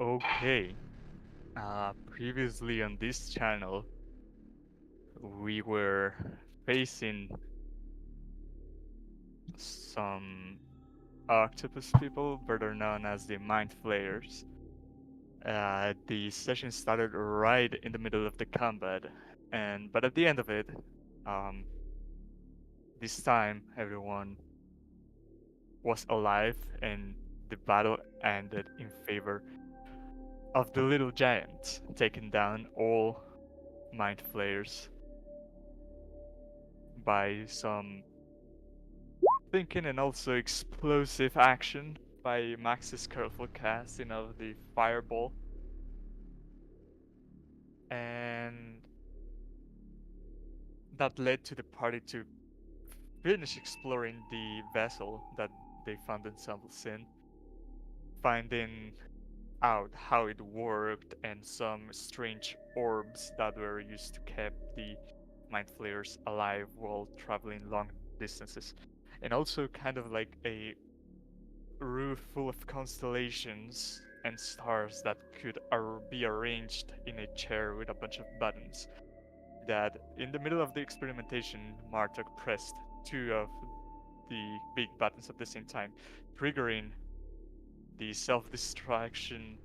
Okay. Previously on this channel, we were facing some octopus people, better known as the Mind Flayers. The session started right in the middle of the combat, but at the end of it, um, this time everyone was alive, and the battle ended in favor of the little giant, taking down all Mind Flayers by some thinking and also explosive action by Max's careful casting of the fireball. And that led to the party to finish exploring the vessel that they found themselves in, finding out how it worked and some strange orbs that were used to keep the mind flayers alive while traveling long distances, and also kind of like a roof full of constellations and stars that could be arranged in a chair with a bunch of buttons. That in the middle of the experimentation, Martok pressed two of the big buttons at the same time, triggering the self-destruction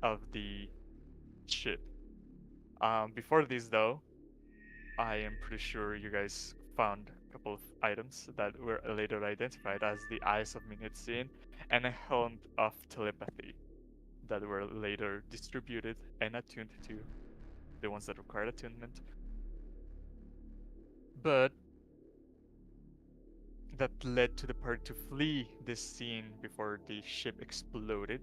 of the ship. Before this, though, I am pretty sure you guys found a couple of items that were later identified as the Eyes of Minutsin and a Helm of Telepathy that were later distributed and attuned to the ones that required attunement. But that led to the party to flee this scene before the ship exploded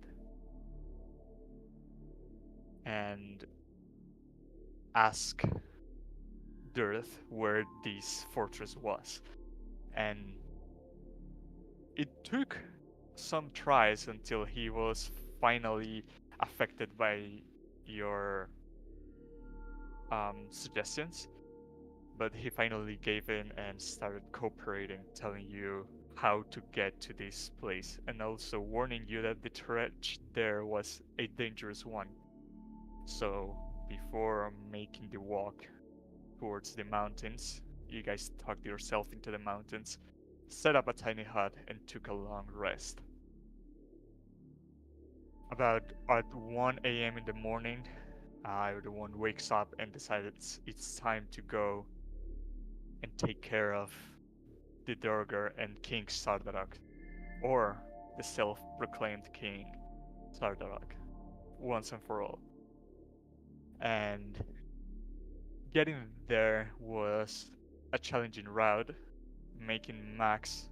and ask Dirth where this fortress was. And it took some tries until he was finally affected by your suggestions, but he finally gave in and started cooperating, telling you how to get to this place, and also warning you that the treacherous there was a dangerous one. So before making the walk towards the mountains, you guys tucked yourself into the mountains, set up a tiny hut, and took a long rest. About at 1 a.m. in the morning, everyone wakes up and decides it's time to go and take care of the Durgar and King Sardarak, or the self-proclaimed King Sardarak, once and for all. And getting there was a challenging route, making Max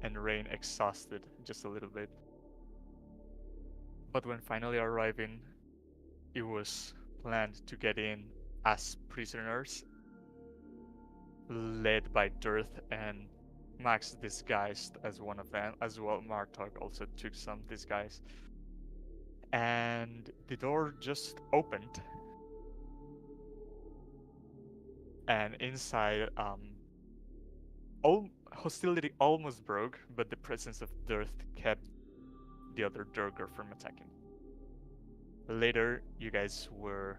and Rain exhausted just a little bit. But when finally arriving, it was planned to get in as prisoners, led by Dirth and Max disguised as one of them, as well Martok also took some disguise. And the door just opened. And inside, hostility almost broke, but the presence of Dirth kept the other Durgar from attacking. Later, you guys were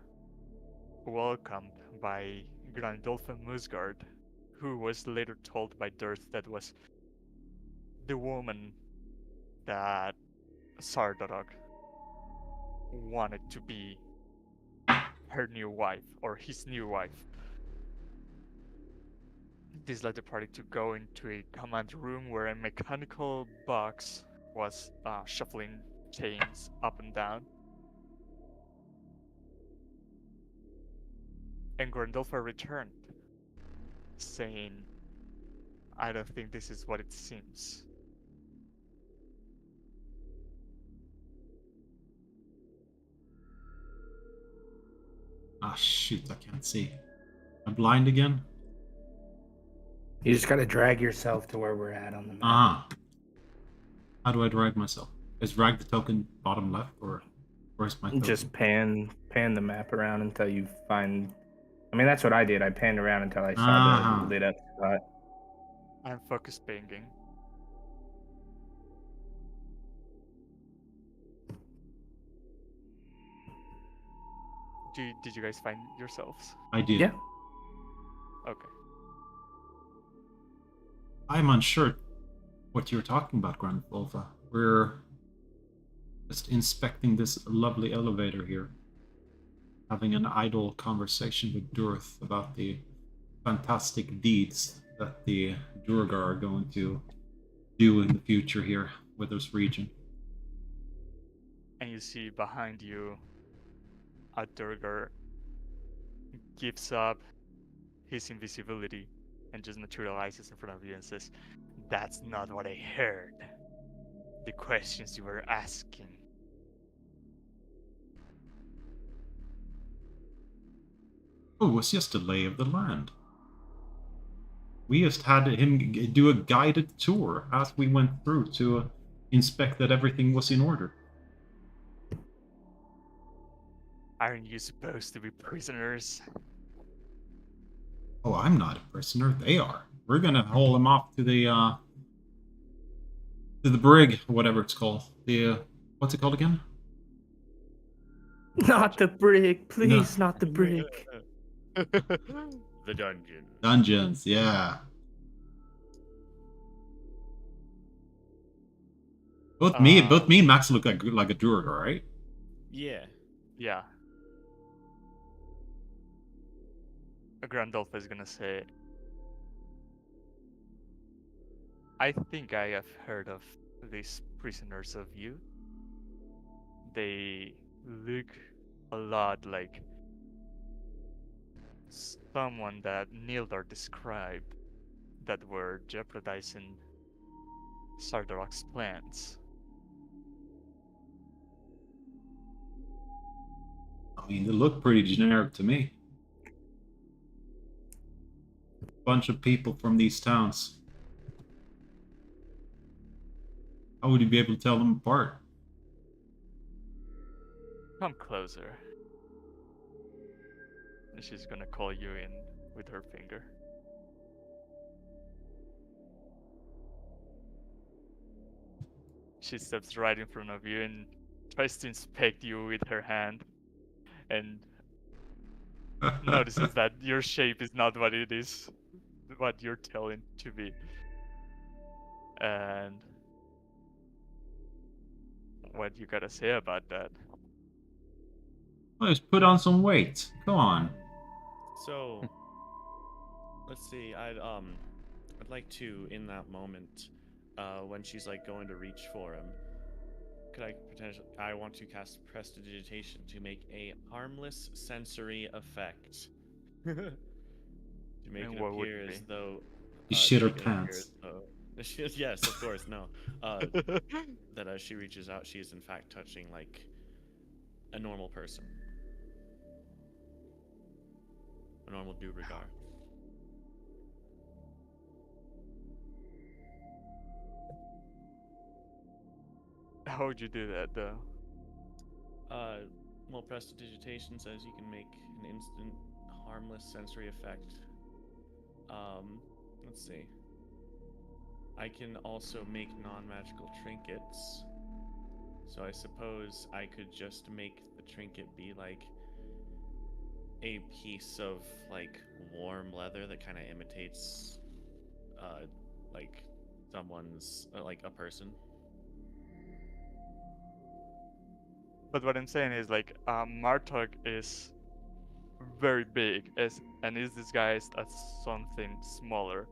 welcomed by Grandolpha Musgard, who was later told by Dirth that was the woman that Sardarak wanted to be her new wife, or his new wife. This led the party to go into a command room where a mechanical box was shuffling chains up and down. And Grandolpha returned, saying, "I don't think this is what it seems." Ah, shoot, I can't see. I'm blind again? You just gotta drag yourself to where we're at on the map. Ah. How do I drag myself? Is drag the token bottom left, or where's my token? Just pan the map around until you find... I mean, that's what I did. I panned around until I saw the lit up spot. I'm focus pinging. Did you guys find yourselves? I did. Yeah. Okay. I'm unsure what you're talking about, Grand Volva. We're just inspecting this lovely elevator here. Having an idle conversation with Durth about the fantastic deeds that the Durgar are going to do in the future here with this region. And you see behind you a Durgar gives up his invisibility and just materializes in front of you and says, "That's not what I heard. The questions you were asking." Oh, it was just a lay of the land. We just had him do a guided tour as we went through to inspect that everything was in order. Aren't you supposed to be prisoners? Oh, I'm not a prisoner. They are. We're gonna haul him off to the brig, whatever it's called. What's it called again? Not the brick, please, No. not the brick. The dungeon. Dungeons, yeah. Both me and Max look like a Durgar, right? Yeah. Yeah. Grandolph is gonna say, "I think I have heard of these prisoners of you. They look a lot like someone that Nildar described that were jeopardizing Sardarok's plans." I mean, they look pretty generic to me. Bunch of people from these towns. How would you be able to tell them apart? "Come closer." And she's gonna call you in with her finger. She steps right in front of you and tries to inspect you with her hand, and notices that your shape is not what it is, what you're telling to be. And what you gotta say about that? Well, just put on some weight. Come on. So let's see. I'd like to, in that moment, when she's like going to reach for him, could I potentially? I want to cast Prestidigitation to make a harmless sensory effect. To make And it what would appear it as be? though You shit her to make it appear pants. as though- yes, of course, no. That as she reaches out, she is in fact touching like a normal person, a normal Duergar. How would you do that, though? Well, Prestidigitation says you can make an instant harmless sensory effect. Let's see. I can also make non-magical trinkets. So I suppose I could just make the trinket be like a piece of like warm leather that kind of imitates like someone's like a person. But what I'm saying is, like, Martok is very big and is disguised as something smaller.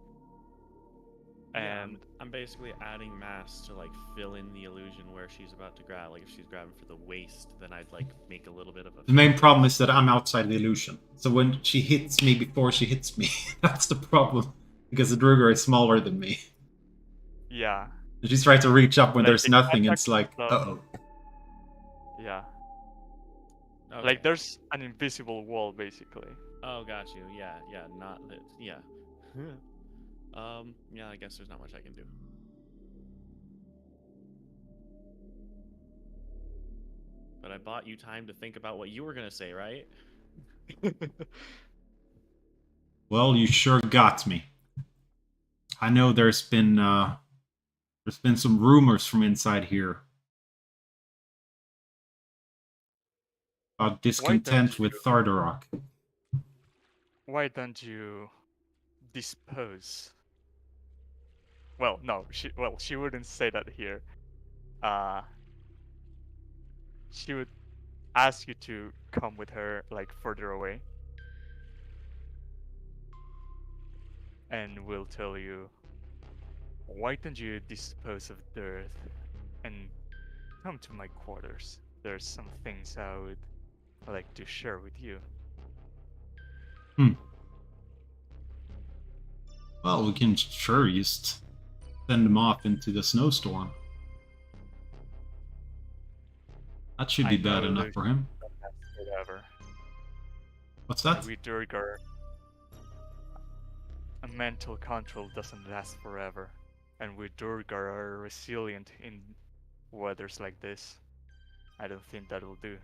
Yeah, And I'm basically adding mass to like fill in the illusion where she's about to grab. Like if she's grabbing for the waist, then I'd like make a little bit of a. The main problem is that I'm outside the illusion. So when she hits me before she hits me, that's the problem. Because the Druger is smaller than me. yeah, She's trying to reach up when like there's the nothing, and contact it's like, stuff- uh-oh. yeah, Okay. like there's an invisible wall basically. Oh, got you. Yeah, yeah, not that. Yeah. Yeah, I guess there's not much I can do. But I bought you time to think about what you were gonna say, right? Well, you sure got me. I know there's been some rumors from inside here. discontent with Thardarok. Why don't you dispose? Well, no, she wouldn't say that here. She would ask you to come with her, like, further away. And we'll tell you, why don't you dispose of dirt and come to my quarters? There's some things I would like to share with you. Well, we can sure just send him off into the snowstorm. That should be bad enough for him. Whatever. What's that? We Durgar. A mental control doesn't last forever, and we Durgar are resilient in weathers like this. I don't think that will do.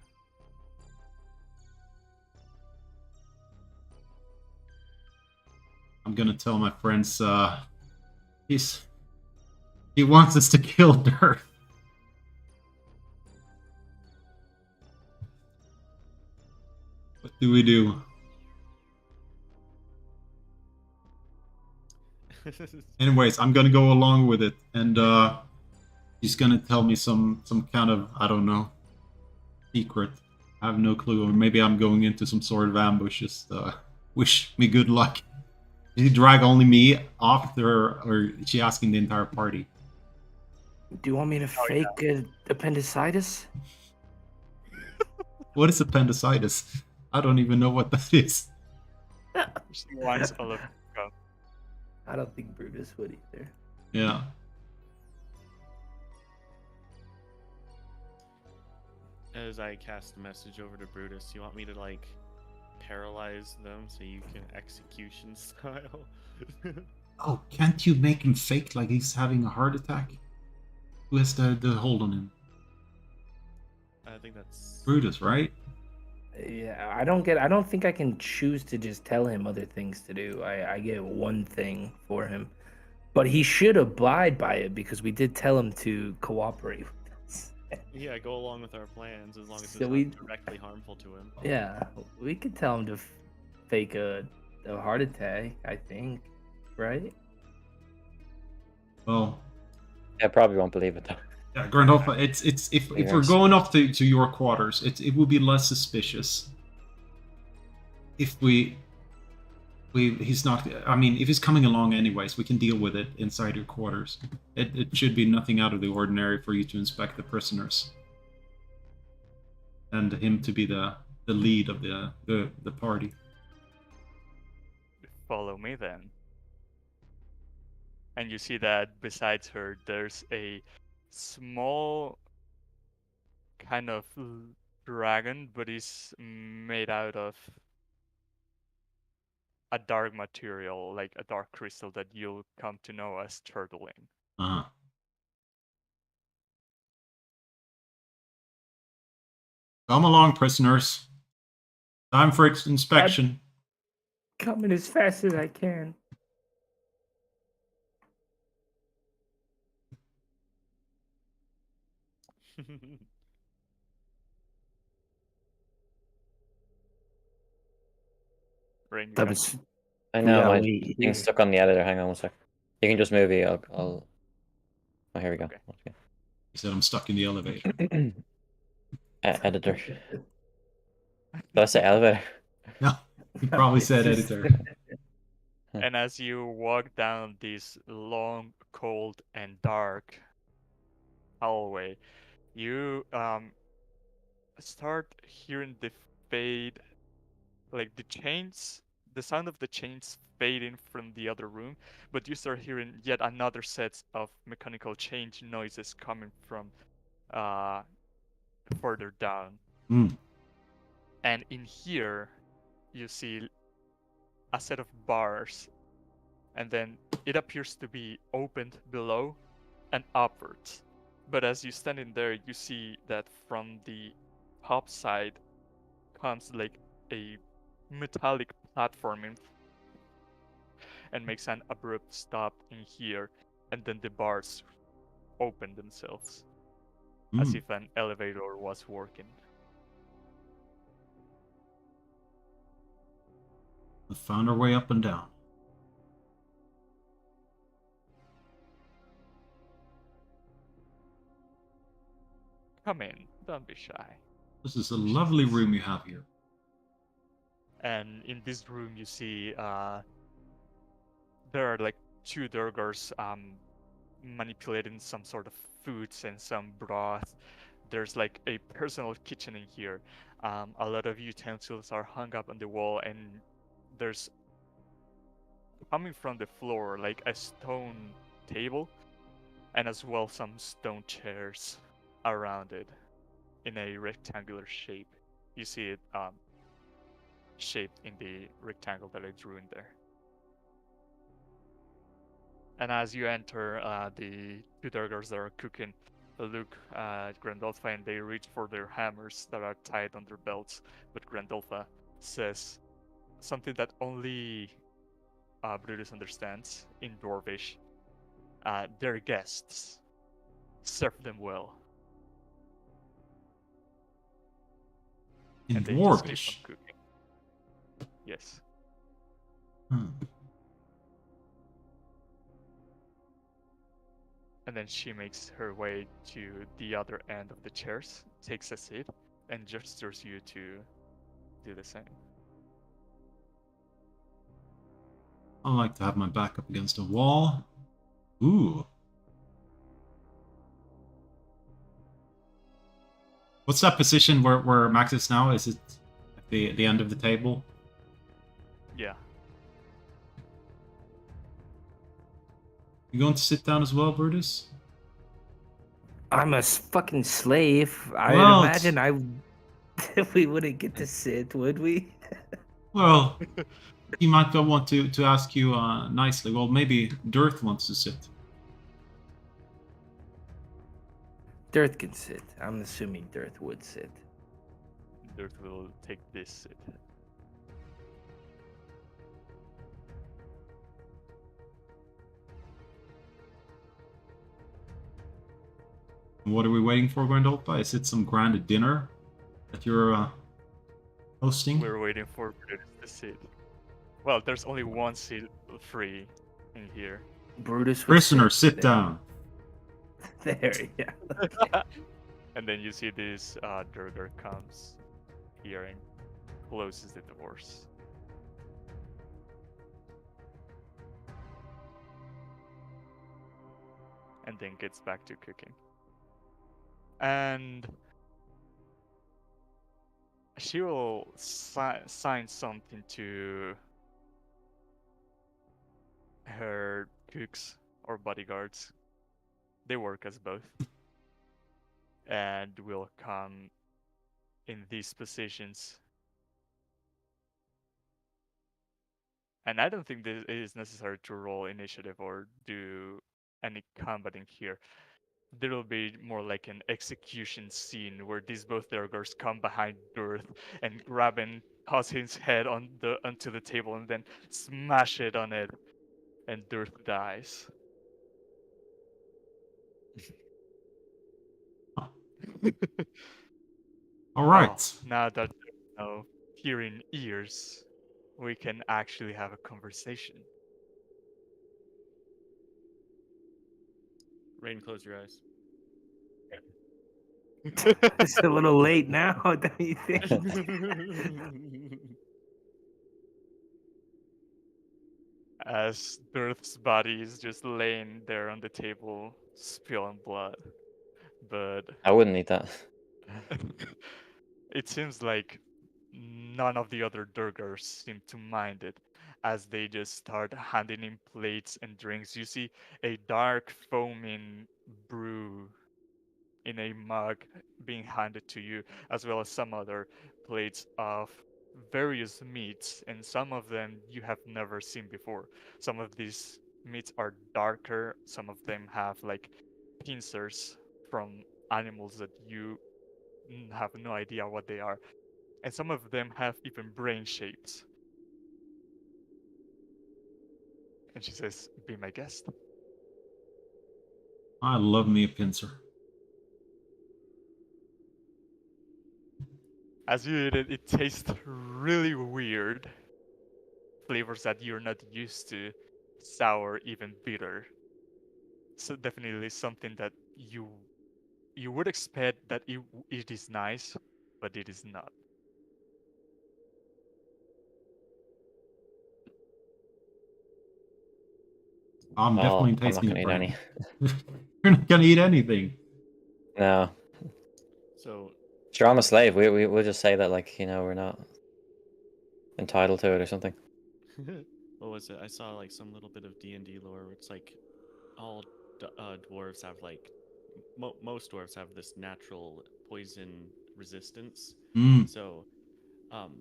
I'm gonna tell my friends, he wants us to kill Dirt. What do we do? Anyways, I'm gonna go along with it, and he's gonna tell me some kind of, I don't know, secret. I have no clue, or maybe I'm going into some sort of ambush. Just wish me good luck. Did he drag only me off, or is she asking the entire party? Do you want me to fake appendicitis? What is appendicitis? I don't even know what that is. She wants all of go. I don't think Brutus would either. Yeah. As I cast a message over to Brutus, you want me to, like, paralyze them so you can execution style? Oh, can't you make him fake like he's having a heart attack? Who has the hold on him? I think that's Brutus, right? Yeah, I don't think I can choose to just tell him other things to do. I get one thing for him. But he should abide by it because we did tell him to cooperate with us. Yeah, go along with our plans as long as So it's not directly harmful to him. Yeah, we could tell him to fake a heart attack, I think. Right? Well, I probably won't believe it though. yeah, Grandolpha, it's if we're going off to your quarters, it would be less suspicious if he's not. I mean, if he's coming along anyways, we can deal with it inside your quarters. It should be nothing out of the ordinary for you to inspect the prisoners, and him to be the lead of the party. Follow me then. And you see that besides her, there's a small kind of dragon, but it's made out of a dark material, like a dark crystal that you'll come to know as turtling. Uh-huh. Come along, prisoners. Time for inspection. Coming as fast as I can. Rain, That was I know Yeah, my we- thing's stuck on the editor. Hang on one sec. You can just move it. I'll... Oh, here we go. Okay. He said I'm stuck in the elevator. Editor. Did I say elevator? No, he probably said editor. And as you walk down this long, cold, and dark hallway, you start hearing the fade, like the sound of the chains fading from the other room, but you start hearing yet another set of mechanical change noises coming from further down. And in here, you see a set of bars, and then it appears to be opened below and upwards. But as you stand in there, you see that from the top side comes like a metallic platform and makes an abrupt stop in here, and then the bars open themselves as if an elevator was working. We found our way up and down. Come in, don't be shy. This is a lovely room you have here. And in this room, you see there are like two Durgars manipulating some sort of foods and some broth. There's like a personal kitchen in here. A lot of utensils are hung up on the wall, and there's coming from the floor like a stone table, and as well some stone chairs around it in a rectangular shape. You see it shaped in the rectangle that I drew in there. And as you enter, the two Durgars that are cooking look at Grandolpha, and they reach for their hammers that are tied on their belts. But Grandolpha says something that only Brutus understands in Dwarvish. They're guests. Serve them well. In And they just keep Dwarvish? on cooking. Yes. Hmm. And then she makes her way to the other end of the chairs, takes a seat, and gestures you to do the same. I like to have my back up against a wall. Ooh. What's that position where Max is now? Is it at the end of the table? Yeah. You going to sit down as well, Brutus? I'm a fucking slave. I Well, would imagine we wouldn't get to sit, would we? Well, he might want to ask you nicely. Well, maybe Dirth wants to sit. Dirth can sit. I'm assuming Dirth would sit. Dirt will take this seat. What are we waiting for, Grandolpha? Is it some grand dinner that you're hosting? We're waiting for Brutus to sit. Well, there's only one seat free in here. Brutus would Prisoner, sit there. down. There, yeah. And then you see this Durgar comes here and closes the doors. And then gets back to cooking. And she will sign something to her cooks or bodyguards. They work as both. And will come in these positions. And I don't think this is necessary to roll initiative or do any combating here. There will be more like an execution scene where these both Durgars come behind Dirth and grab and toss his head onto the table and then smash it on it, and Dirth dies. All right. Oh, now that there's no hearing ears, we can actually have a conversation. Rain, close your eyes. It's a little late now, don't you think? As Dirth's body is just laying there on the table, spilling blood. But I wouldn't eat that. it seems like none of the other Durgars seem to mind it, as they just start handing in plates and drinks. You see a dark foaming brew in a mug being handed to you, as well as some other plates of various meats, and some of them you have never seen before. Some of these meats are darker, some of them have like pincers from animals that you have no idea what they are, and some of them have even brain shapes. And she says, "Be my guest." I love me a pincer. As you eat it, it tastes really weird. flavors that you're not used to, sour, even bitter. So definitely something that you would expect that it is nice, but it is not. I'm definitely I'm not tasting gonna it, eat Brain. any. You're not gonna eat anything. No. So Sure, I'm a slave. We'll just say that, like, we're not entitled to it or something. what was it? I saw like some little bit of D&D lore where it's like all dwarves have like most dwarves have this natural poison resistance. Mm. So um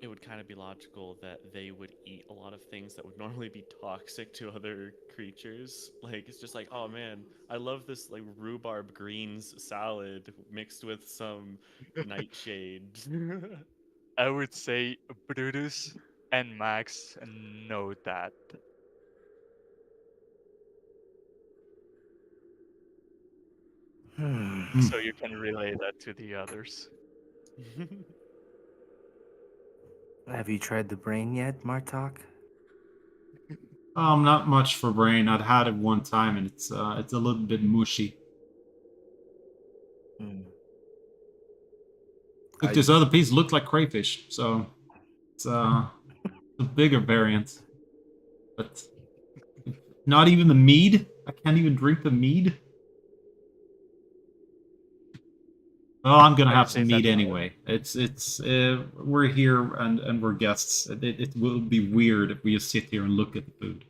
it would kind of be logical that they would eat a lot of things that would normally be toxic to other creatures. Like it's just like, oh man, I love this like rhubarb greens salad mixed with some nightshade. I would say Brutus and Max know that. So you can relay that to the others. Have you tried the brain yet, Martok? Not much for Brain. I'd had it one time, and it's a little bit mushy. Hmm. Look, this other piece looked like crayfish, so it's a bigger variant. But not even the mead. I can't even drink the mead. Oh, I'm gonna I would have say some mead that anyway. It's we're here and we're guests. It will be weird if we just sit here and look at the food.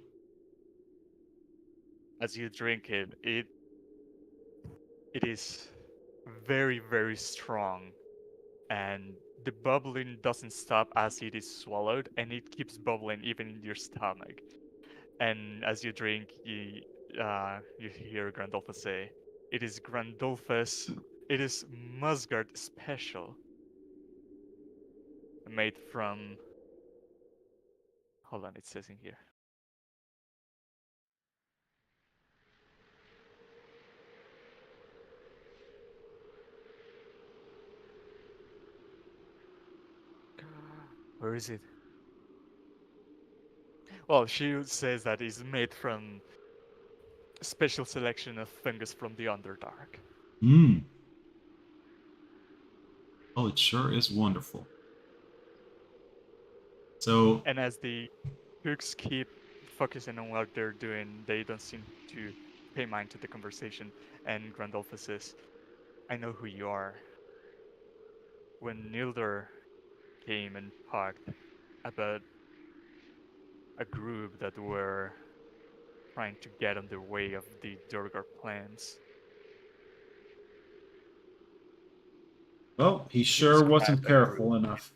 as you drink it, it is very, very strong, and the bubbling doesn't stop as it is swallowed, and it keeps bubbling even in your stomach. And as you drink, you hear Grandolpha say, "It is Grandolpha's. It is Musgard special, made from." Hold on, it says in here. Where is it? Well, she says that it's made from a special selection of fungus from the Underdark. Mmm. Oh, it sure is wonderful. So, And as the cooks keep focusing on what they're doing, they don't seem to pay mind to the conversation. And Grandolpha says, "I know who you are. When Nildor came and talked about a group that were trying to get on the way of the Durgar plans, well, he he sure described wasn't a group. careful enough.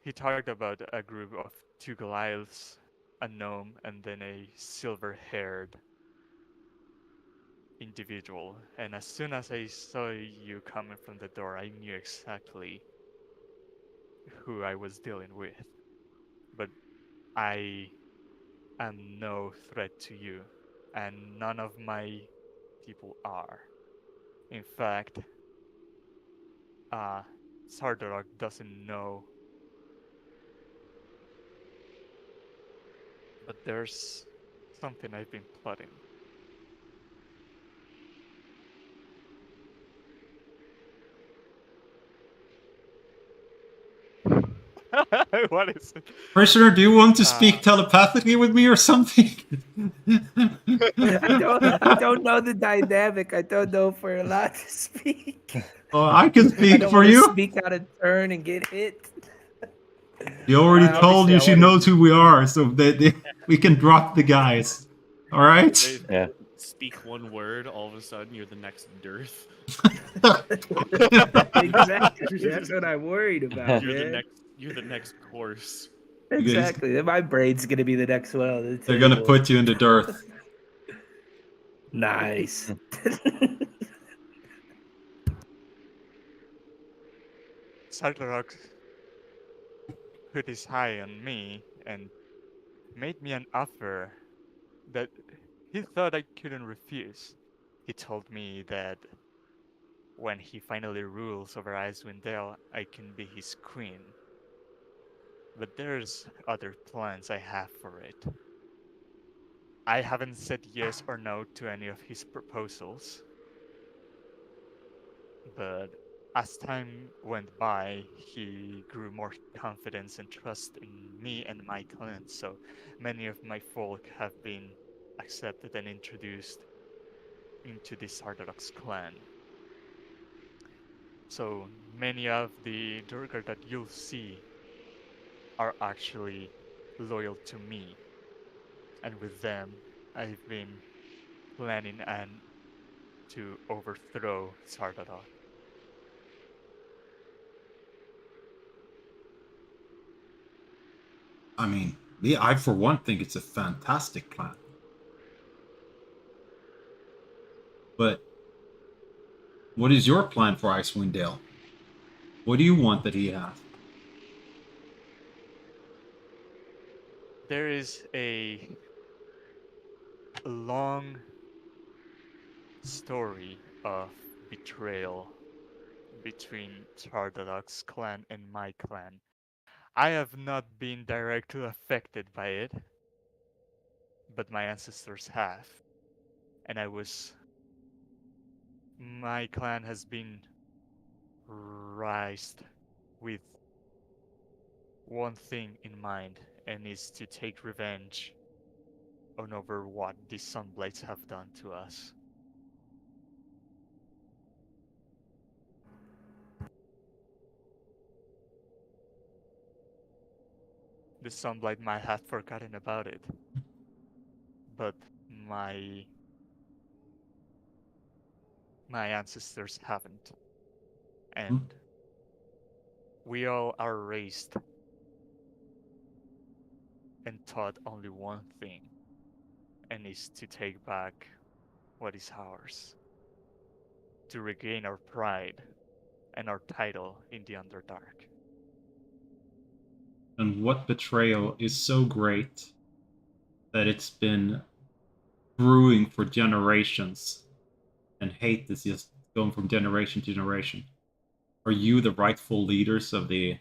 He talked about a group of two Goliaths, a gnome, and then a silver-haired individual. And as soon as I saw you coming from the door, I knew exactly who I was dealing with. But I am no threat to you, and none of my people are. In fact, uh, Sardarak doesn't know, but there's something I've been plotting." What is it? Prisoner, do you want to Uh, speak telepathically with me or something? I don't know the dynamic. I don't know if we're allowed to speak. Oh, I can I speak don't for want to you. speak out of turn and get hit. You already Obviously, told I you she wanna knows who we are, so we can drop the guys. All right. They Yeah. speak one word, all of a sudden you're the next dearth. Exactly. That's what I'm worried about, man. You're the next course. Exactly. My brain's gonna be the next one on the table. They're gonna put you in the dirt. Nice. Sardarak put his eye on me and made me an offer that he thought I couldn't refuse. He told me that when he finally rules over Icewind Dale, I can be his queen. but there's other plans I have for it. I haven't said yes or no to any of his proposals, but as time went by, he grew more confidence and trust in me and my clan, so many of my folk have been accepted and introduced into this Orthodox clan. So many of the Durgar that you'll see are actually loyal to me, and with them, I've been planning and to overthrow Sardathor. I mean, yeah, I for one think it's a fantastic plan. But what is your plan for Icewind Dale? What do you want that he has? There is a long story of betrayal between Sardathor's clan and my clan. I have not been directly affected by it, but my ancestors have. And my clan has been raised with one thing in mind, and is to take revenge on over what these Sunblades have done to us. The Sunblight might have forgotten about it, but my ancestors haven't. And we all are raised and taught only one thing, and is to take back what is ours, to regain our pride and our title in the Underdark. And what betrayal is so great that it's been brewing for generations, and hate is just going from generation to generation? Are you the rightful leaders of the,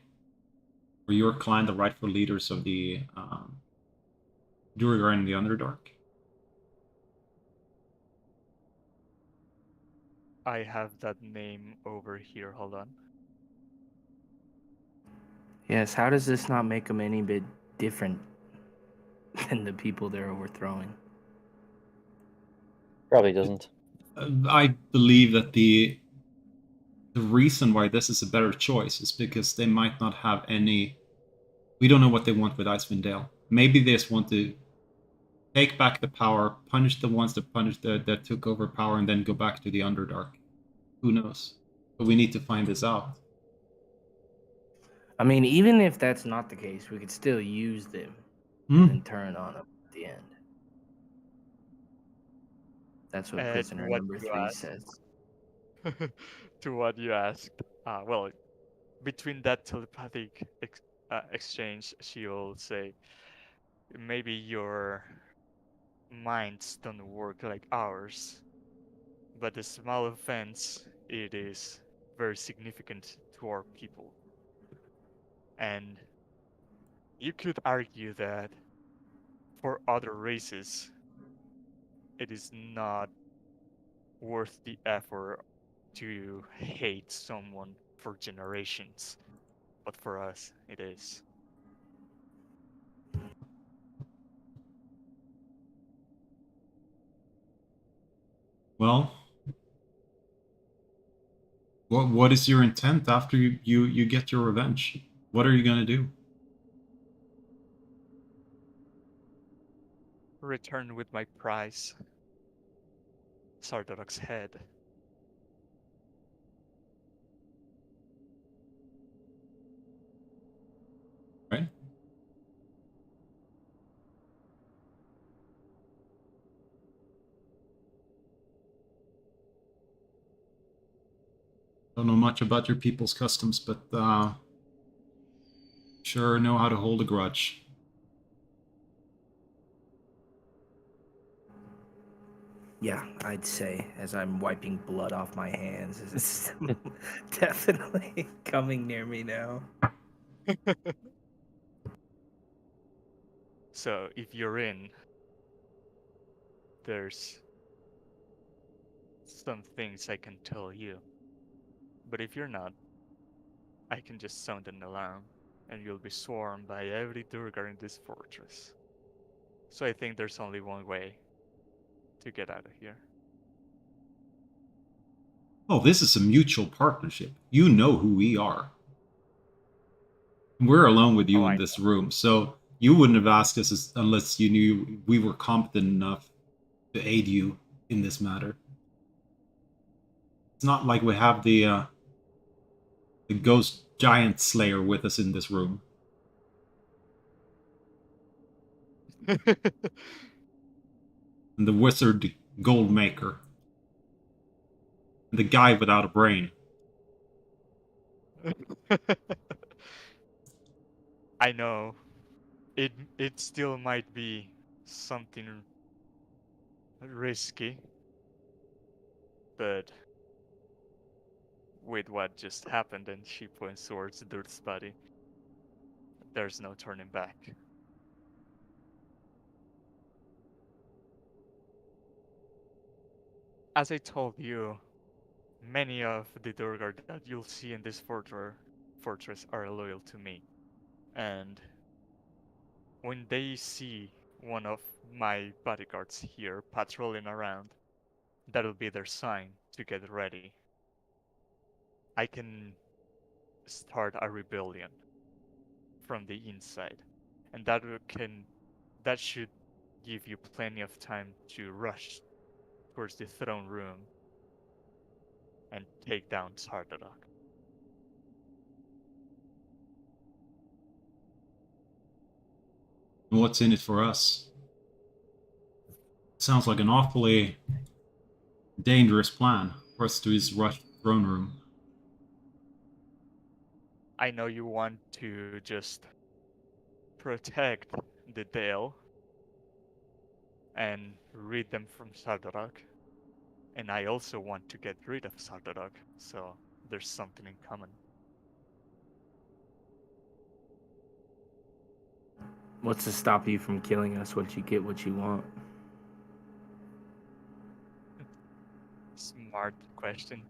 or your clan the rightful leaders of the Duergar in the Underdark? I have that name over here, hold on. Yes, how does this not make them any bit different than the people they're overthrowing? Probably doesn't. I believe that the reason why this is a better choice is because they might not have any. We don't know what they want with Icewind Dale. Maybe they just want to take back the power, punish the ones that took over power, and then go back to the Underdark. Who knows? But we need to find this out. I mean, even if that's not the case, we could still use them and then turn on them at the end. That's what prisoner What number you 3 asked, says. to what you asked, well, between that telepathic exchange, she will say, maybe your minds don't work like ours, but the small offense, it is very significant to our people. And you could argue that for other races, it is not worth the effort to hate someone for generations, but for us, it is. Well, what is your intent after you get your revenge? What are you gonna do? Return with my prize, Sardauk's head. Right? Don't know much about your people's customs, but sure know how to hold a grudge. Yeah, I'd say, as I'm wiping blood off my hands, it's definitely coming near me now. So if you're in, there's some things I can tell you. But if you're not, I can just sound an alarm, and you'll be swarmed by every Durgar in this fortress. So I think there's only one way to get out of here. Oh, this is a mutual partnership. You know who we are. We're alone with you Oh, in I this room, so you wouldn't have asked us unless you knew we were competent enough to aid you in this matter. It's not like we have the ghost giant slayer with us in this room. know. And the wizard gold maker. And the guy without a brain. I know. It still might be something risky, but with what just happened, and she points towards Dirt's body, there's no turning back. As I told you, many of the Durgar that you'll see in this fortress are loyal to me. And when they see one of my bodyguards here patrolling around, that'll be their sign to get ready. I can start a rebellion from the inside, and that should give you plenty of time to rush towards the throne room and take down Sardarak. And what's in it for us? Sounds like an awfully dangerous plan for us to just rush the throne room. I know you want to just protect the Dale and rid them from Sardarak, and I also want to get rid of Sardarak, so there's something in common. What's to stop you from killing us once you get what you want? Smart question.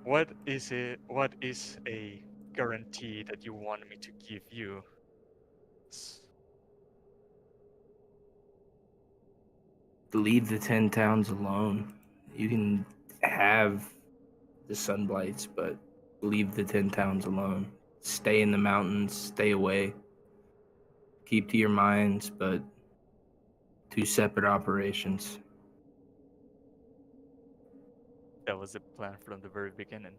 What is it? What is a guarantee that you want me to give you? Leave the 10 towns alone. You can have the sunblights, but leave the 10 towns alone. Stay in the mountains, stay away. Keep to your minds, but 2 separate operations. That was the plan from the very beginning.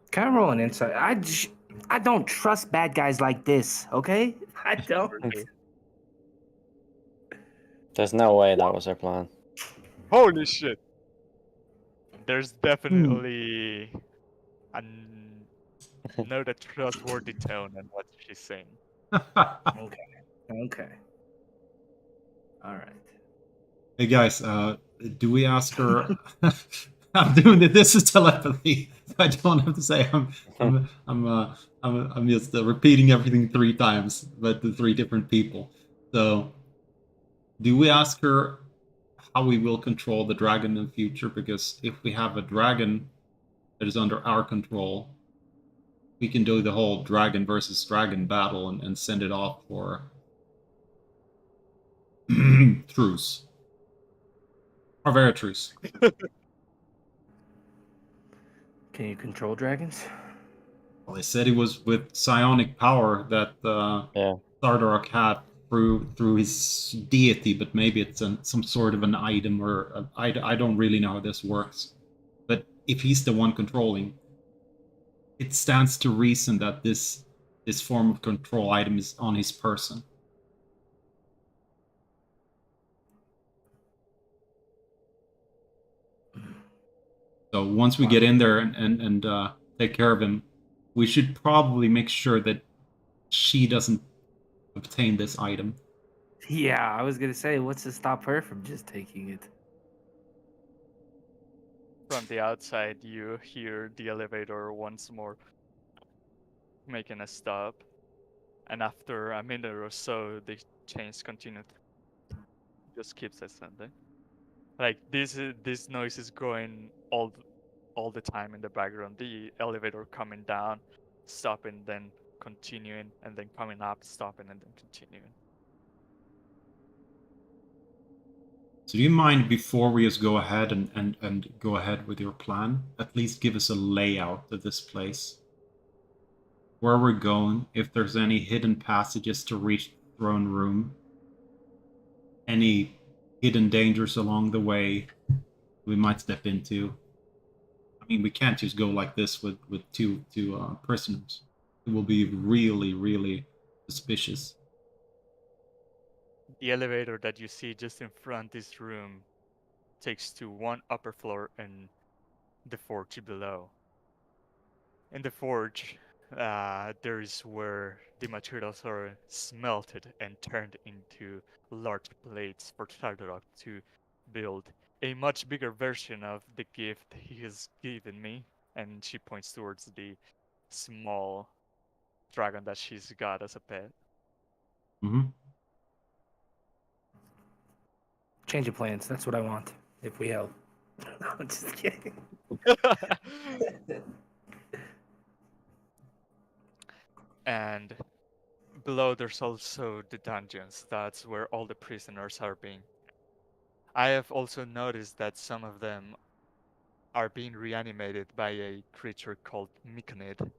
Can I roll an insight? I don't trust bad guys like this, okay? I don't. There's no way that was her plan. Holy shit! There's definitely not a trustworthy tone in what she's saying. Okay. All right. Hey guys, do we ask her? I'm doing it. This is telepathy. I don't have to say. I'm just repeating everything 3 times, but to 3 different people. So, do we ask her how we will control the dragon in the future? Because if we have a dragon that is under our control, we can do the whole dragon versus dragon battle and send it off for truce. Or very truce. Can you control dragons? Well, they said it was with psionic power that Yeah. Sardarak had through his deity, but maybe it's some sort of an item, or I don't really know how this works. But if he's the one controlling, it stands to reason that this form of control item is on his person. So once we get in there and take care of him, we should probably make sure that she doesn't obtain this item. Yeah, I was gonna say, what's to stop her from just taking it? From the outside, you hear the elevator once more making a stop. And after a minute or so, the chains continued. Just keeps ascending. Like this noise is going all the time in the background. The elevator coming down, stopping, then continuing, and then coming up, stopping, and then continuing. So do you mind, before we just go ahead and go ahead with your plan, at least give us a layout of this place? Where we're going, if there's any hidden passages to reach the throne room, any hidden dangers along the way we might step into. I mean, we can't just go like this with two prisoners. It will be really, really suspicious. The elevator that you see just in front this room takes to one upper floor and the forge below. In the forge, there is where the materials are smelted and turned into large plates for Sardorok to build a much bigger version of the gift he has given me. And she points towards the small dragon that she's got as a pet. Mm-hmm. Change of plans. That's what I want. If we help. No, I'm just kidding. And below there's also the dungeons. That's where all the prisoners are being. I have also noticed that some of them are being reanimated by a creature called Myconid.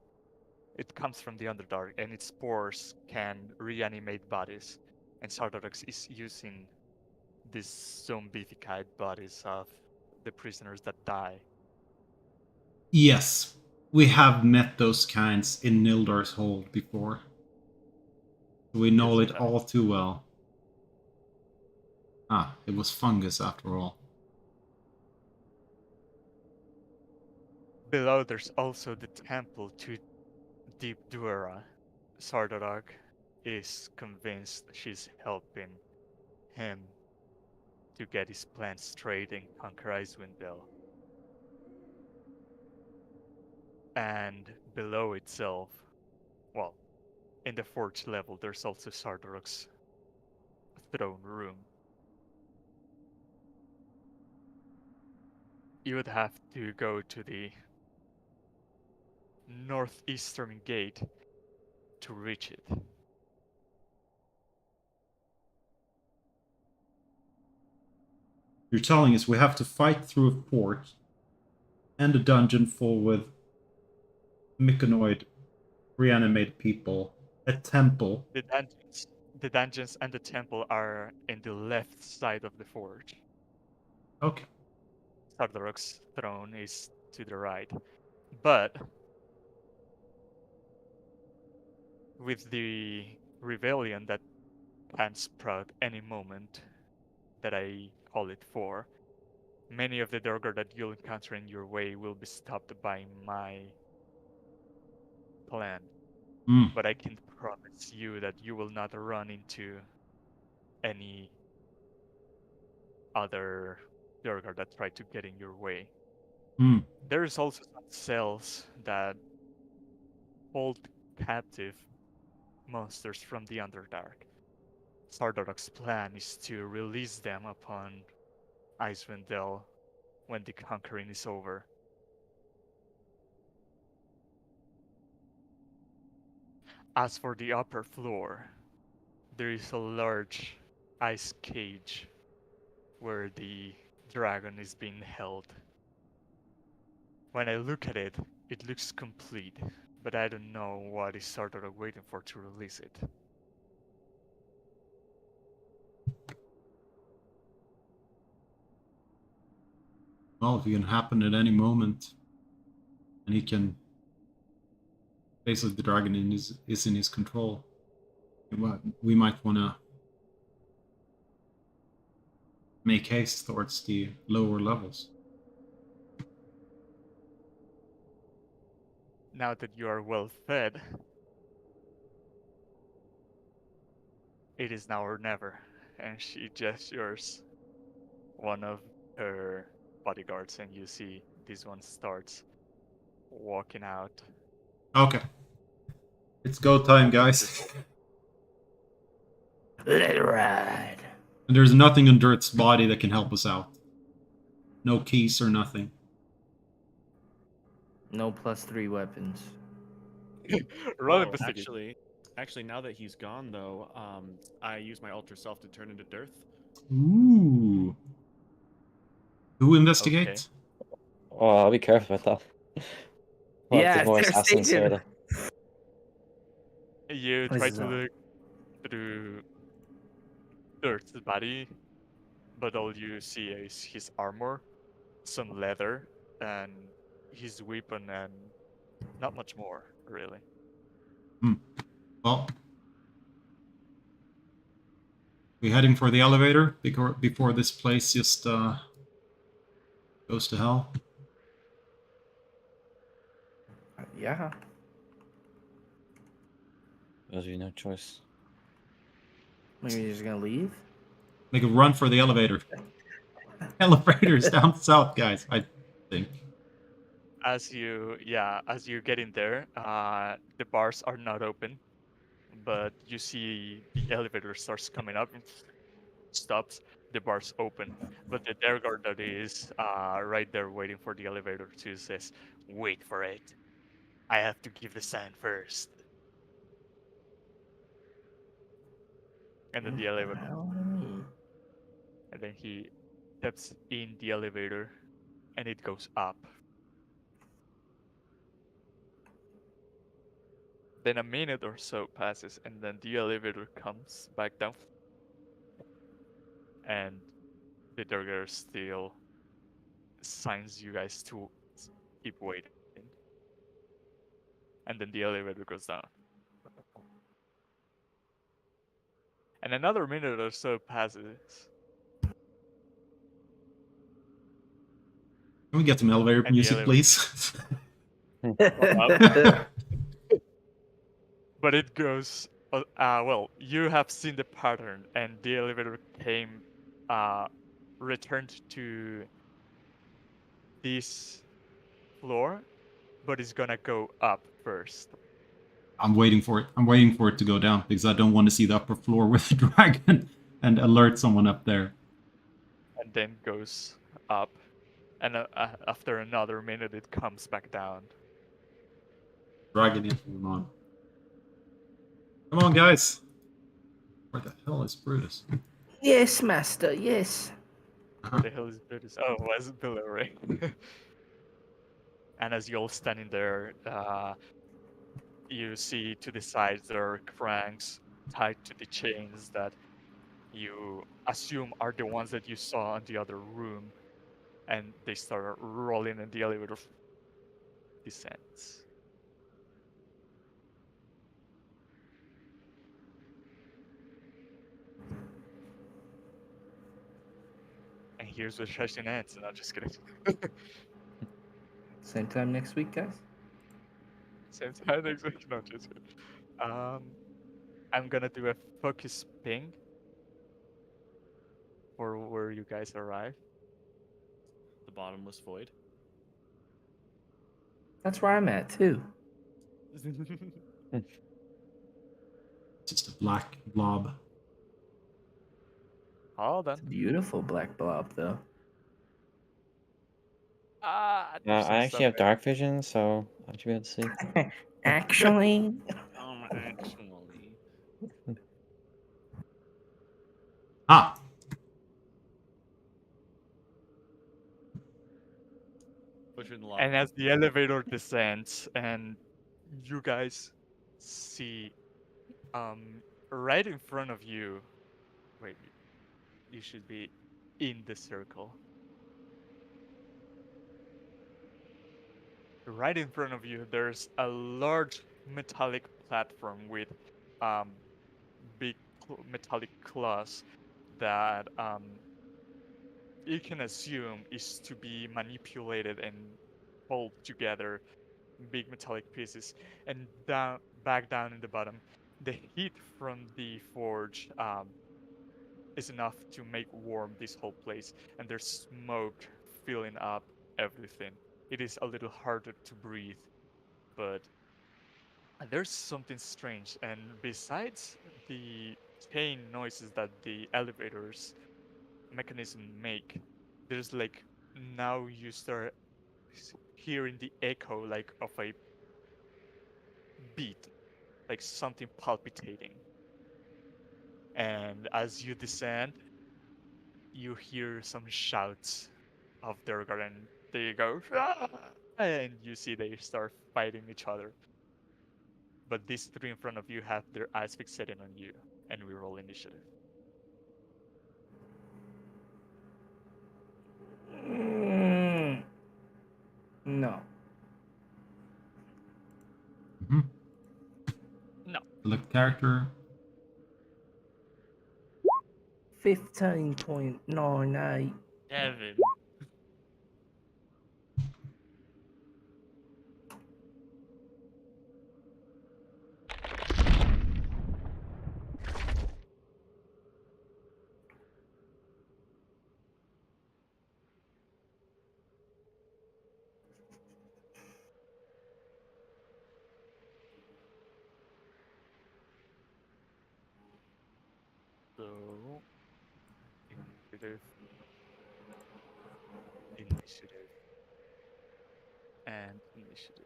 It comes from the Underdark, and its spores can reanimate bodies. And Sardorex is using these zombified bodies of the prisoners that die. Yes, we have met those kinds in Nildar's hold before. We know Yes, it all too well. Ah, it was fungus after all. Below there's also the temple to Deep Duera. Sardorak is convinced she's helping him to get his plans straight and conquer Icewind Dale. And below itself, well, in the forge level, there's also Sardorak's throne room. You would have to go to the northeastern gate to reach it. You're telling us we have to fight through a fort and a dungeon full with Myconoid reanimated people, a temple. The dungeons and the temple are in the left side of the forge. Okay. Sardauk's throne is to the right. But with the rebellion that can sprout any moment that I call it for, many of the Durgar that you'll encounter in your way will be stopped by my plan. Mm. But I can promise you that you will not run into any other Durgar that try to get in your way. Mm. There is also some cells that hold captive monsters from the Underdark. Sardauk's plan is to release them upon Icewind Dale when the conquering is over. As for the upper floor, there is a large ice cage where the dragon is being held. When I look at it, it looks complete, but I don't know what is Sardauk waiting for to release it. Well, it can happen at any moment, and he can. Basically, the dragon is in his control. We might want to make haste towards the lower levels. Now that you are well fed, it is now or never. And she gestures one of her bodyguards, and you see this one starts walking out. Okay. It's go time, guys. Let it ride. And there's nothing on Dirt's body that can help us out. No keys or nothing. No +3 weapons. Roll Oh, investigation. actually, now that he's gone, though, I use my Ultra Self to turn into Dearth. Ooh. Who investigates? Oh, I'll be careful with that. Well, Yeah, there's more they're assassins here. staging. You This try is to all- look through Dirt's body, but all you see is his armor, some leather, and his weapon, and not much more, really. Well, we heading for the elevator before this place just goes to hell. Yeah. There's really no choice. Maybe you're just gonna leave? Make a run for the elevator. Elevator's down south, guys. I think. As you get in there, the bars are not open, but you see the elevator starts coming up and stops. The bars open, but the dare guard that is right there waiting for the elevator to says, "Wait for it. I have to give the sign first." And then the elevator, and then he steps in the elevator, and it goes up. Then a minute or so passes, and then the elevator comes back down, and the dogger still signs you guys to keep waiting. And then the elevator goes down. And another minute or so passes, Can we get some elevator and the music, elevator please? up. But it goes. Well, you have seen the pattern, and the elevator came, returned to this floor, but it's gonna go up first. I'm waiting for it. I'm waiting for it to go down because I don't want to see the upper floor with the dragon and alert someone up there. And then goes up, and after another minute, it comes back down. Dragon in. Come on, guys. Where the hell is Brutus? Yes, master, yes. Where the hell is Brutus? Oh, was it below, right? And as you're all standing there, you see to the sides there are cranks tied to the chains that you assume are the ones that you saw in the other room, and they start rolling, and the elevator descends. And here's where the session ends. And I'm just kidding. Same time next week, guys? Same time next week. No, just kidding. I'm gonna do a focus ping for where you guys arrive. The bottomless void. That's where I'm at, too. Just a black blob. All done. Beautiful black blob, though. There's some I actually stuff have there. dark vision, so I should be able to see. Actually, Actually. Ah! Push it in the lobby. And as the elevator descends, and you guys see, right in front of you. Wait, you should be in the circle. Right in front of you, there's a large metallic platform with big metallic claws that you can assume is to be manipulated and pulled together, big metallic pieces, and back down in the bottom, the heat from the forge is enough to make warm this whole place, and there's smoke filling up everything. It is a little harder to breathe, but there's something strange. And besides the chain noises that the elevator's mechanism make, there's like now you start hearing the echo like of a beat, like something palpitating. And as you descend, you hear some shouts of their garden. They go, "Ah!" And you see they start fighting each other. But these three in front of you have their eyes fixated on you, and we roll initiative. No. Mm-hmm. No. Select character. 15.98. Evan. So, initiative, initiative, and initiative.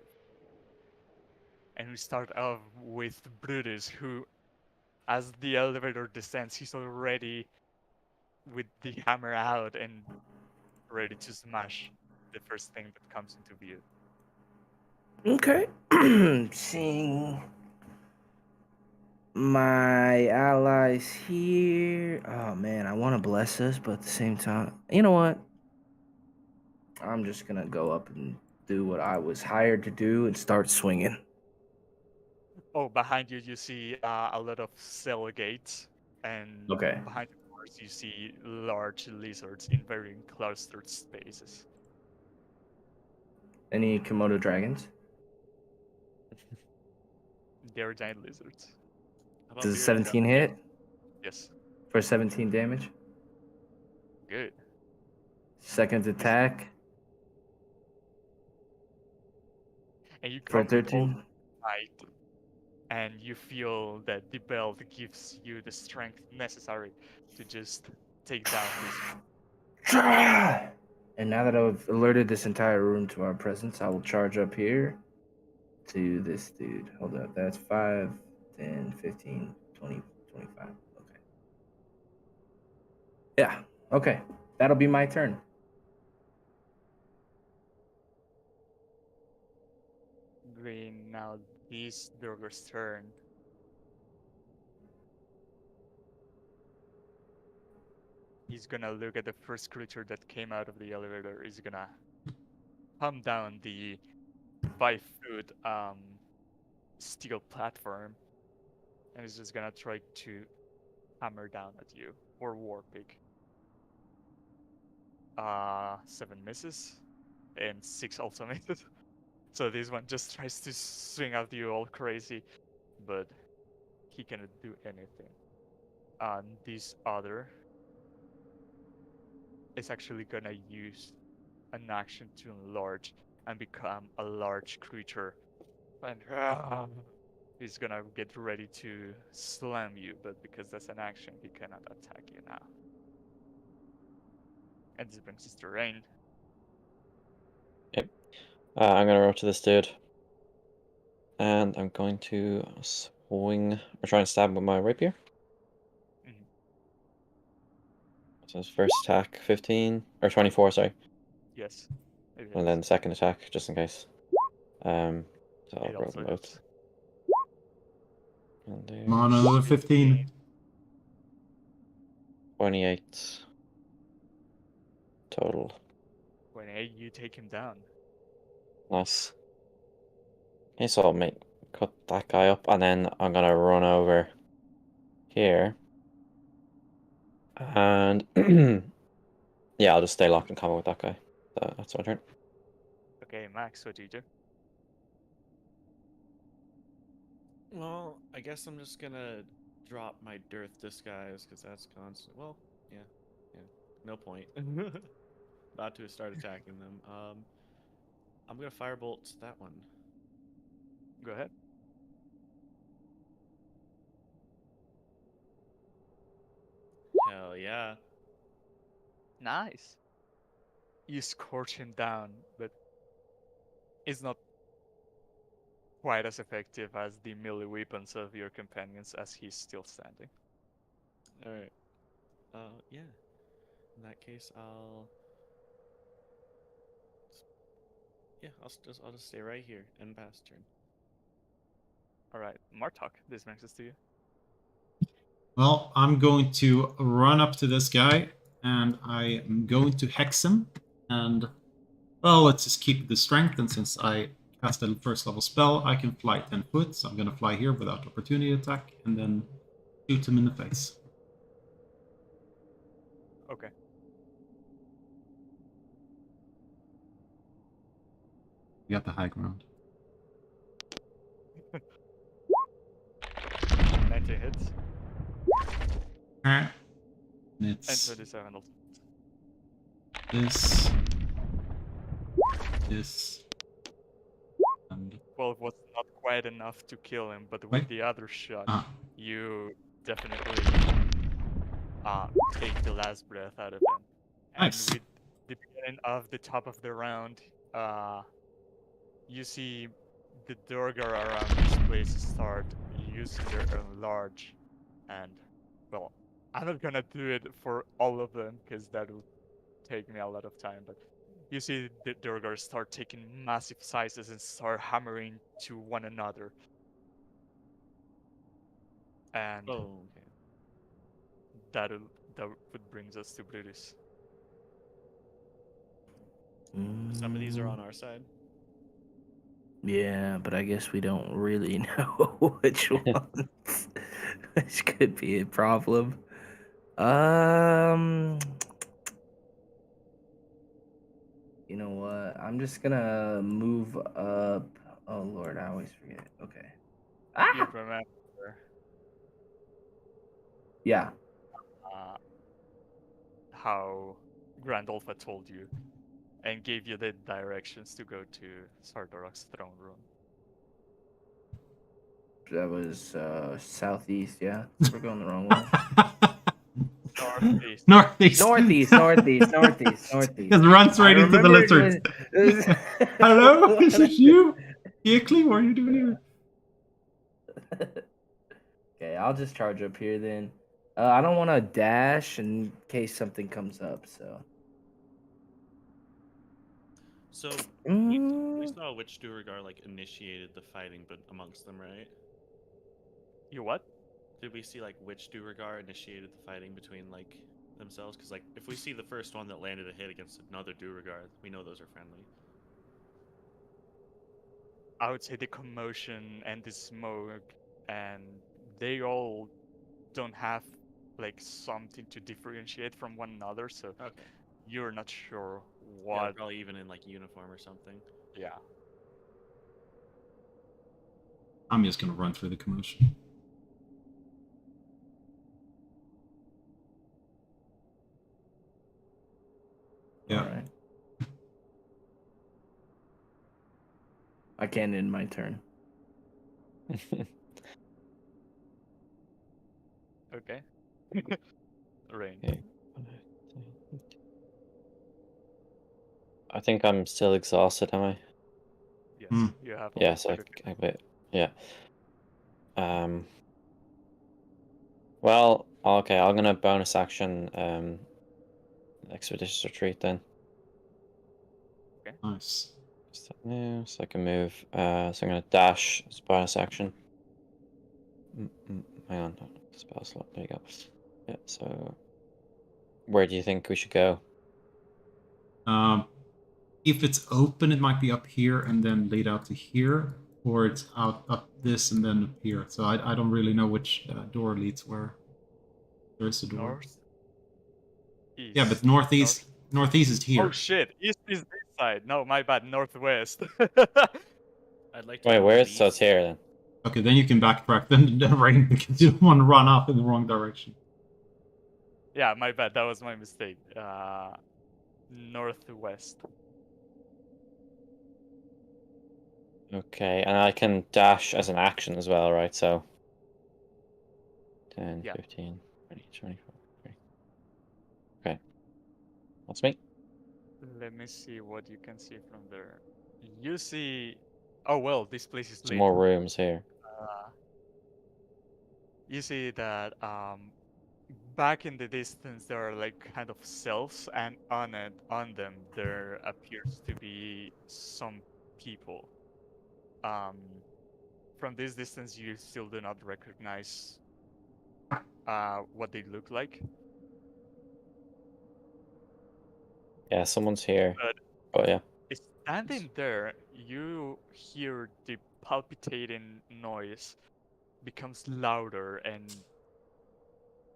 And we start off with Brutus, who, as the elevator descends, he's already with the hammer out and ready to smash the first thing that comes into view. Okay. Seeing my allies here. Oh man, I want to bless us, but at the same time, you know what? I'm just gonna go up and do what I was hired to do and start swinging. Oh, behind you, you see a lot of cell gates, and Okay. behind the doors, you see large lizards in very clustered spaces. Any Komodo dragons? They're giant lizards. How about Does a bearded 17 dragon? hit Yes, for 17 damage? good. Second attack And you for come with all 13. might, and you feel that the belt gives you the strength necessary to just take down this. And now that I've alerted this entire room to our presence, I will charge up here to this dude. Hold up. That's 5, 10, 15, 20, 25. Okay. Yeah. Okay. That'll be my turn. Green, now this Durger's turn. He's gonna look at the first creature that came out of the elevator. He's gonna come down the 5-foot steel platform, and he's just gonna try to hammer down at you or war pig. 7 misses, and 6 also misses. So this one just tries to swing at you all crazy, but he cannot do anything. And this other is actually gonna use an action to enlarge and become a large creature. And he's gonna get ready to slam you, but because that's an action, he cannot attack you now. And this brings us to Rain. Yep. I'm gonna roll to this dude. And I'm going to swing or try and stab him with my rapier. Mhm. So his first attack 15 or 24, sorry. Yes, it And is. then second attack, just in case. So I'll It roll also them both. hits. And Come on, there's another 15. 28 total. 28, you take him down. Nice. Okay, so I'll cut that guy up, and then I'm gonna run over here. And yeah, I'll just stay locked in combat with that guy. So that's my turn. Okay, Max, what do you do? Well, I guess I'm just gonna drop my dearth disguise because that's constant. Well, yeah, no point. About to start attacking them. I'm gonna firebolt that one. Go ahead. Hell yeah. Nice. You scorch him down, but it's not quite as effective as the melee weapons of your companions as he's still standing. All right. Yeah. In that case, I'll just stay right here and pass turn. Alright, Martok, this brings us to you. Well, I'm going to run up to this guy, and I am going to hex him. And, well, let's just keep the strength, and since I cast a first level spell, I can fly 10 foot, so I'm going to fly here without opportunity attack, and then shoot him in the face. Okay. We got the high ground. 19 hits. And And it's 27 also. this, and Well, it was not quite enough to kill him, but with Wait. the other shot, you definitely take the last breath out of him. And Nice. with the beginning of the top of the round, you see the Durgar around this place start using their own large, and well, I'm not gonna do it for all of them because that will take me a lot of time, but you see the Durgar start taking massive sizes and start hammering to one another. And Oh, okay. that would brings us to Brutus. Some of these are on our side. Yeah, but I guess we don't really know which ones, which could be a problem. You know what? I'm just gonna move up. Oh Lord, I always forget. Okay. You Ah! remember Yeah. how Grandolpha told you and gave you the directions to go to Sardarok's throne room. That was southeast, yeah. We're going the wrong way. Northeast. Northeast. Northeast. Just runs right into the lizard. Hello, this is you? Hickley, what are you doing here? Okay, I'll just charge up here then. I don't want to dash in case something comes up, so. So we Mm, saw which Duergar like initiated the fighting, but amongst them, right? You what? Did we see like which Duergar initiated the fighting between like themselves? Because like if we see the first one that landed a hit against another Duergar, we know those are friendly. I would say the commotion and the smoke, and they all don't have like something to differentiate from one another, so Okay. you're not sure Yeah, what. probably even in like uniform or something. Yeah. I'm just gonna run through the commotion. Yeah. all right. I can't end my turn. Okay. Rain. Okay. I think I'm still exhausted, am I? Yes, Hmm. you have. Yes, everything. I bet. Yeah. Well, okay, I'm gonna bonus action expeditious retreat then. Nice. Just that now, so I can move. So I'm gonna dash as bonus action. Hang on, spell slot. There you go. Yeah. So, where do you think we should go? If it's open, it might be up here and then laid out to here, or it's out up this and then up here. So I don't really know which door leads where. There is a door. North. East. Yeah, but northeast. Northeast is here. Oh shit! East is this side. No, my bad. Northwest. I'd like to Wait, go where is so it's east. here then? Okay, then you can backtrack then the rain because you don't want to run off in the wrong direction. Yeah, my bad. That was my mistake. Northwest. Okay, and I can dash as an action as well, right? So 10, Yeah. 15, 20, 24. 30. That's me. Let me see what you can see from there. You see. Oh well, this place is Some lit. more rooms here. You see that back in the distance there are like kind of cells, and on them there appears to be some people. Um, from this distance, you still do not recognize what they look like. Yeah, someone's here. But Oh yeah. standing there, you hear the palpitating noise becomes louder, and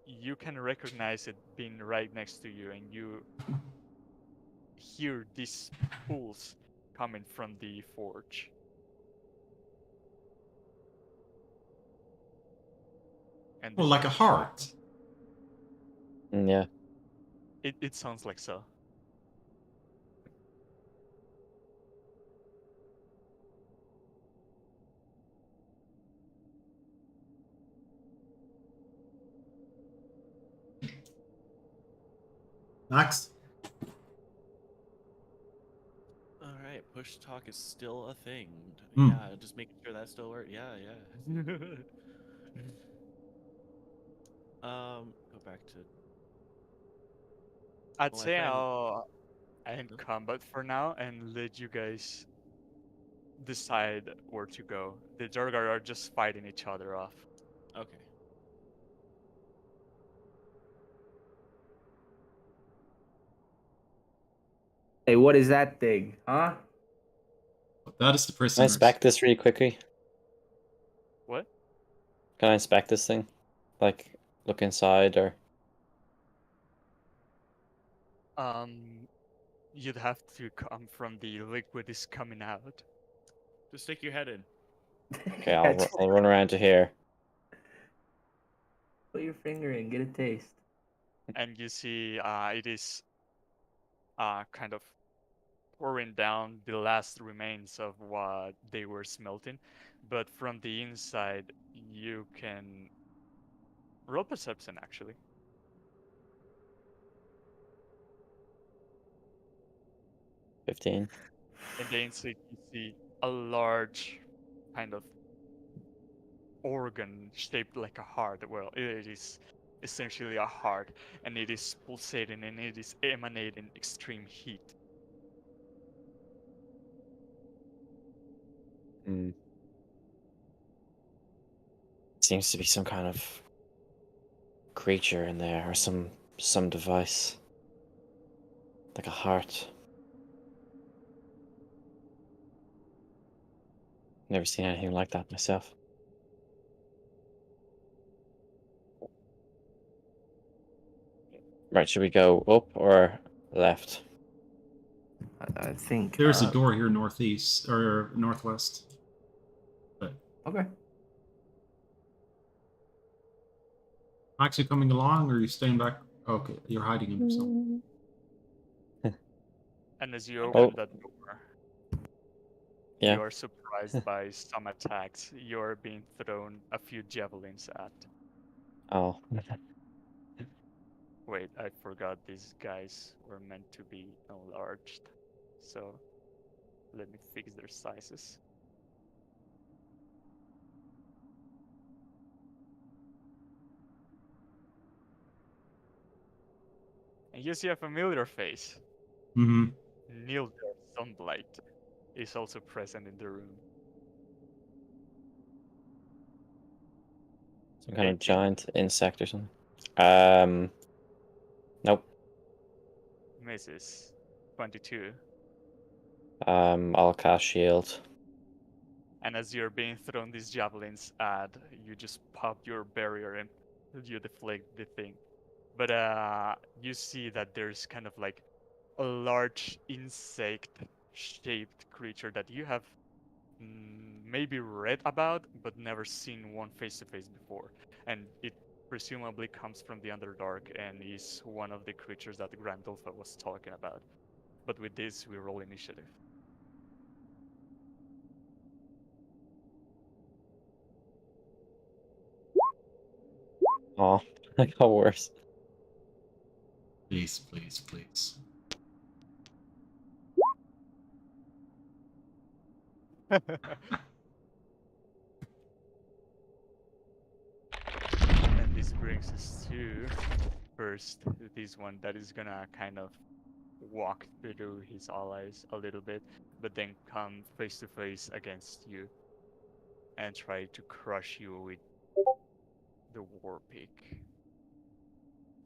you can recognize it being right next to you, and you hear these pulse coming from the forge. And Well, this like a heart. Yeah. it sounds like so. Next. All right, push talk is still a thing. Hmm. Yeah, just making sure that still works. Yeah, yeah. Go back to. I'd Well, I say find. I'll end Huh? combat for now and let you guys decide where to go. The Durgar are just fighting each other off. Okay. Hey, what is that thing, huh? That is the Can I prisoners. inspect this really quickly? What? Can I inspect this thing? Like, look inside or... You'd have to come from the liquid is coming out. Just stick your head in. Okay, Yeah, just I'll run around to here. put your finger in, get a taste. And you see it is kind of pouring down the last remains of what they were smelting. But from the inside, you can roll perception actually. 15. In the inside, you see a large kind of organ shaped like a heart. Well, it is essentially a heart, and it is pulsating and it is emanating extreme heat. Hmm. Seems to be some kind of creature in there, or some device. Like a heart. Never seen anything like that myself. Right, should we go up or left? I think. There's a door here northeast or northwest. But Okay. actually coming along, or are you staying back? Okay, you're hiding under something. And as you Oh. open that door, Yeah. you are surprised by some attacks. You're being thrown a few javelins at. Oh. Wait, I forgot these guys were meant to be enlarged. So let me fix their sizes. And you see a familiar face. Mm-hmm. Neil Sunblight is also present in the room. Some kind of 18. giant insect or something. Nope. Misses. 22. I'll cast shield. And as you're being thrown these javelins at, you just pop your barrier and you deflect the thing. But you see that there's kind of like a large insect-shaped creature that you have maybe read about, but never seen one face to face before. And it presumably comes from the Underdark and is one of the creatures that Grandolpha was talking about. But with this, we roll initiative. Oh, I got worse. Please, please, please. And this brings us to first this one that is gonna kind of walk through his allies a little bit, but then come face to face against you and try to crush you with the war pick.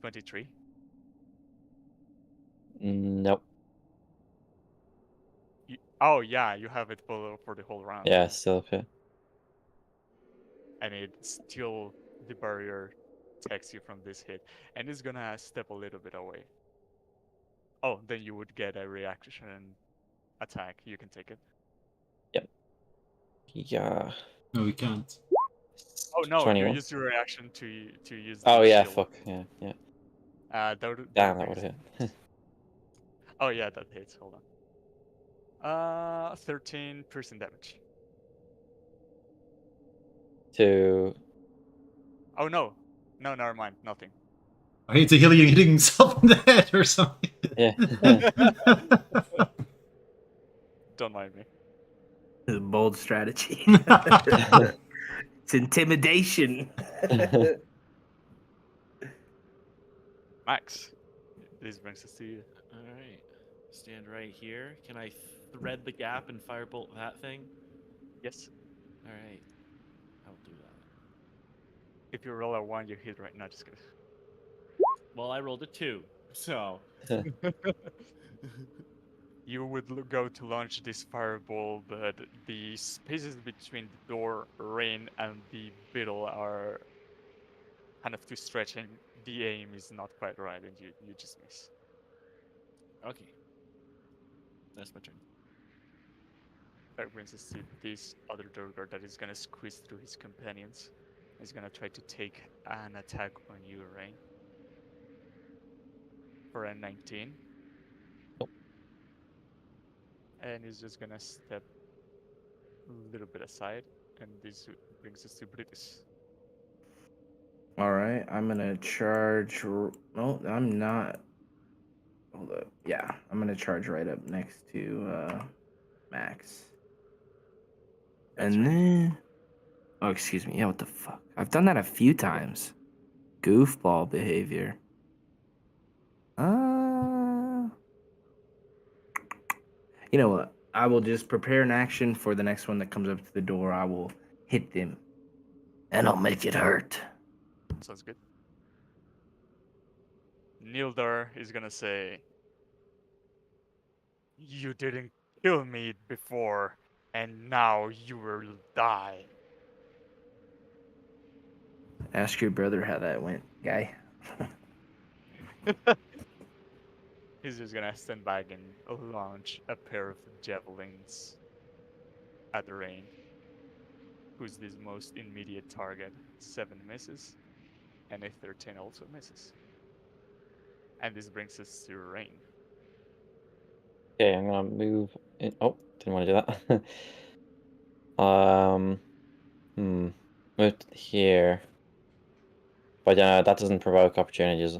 23. Nope. Oh yeah, you have it for the whole round. Yeah, Huh? still up here. And it still the barrier takes you from this hit, and it's gonna step a little bit away. Oh, then you would get a reaction attack. You can take it. Yeah. No, we can't. Oh no, you 21. use your reaction to use Oh the yeah, shield. fuck. Yeah, yeah. That Damn, that would brings. have hit. Oh yeah, that hits. Hold on. 13 piercing damage. To Oh no, no, never mind, nothing. I hate to heal you hitting himself in the head or something. yeah. Don't mind me. It's a bold strategy. It's intimidation. Max, this brings us to you. All right. Stand right here. Can I thread the gap and firebolt that thing? Yes. All right. I'll do that. If you roll a 1, you hit right now. Just kidding. Well, I rolled a 2, so. You would go to launch this fireball, but the spaces between the door, rain, and the beetle are kind of too stretched, and the aim is not quite right, and you just miss. Okay. That's my turn. That brings us to this other Durgar that is gonna squeeze through his companions. He's gonna try to take an attack on you, Rain. For a 19. And he's just gonna step a little bit aside, and this brings us to Brutus. All right, I'm gonna charge. No, I'm not. Hold up. Yeah, I'm gonna charge right up next to Max. That's And right. then, oh, excuse me. Yeah, what the fuck? I've done that a few times. Goofball behavior. You know what? I will just prepare an action for the next one that comes up to the door. I will hit them, and I'll make it hurt. Sounds good. Nildar is gonna say, "You didn't kill me before, and now you will die." Ask your brother how that went, guy. He's just gonna stand back and launch a pair of javelins at the Rain, who's this most immediate target. 7 misses, and a 13 also misses. And this brings us to Rain. Okay, I'm gonna move in. Oh, didn't want to do that. Move here. But that doesn't provoke opportunities.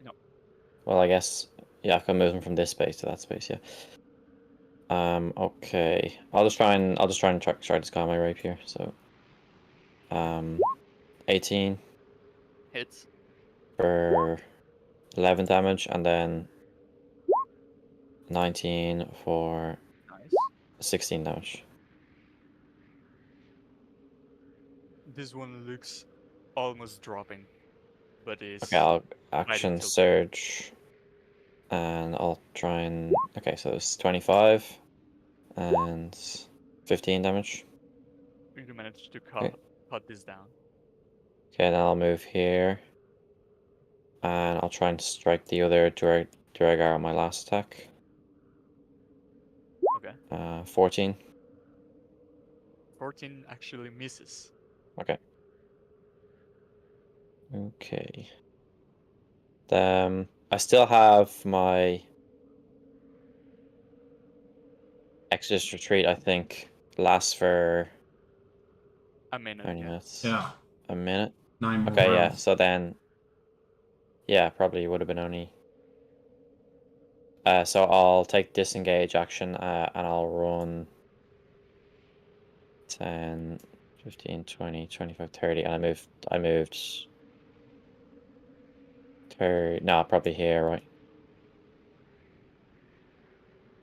No. Well, I guess yeah, I can move them from this space to that space. Yeah. Okay. I'll just try and try to scar my rapier. So, 18 Hits. for 11 damage, and then 19 for Nice. 16 damage. This one looks almost dropping, but is Okay, I'll fighting action till surge, and I'll try and okay. So it's 25 and 15 damage. you managed to Okay. cut this down. Okay, then I'll move here, and I'll try and strike the other Duragar on my last attack. Okay. 14. 14 actually misses. Okay. Okay. I still have my Exodus Retreat, I think, lasts for A minute. how many Yeah. minutes? Yeah, A minute? 9 more Okay, yeah, rounds. so then, yeah, probably would have been only... so I'll take disengage action, and I'll run 10, 15, 20, 25, 30, and I moved 30, no, probably here, right?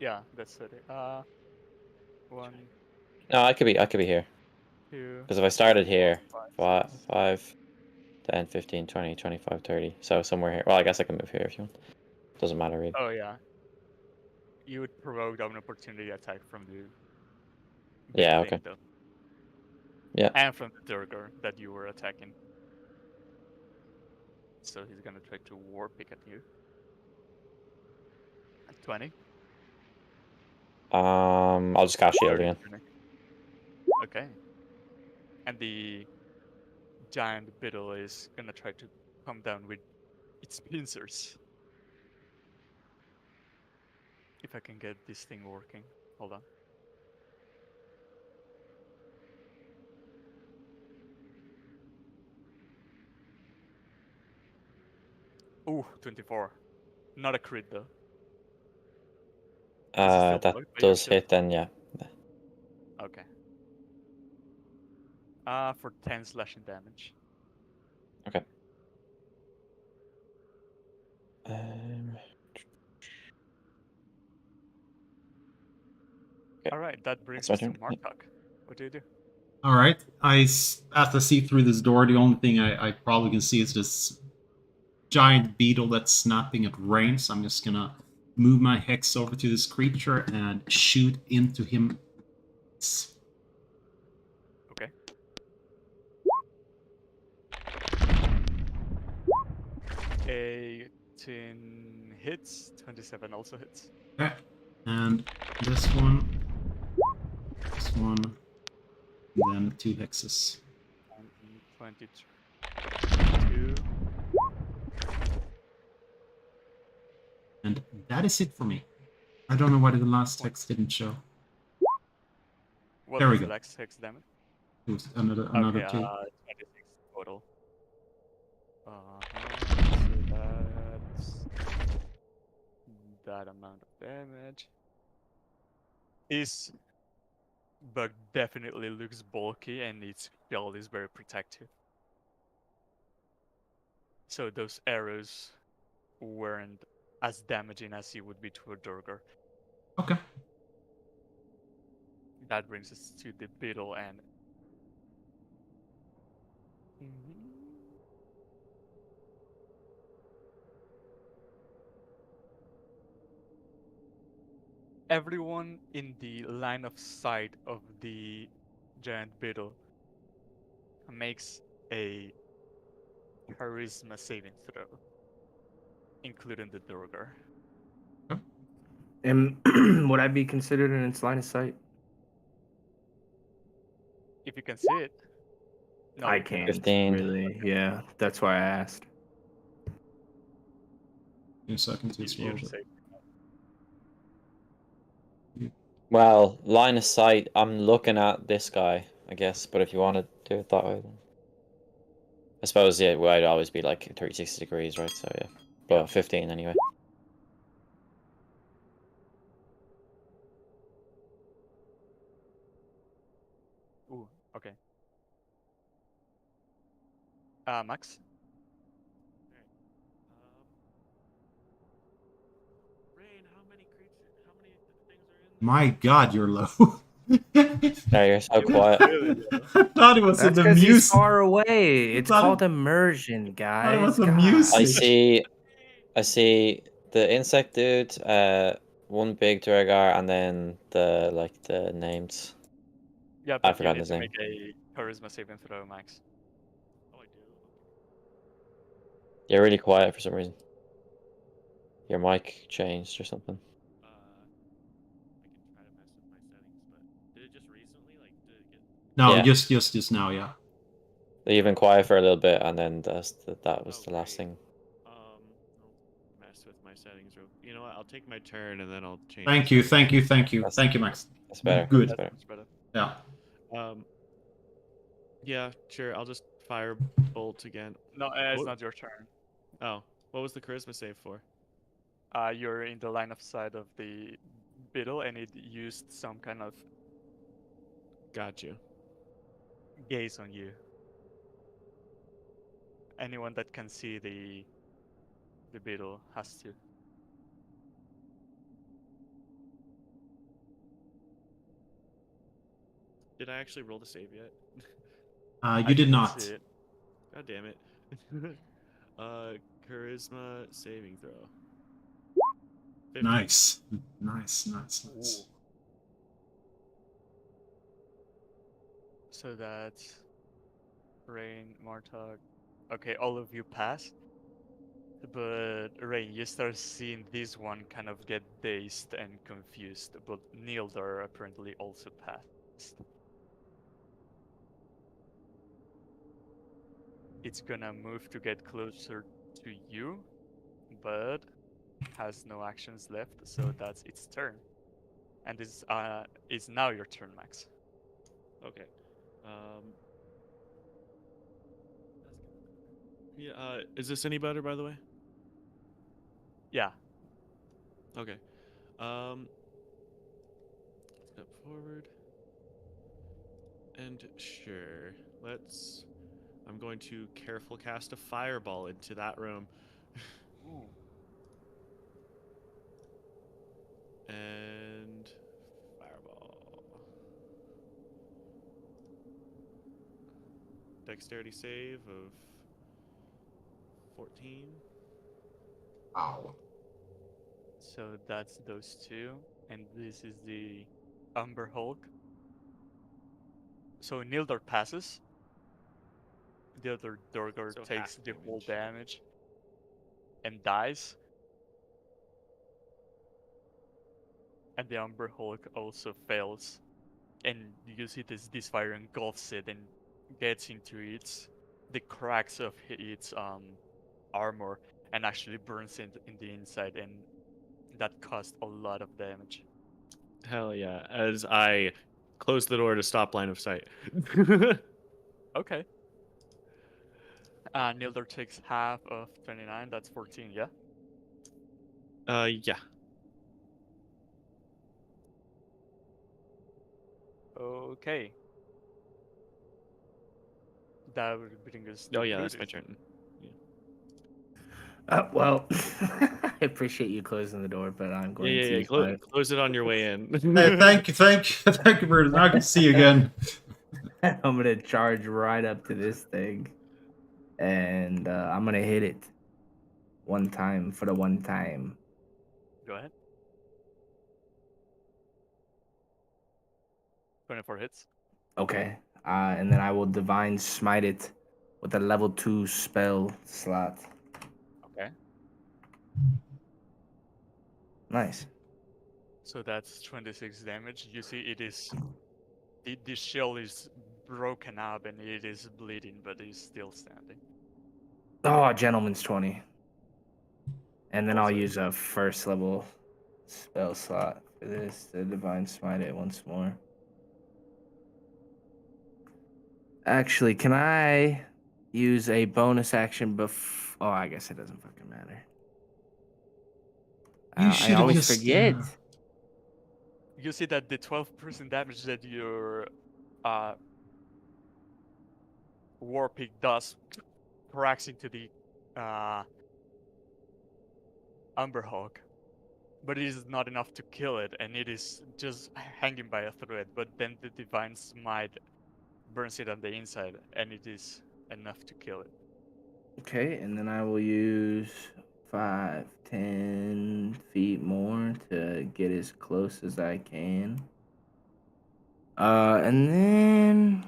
Yeah, that's it. 1, No, I could be here. 2, Because if I started 4, here, 5, 6. 5, 10, 15, 20, 25, 30. So somewhere here. Well, I guess I can move here if you want. Doesn't matter really. Oh yeah. You would provoke an opportunity attack from the Yeah, building okay. though. Yeah. And from the Durgar that you were attacking. So he's gonna try to war pick at you. At 20. I'll just cast shield again. Okay. And the giant beetle is gonna try to come down with its pincers. If I can get this thing working. Hold on. Ooh, 24. Not a crit though. Does it still That block by your does shield? hit then, yeah. Okay. For 10 slashing damage. Okay. Okay. Alright, that brings That's my us to turn. Yeah. Martok. What do you do? All right. As I see through this door, the only thing I probably can see is this giant beetle that's snapping at range. So I'm just gonna move my hex over to this creature and shoot into him. Okay. Eighteen hits, 27 also hits. Okay. And this one, and then 2 hexes. And 22. And that is it for me. I don't know why the last hex didn't show. What There we was go. the next hex damage? It was another Okay, 2. 26 total. So that's that amount of damage. This bug definitely looks bulky and its shell is very protective. So those arrows weren't as damaging as it would be to a Durgar. Okay. That brings us to the beetle and everyone in the line of sight of the giant beetle makes a charisma saving throw, including the Durgar. And would I be considered in its line of sight? If you can see it. No, I you cannot. can't 15. really. Yeah, that's why I asked. 2 seconds. It's You're rolled. safe. Well, line of sight, I'm looking at this guy, I guess, but if you want to do it that way, then. I suppose, yeah, well, I'd always be like 360 degrees, right? So, yeah. But 15 anyway. Ooh, okay. Max? Rain, how many things are in there? My God, you're low. No, you're so quiet. I thought it was That's in the because he's music. far away. It's thought called it- immersion, thought it was guys. the God. music. I see the insect dude, one big Dragar, and then the names. Yeah, I but you forgot need his to name. make a charisma saving throw, Max. Oh, I do. You're really quiet for some reason. Your mic changed or something. I can try to mess with my settings, but did it just recently? Like, did it get? No, Yeah. just now, yeah. You've been quiet for a little bit, and then that was the last great. thing. I'll mess with my settings. You know what? I'll take my turn and then I'll change. Thank the you, settings. thank you. That's- Thank you, Max. That's better. Good. That's better. Much better. Yeah. Yeah, sure. I'll just fire bolt again. No, it's What? not your turn. Oh, what was the charisma save for? You're in the line of sight of the beetle and it used some kind of Got you. gaze on you. Anyone that can see the beetle has to. Did I actually roll the save yet? You did can not. see it. God damn it. Charisma saving throw. 50. Nice. Nice. Ooh. So that's Rain, Martog. Okay, all of you pass. But Rain, you start seeing this one kind of get dazed and confused, but Nildar apparently also passed. It's gonna move to get closer to you, but has no actions left, so that's its turn. And this is now your turn, Max. Okay. Yeah, is this any better, by the way? Yeah. Okay. Step forward. And sure, I'm going to careful cast a fireball into that room. Ooh. And fireball. Dexterity save of 14. Wow. So that's those two, and this is the Umber Hulk. So Nildar passes. The other Dorgar So takes half the whole damage. damage and dies. And the Umber Hulk also fails. And you see this fire engulfs it and gets into the cracks of its armor and actually burns it in the inside, and that caused a lot of damage. Hell yeah, as I close the door to stop line of sight. Okay. Nildar takes half of 29, that's 14, yeah? Yeah. Okay. That would bring us Oh to yeah, that's my Brutus. turn. Yeah. Well, I appreciate you closing the door, but I'm going to Yeah. use my. Close it on your way in. Hey, thank you, Brutus. Now I can see you again. I'm gonna charge right up to this thing, and I'm gonna hit it one time for the one time. Go ahead. 24 hits. Okay. And then I will divine smite it with a level 2 spell slot. Okay. Nice. So that's 26 damage. You see it is... The shell is broken up and it is bleeding, but it is still standing. Oh, gentleman's 20. And then I'll Also- use a first level spell slot for this to divine smite it once more. Actually, can I use a bonus action before? Oh, I guess it doesn't fucking matter. You I should have always just forget. You see that the 12% damage that your War Pig does cracks into the Umber Hawk, but it is not enough to kill it, and it is just hanging by a thread. But then the Divine Smite burns it on the inside, and it is enough to kill it. Okay, and then I will use 5, 10 feet more to get as close as I can. And then...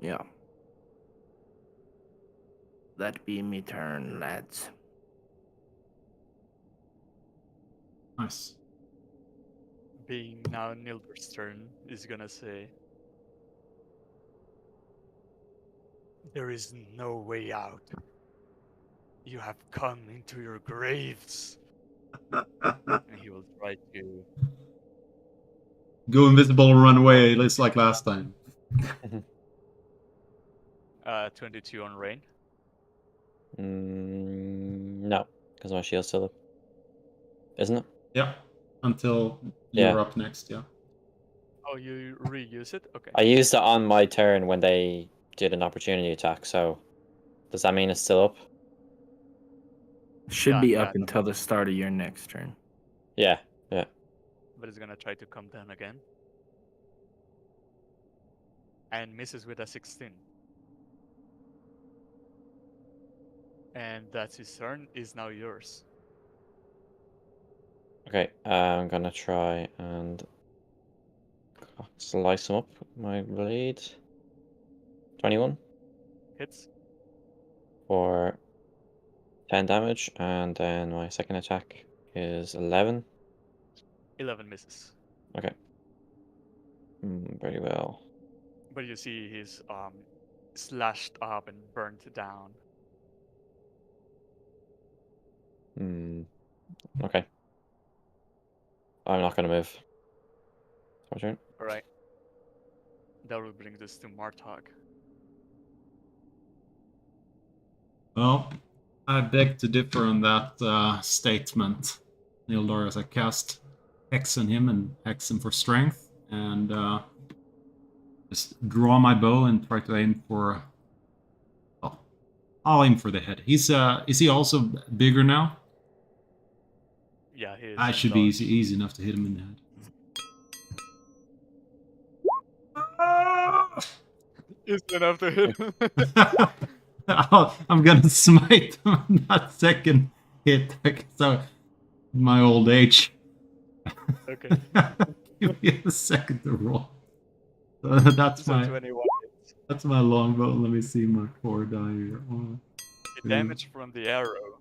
yeah. That be me turn, lads. Nice. Being now Nilder's turn, is gonna say, "There is no way out. You have come into your graves." And he will try to... Go invisible and run away, just like last time. 22 on Rain. No, because my shield's still up. Isn't it? Yeah. Until you're Yeah. up next, yeah. Oh Oh, you reuse it? Okay. I used it on my turn when they did an opportunity attack, so does that mean it's still up? Should Yeah, be yeah, up until the start of your next turn. Yeah. but it's gonna try to come down again. And misses with a 16. And that's his turn, is now yours. Okay, I'm gonna try and slice him up with my blade. 21 Hits. for 10 damage, and then my second attack is 11. 11 misses. Okay. Very well. But you see he's slashed up and burnt down. Okay. I'm not gonna move. It's my turn. Alright. That will bring this to Martog. Well, I beg to differ on that statement, Nildor, as I cast Hex on him and Hex him for strength, and just draw my bow and try to aim for. Oh, I'll aim for the head. Is he also bigger now? Yeah, he is. I should be easy enough to hit him in the head. It's enough to hit him. I'm gonna smite him on that second hit. So, my old age. Okay. Give me a second to roll. So that's So my 21 hits. that's my longbow. Let me see my 4 die here. The damage from the arrow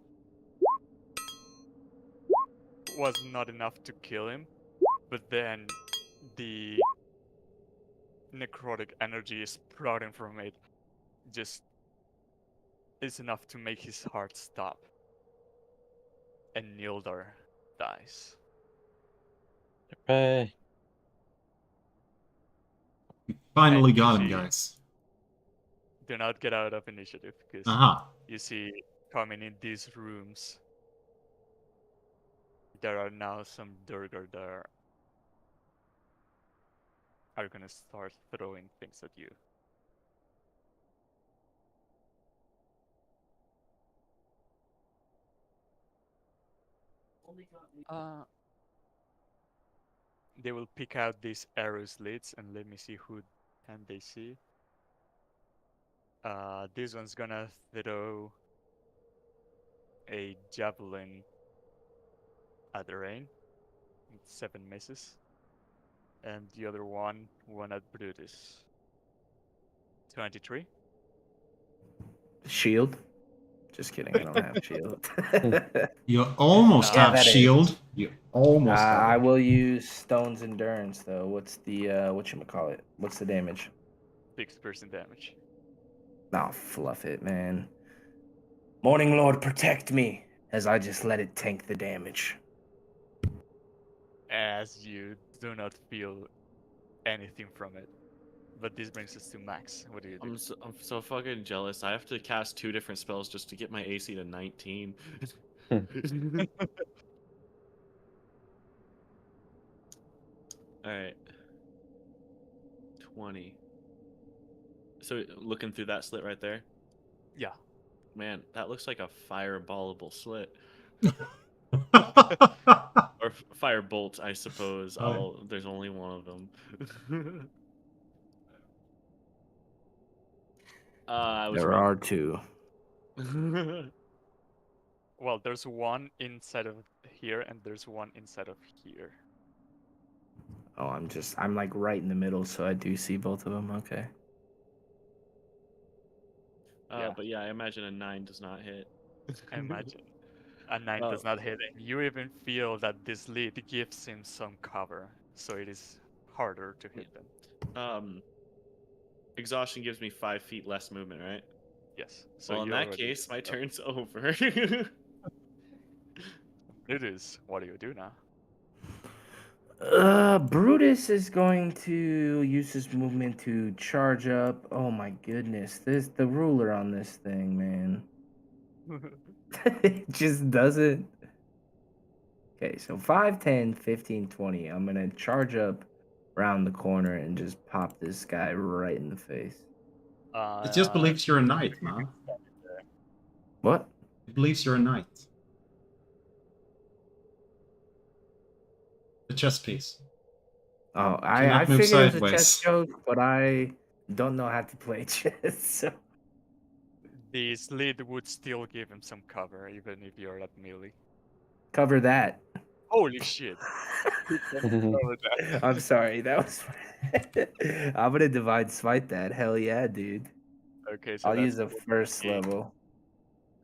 was not enough to kill him, but then the necrotic energy sprouting from it just is enough to make his heart stop. And Nildar dies. Hooray. We finally And you got him, see- guys. Do not get out of initiative, because Aha. you see coming in these rooms, there are now some Durgar that are gonna start throwing things at you. They will pick out these arrow slits and let me see who can they see. This one's gonna throw a javelin at the rain. 7 misses. And the other one at Brutus. 23. Shield. Just kidding. I don't have shield. You almost Yeah, have that is. shield. You almost have I it. will use Stone's Endurance though. What's the whatchamacallit? What's the damage? 6% damage. Nah, fluff it, man. Morning Lord, protect me as I just let it tank the damage. As you do not feel anything from it. But this brings us to Max. What do you do? I'm so fucking jealous. I have to cast 2 different spells just to get my AC to 19. Alright. 20. So looking through that slit right there, Yeah. man, that looks like a fireballable slit. Or firebolt, I suppose. Oh. There's only one of them. I was There wrong. are 2. Well, there's one inside of here and there's one inside of here. Oh, I'm like right in the middle, so I do see both of them. Okay. Yeah. But yeah, I imagine a 9 does not hit. I imagine. A 9 does not hit him. You even feel that this lead gives him some cover, so it is harder to hit them. Exhaustion gives me 5 feet less movement, right? Yes. So Well, in you that already- case, my turn's over. It is. What do you do now? Brutus is going to use his movement to charge up. Oh my goodness, the ruler on this thing, man. It just doesn't. Okay, so 5, 10, 15, 20. I'm gonna charge up around the corner and just pop this guy right in the face. It just believes you're a knight, man. What? It believes you're a knight. The chess piece. Oh, I Cannot move figured it was a chess sideways. joke, but I don't know how to play chess. So. The slid would still give him some cover, even if you're at melee. Cover that. Holy shit! He can cover that. I'm sorry, that was. I'm gonna divide smite that. Hell yeah, dude. Okay, so I'll that's use the first 28, level.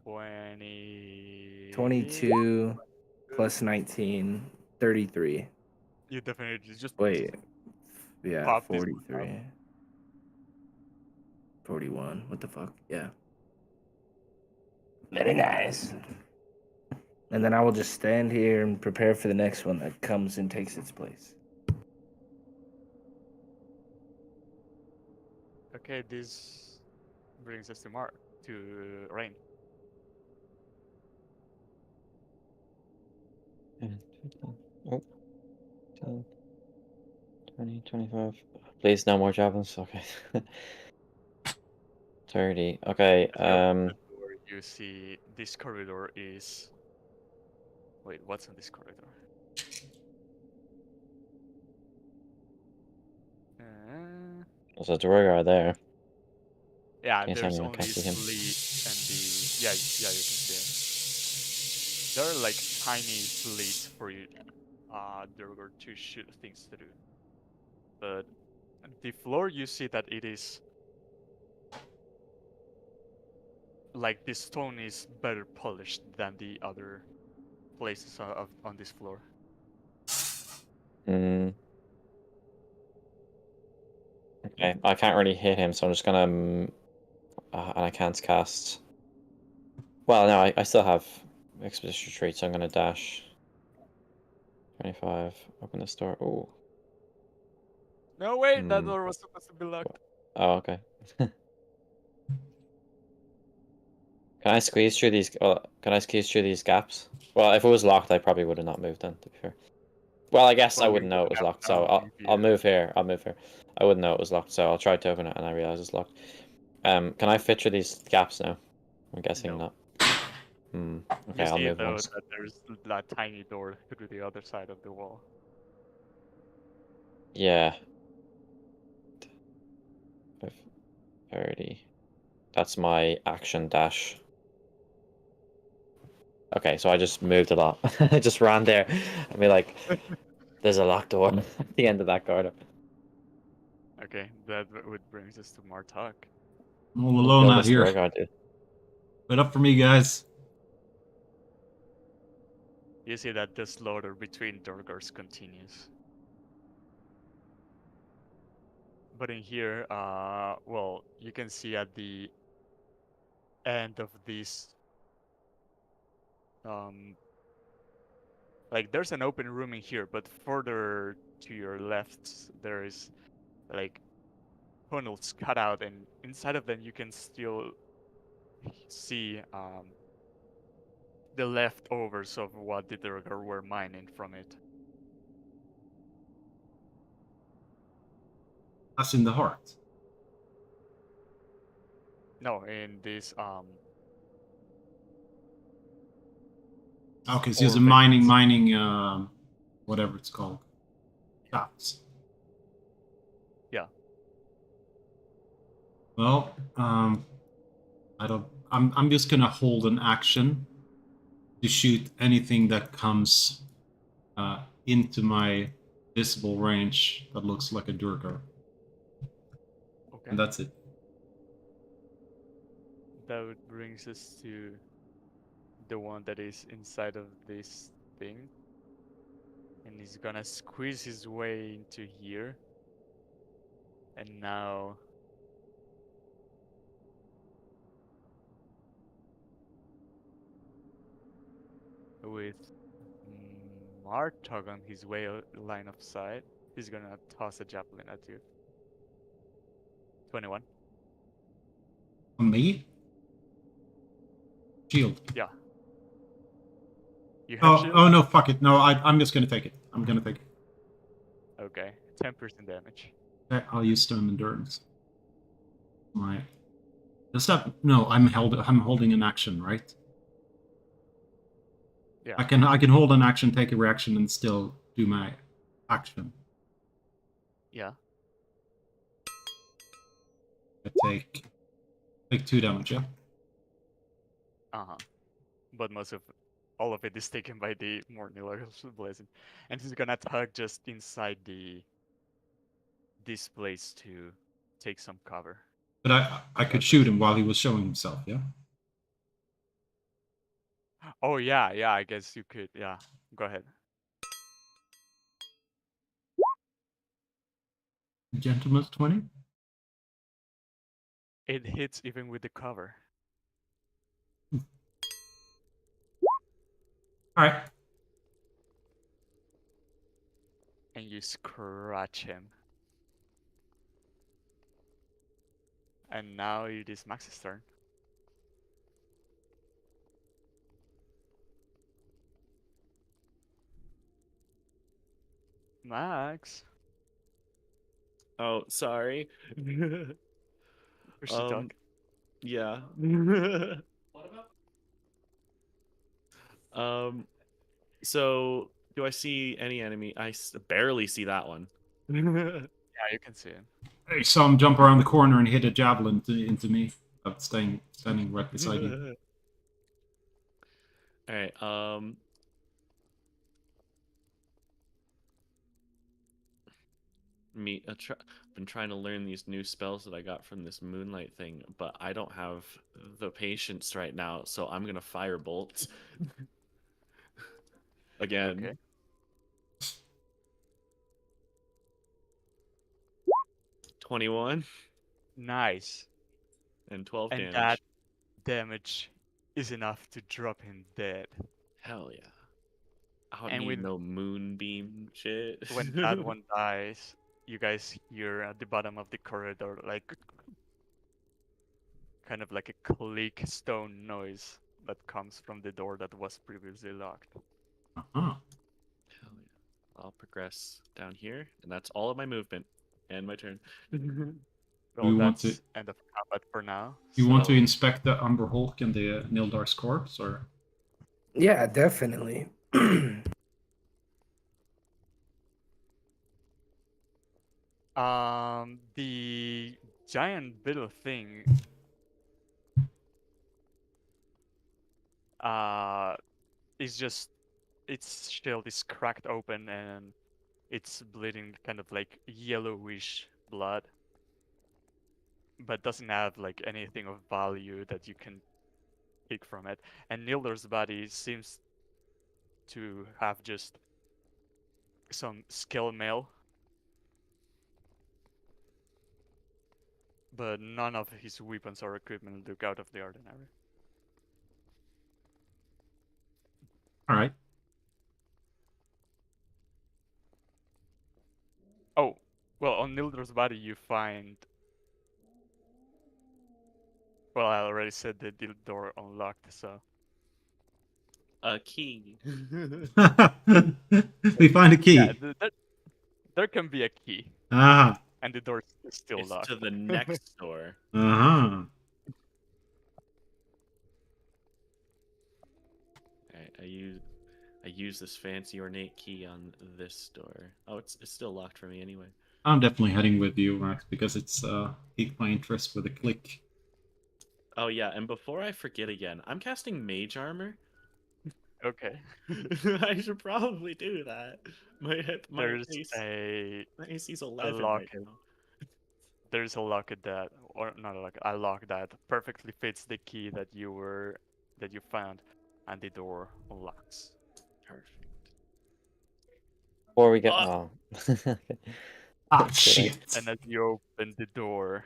20... 22 plus 19, 33. You definitely just Wait, yeah, pop this one 43. 41. What the fuck? Yeah. Very nice. And then I will just stand here and prepare for the next one that comes and takes its place. Okay, this brings us to Rain. Oh, 10, 20, 25. Please, no more javelins. Okay. 30. Okay. As you open the door, you see this corridor is. Wait, what's in this corridor? There's a Duergar there. Yeah, Can you tell there's me I only can't see him? Sleet and the. Yeah, you can see him. There are like tiny slits for you, Durgar to shoot things to do. But the floor, you see that it is like the stone is better polished than the other places on this floor. Hmm. Okay, I can't really hit him, so I'm just gonna. And I can't cast. Well, no, I still have Expedition Retreat, so I'm gonna dash. 25. Open this door. Oh. No, wait, that door was supposed to be locked. Oh, okay. Can I squeeze through these? Can I squeeze through these gaps? Well, if it was locked, I probably would have not moved then. To be fair. Well, I guess I Well, you wouldn't know it wouldn't was have locked, so known if I'll you- move here. I'll move here. I wouldn't know it was locked, so I'll try to open it, and I realize it's locked. Can I fit through these gaps now? I'm guessing No. not. Okay, You I'll see move though once. that there's that tiny door through the other side of the wall. Yeah. 30. That's my action dash. Okay, so I just moved a lot. I just ran there. I mean, like, there's a locked door at the end of that corridor. Okay, that would brings us to Martok. I'm all alone Kill out this here. Duergar, dude. Wait up for me, guys. You see that the slaughter between Durgars continues. But in here, well, you can see at the end of this, like there's an open room in here, but further to your left, there is like tunnels cut out, and inside of them you can still see the leftovers of what the Durgar were mining from it. That's in the heart. No, in this Okay, so there's a Or mining, whatever it's called. Shafts. Yeah. Well, I'm just gonna hold an action to shoot anything that comes into my visible range that looks like a Durgar. Okay. And that's it. That brings us to the one that is inside of this thing. And he's gonna squeeze his way into here. And now with Martog on his way line of sight, he's gonna toss a javelin at you. 21. On me? Shield. Yeah. You have shield? Oh no, fuck it. No, I'm just gonna take it. I'm gonna take it. Okay. 10% damage. Okay, I'll use Stone Endurance. My does that no? I'm holding an action, right? Yeah. I can hold an action, take a reaction, and still do my action. Yeah. I take 2 damage. Yeah. Uh-huh. But all of it is taken by the Morning Blazing. And he's gonna tug just inside this place to take some cover. But I could shoot him while he was showing himself. Yeah. Oh yeah, I guess you could. Yeah. Go ahead. Gentleman's 20. It hits even with the cover. All right. And you scratch him. And now it is Max's turn. Max. Oh, sorry. Push the dog. Yeah. So do I see any enemy? I barely see that one. Yeah, you can see him. I saw him jump around the corner and hit a javelin into me. Standing right beside you. All right. Been trying to learn these new spells that I got from this moonlight thing, but I don't have the patience right now, so I'm gonna firebolt again. Okay. 21 Nice. and 12 And damage. that damage is enough to drop him dead. Hell yeah. I don't And need with- no moonbeam shit. When that one dies, you guys hear at the bottom of the corridor like kind of like a click stone noise that comes from the door that was previously locked. Uh-huh. Hell yeah. I'll progress down here, and that's all of my movement and my turn. Well, we want that's to- end of combat for now. You want to so- inspect the Umber Hulk and the Nildar's corpse, or? Yeah, definitely. The giant beetle thing its shield is cracked open and it's bleeding kind of like yellowish blood, but doesn't have like anything of value that you can pick from it. And Nildar's body seems to have just some skill mail, but none of his weapons or equipment look out of the ordinary. All right. Oh, well, on Nildar's body you find. Well, I already said the door unlocked, so. A key. We find a key. Yeah, there can be a key, Ah. and the door is still It's locked. to the next door. Uh-huh. Alright, I use this fancy ornate key on this door. Oh, it's still locked for me anyway. I'm definitely heading with you, Max, because it's piqued my interest with a click. Oh yeah, and before I forget again, I'm casting mage armor. Okay. I should probably do that. My There's my AC's 11 lock right now. There's a locket that, or not a locket, a lock that perfectly fits the key that you found, and the door unlocks. Perfect. Before we get Ah, Good shit. And as you open the door,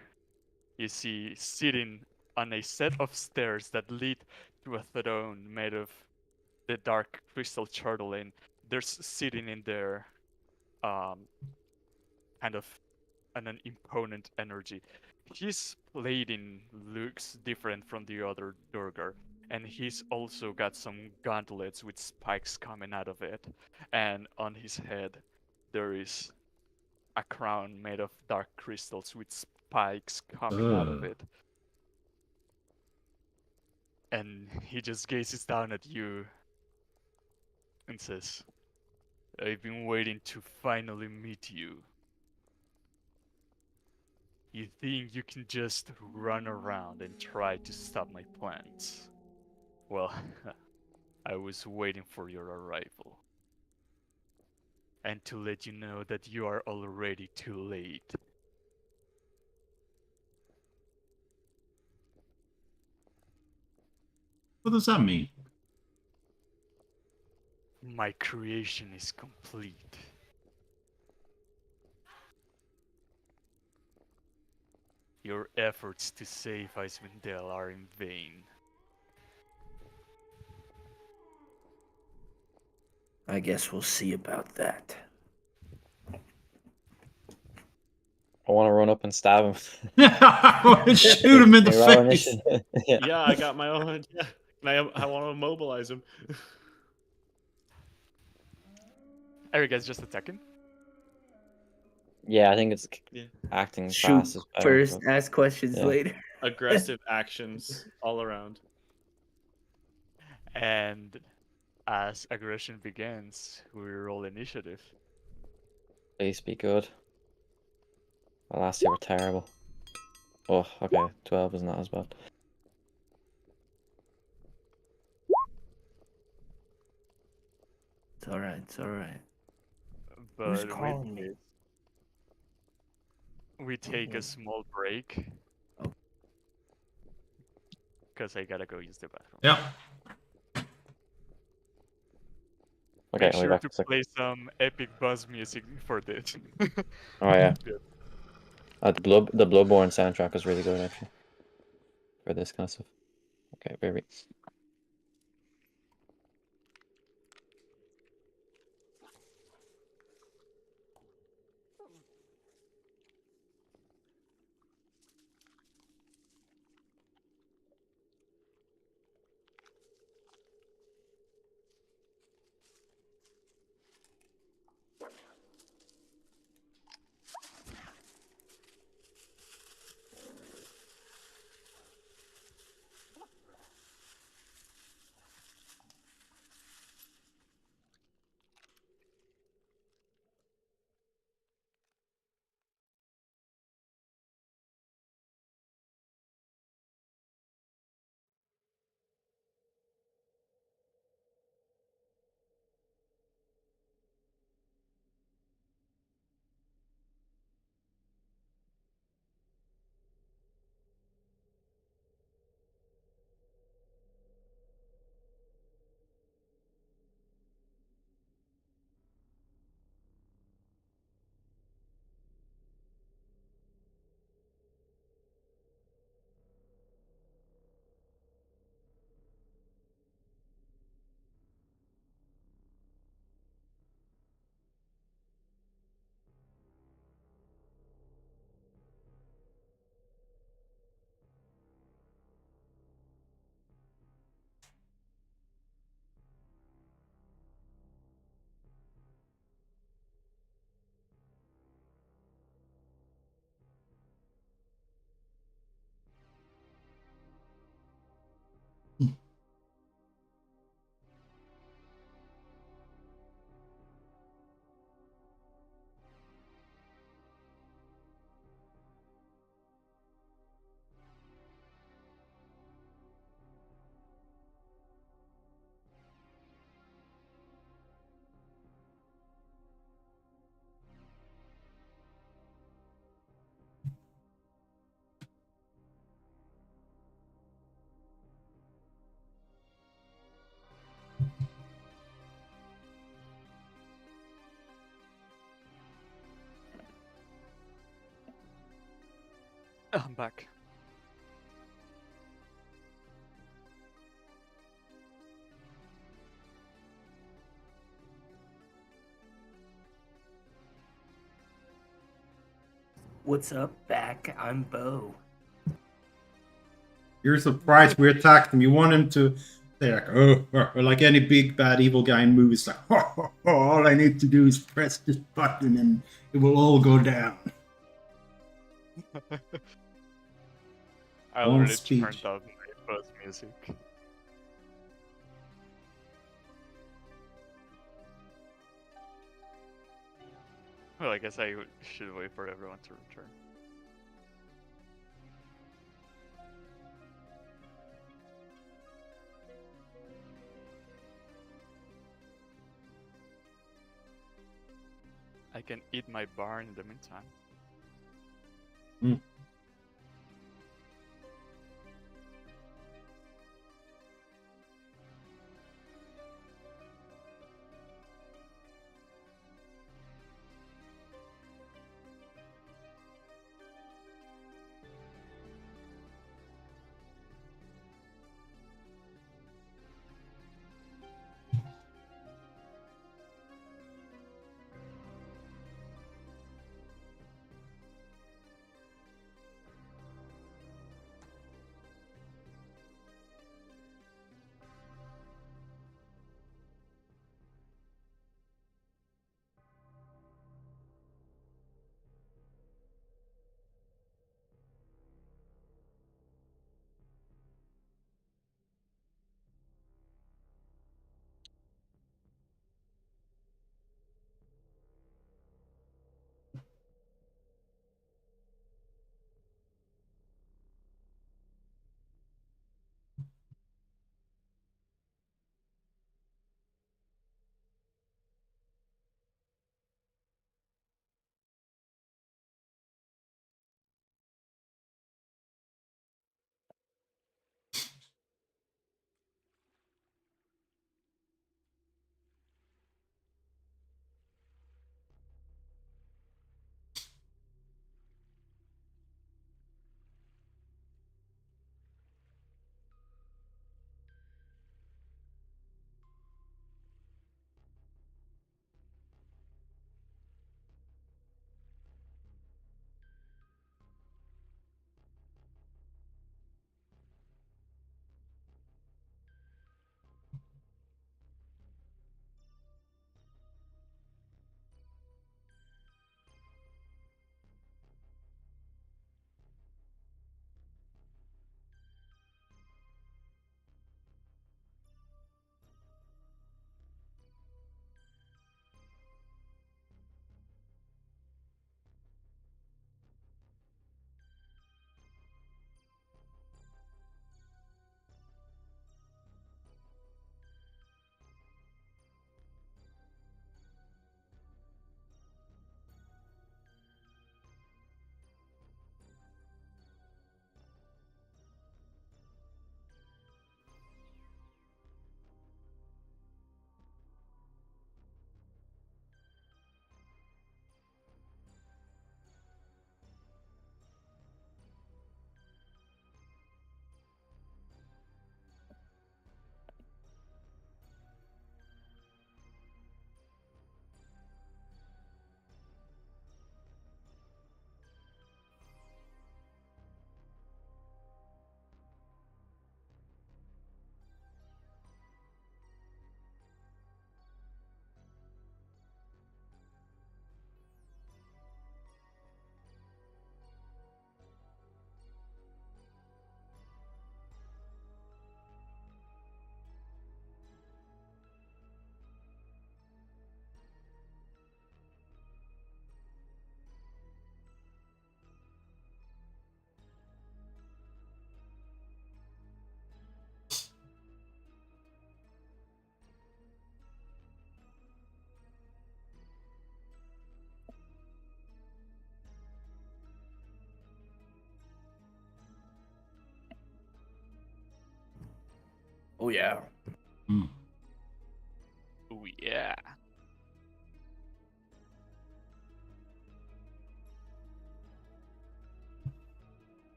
you see sitting on a set of stairs that lead to a throne made of the dark crystal chortling. There's sitting in there, kind of an imponent energy. His plating looks different from the other Durgar, and he's also got some gauntlets with spikes coming out of it. And on his head, there is a crown made of dark crystals with spikes coming out of Ugh. it. And he just gazes down at you and says, I've been waiting to finally meet you. You think you can just run around and try to stop my plans? Well, I was waiting for your arrival. And to let you know that you are already too late. What does that mean? My creation is complete. Your efforts to save Icewind Dale are in vain. I guess we'll see about that. I want to run up and stab him. Shoot him in the Can you roll face. initiative? Yeah. Yeah, I got my own. Yeah. I want to immobilize him. Are you guys just attacking? Yeah, I think it's Yeah. acting Shoot fast is better. first, but- ask questions yeah. later. Aggressive actions all around. And as aggression begins, we roll initiative. Please be good. The last year were terrible. Oh, okay. 12 is not as bad. It's alright, it's alright. But Who's with calling me? this, we take a small break. Oh. Because I gotta go use the bathroom. Yeah. Okay, Make I'll be sure back to in a second. play some epic buzz music for this. Oh yeah. Yeah. The Bloodborne soundtrack is really good actually. For this kind of stuff. Okay, baby. I'm back. What's up, back? I'm Bo. You're surprised we attacked him. You want him to They're like, oh, or like any big bad evil guy in movies, like, all I need to do is press this button and it will all go down. I Long already speech. turned up my buzz music. Well, I guess I should wait for everyone to return. I can eat my barn in the meantime. Hmm. Oh yeah. Hmm. Oh yeah.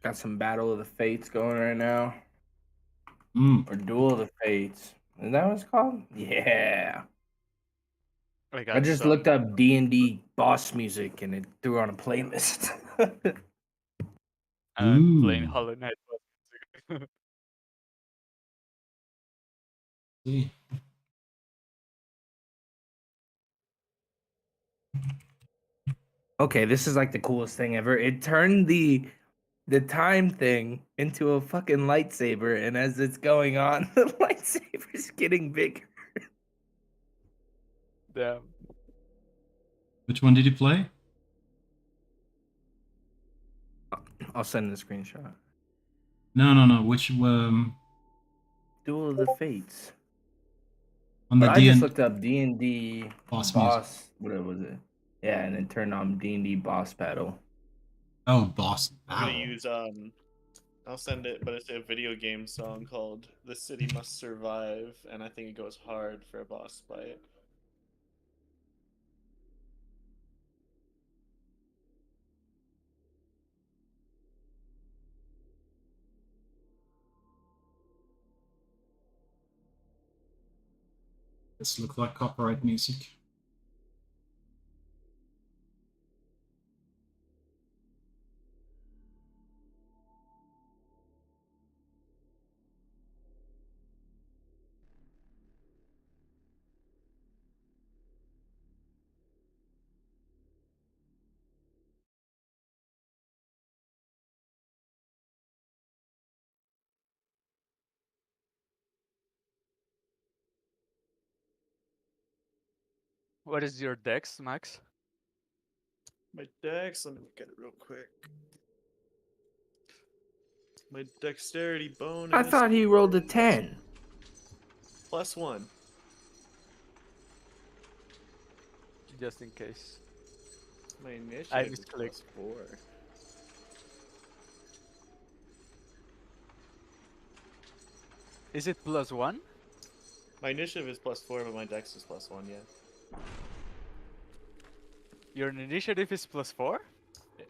Got some Battle of the Fates going right now. Or Duel of the Fates. Is that what it's called? Yeah. I I got just some. looked up D&D boss music and it threw on a playlist. And playing Ooh. Hollow Knight. See. Okay, this is like the coolest thing ever. It turned the time thing into a fucking lightsaber, and as it's going on, the lightsaber's getting bigger. Damn. Which one did you play? I'll send the screenshot. No. Which Duel of the Fates. on the But I just D&D looked up D&D boss music. boss. What was it? Yeah, and then turned on D&D boss battle. Oh, boss I'm gonna battle. use I'll send it, but it's a video game song called "The City Must Survive," and I think it goes hard for a boss fight. This looks like copyright music. What is your dex, Max? My dex, let me look at it real quick. My dexterity bonus. I thought he rolled a 10. +1. Just in case. My initiative I is misclicked. +4. Is it +1? My initiative is +4, but my dex is +1. Yeah. Your initiative is +4?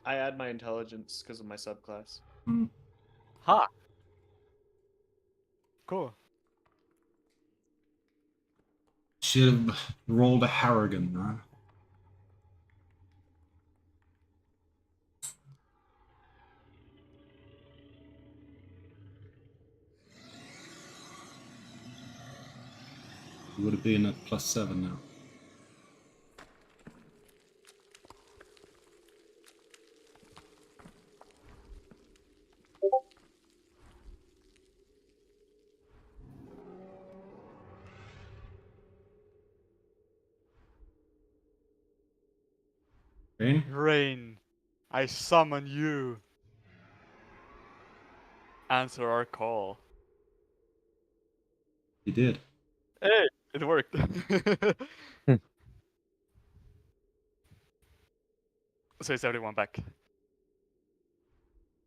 I add my intelligence because of my subclass. Ha! Cool. Should have rolled a Harrigan, huh? Would have been at +7 now. Rain? Rain, I summon you. Answer our call. You did. Hey, it worked. So is everyone back?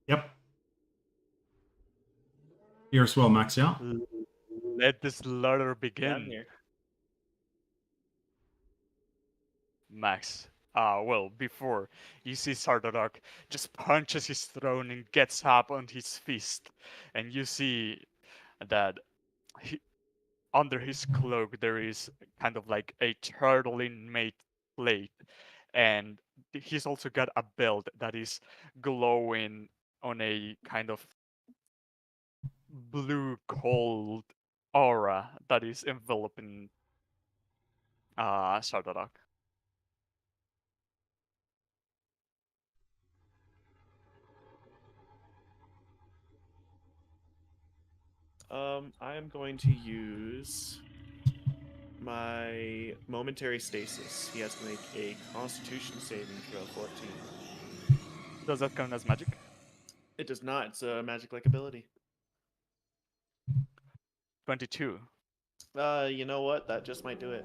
Yep. Here as well, Max, yeah? Let this slaughter Yeah, I'm begin. here. Max. Well, before you see Sardarak just punches his throne and gets up on his fist, and you see that under his cloak there is kind of like a turtling made plate, and he's also got a belt that is glowing on a kind of blue cold aura that is enveloping Sardarak. I am going to use my momentary stasis. He has to make a Constitution saving throw 14. Does that count as magic? It does not. It's a magic-like ability. 22. You know what? That just might do it.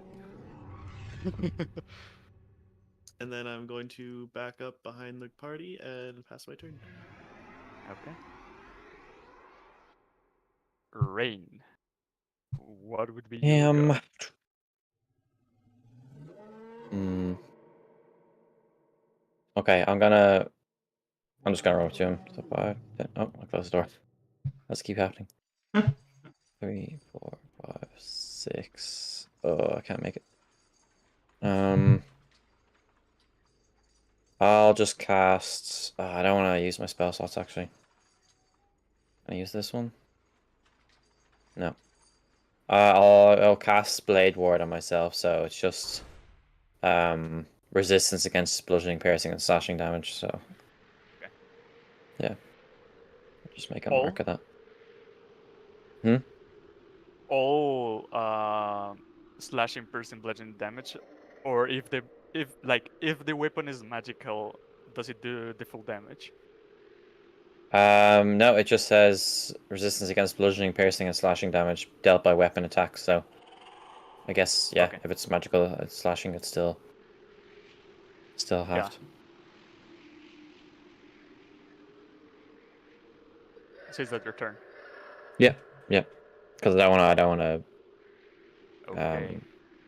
And then I'm going to back up behind the party and pass my turn. Okay. Rain. What would be your go? Okay, I'm gonna I'm just gonna run up to him. So 5, 10. Oh, I closed the door. Let's keep happening. 3, 4, 5, 6. Oh, I can't make it. I'll just cast. I don't want to use my spell slots actually. Can I use this one? No. I'll cast Blade Ward on myself, so it's just resistance against bludgeoning, piercing, and slashing damage. So Okay. yeah, just make a All? mark of that. All slashing, piercing, bludgeoning damage, or if the weapon is magical, does it do the full damage? No, it just says resistance against bludgeoning, piercing, and slashing damage dealt by weapon attacks. So I guess yeah, Okay. if it's magical, it's slashing. It's still halved. So is that your turn? Yeah, because I don't wanna. Okay.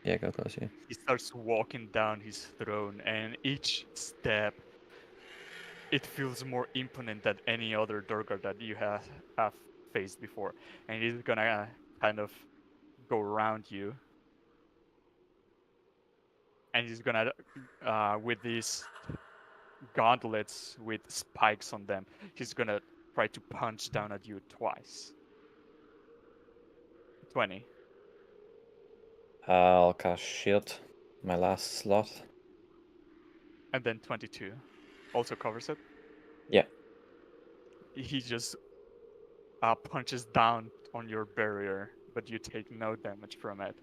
Yeah, go close. Yeah. He starts walking down his throne, and each step, it feels more imponent than any other Durgar that you have faced before. And he's gonna kind of go around you, and he's gonna, with these gauntlets with spikes on them, he's gonna try to punch down at you twice. 20. I'll cast shield. My last slot. And then 22. Also covers it. Yeah. He just punches down on your barrier, but you take no damage from it.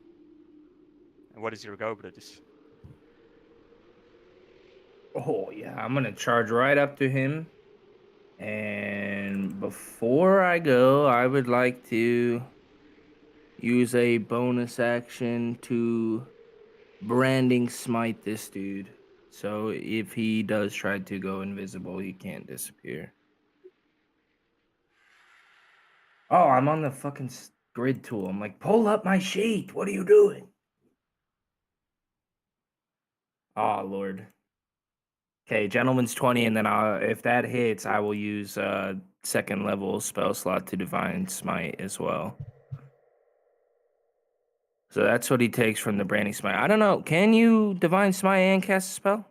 And what is your go, Brutus? Oh yeah, I'm gonna charge right up to him. And before I go, I would like to use a bonus action to branding smite this dude. So if he does try to go invisible, he can't disappear. Oh, I'm on the fucking grid tool. I'm like, pull up my sheet. What are you doing? Oh, Lord. Okay, gentleman's 20, and then if that hits, I will use second level spell slot to divine smite as well. So that's what he takes from the branding smite. I don't know. Can you divine smite and cast a spell?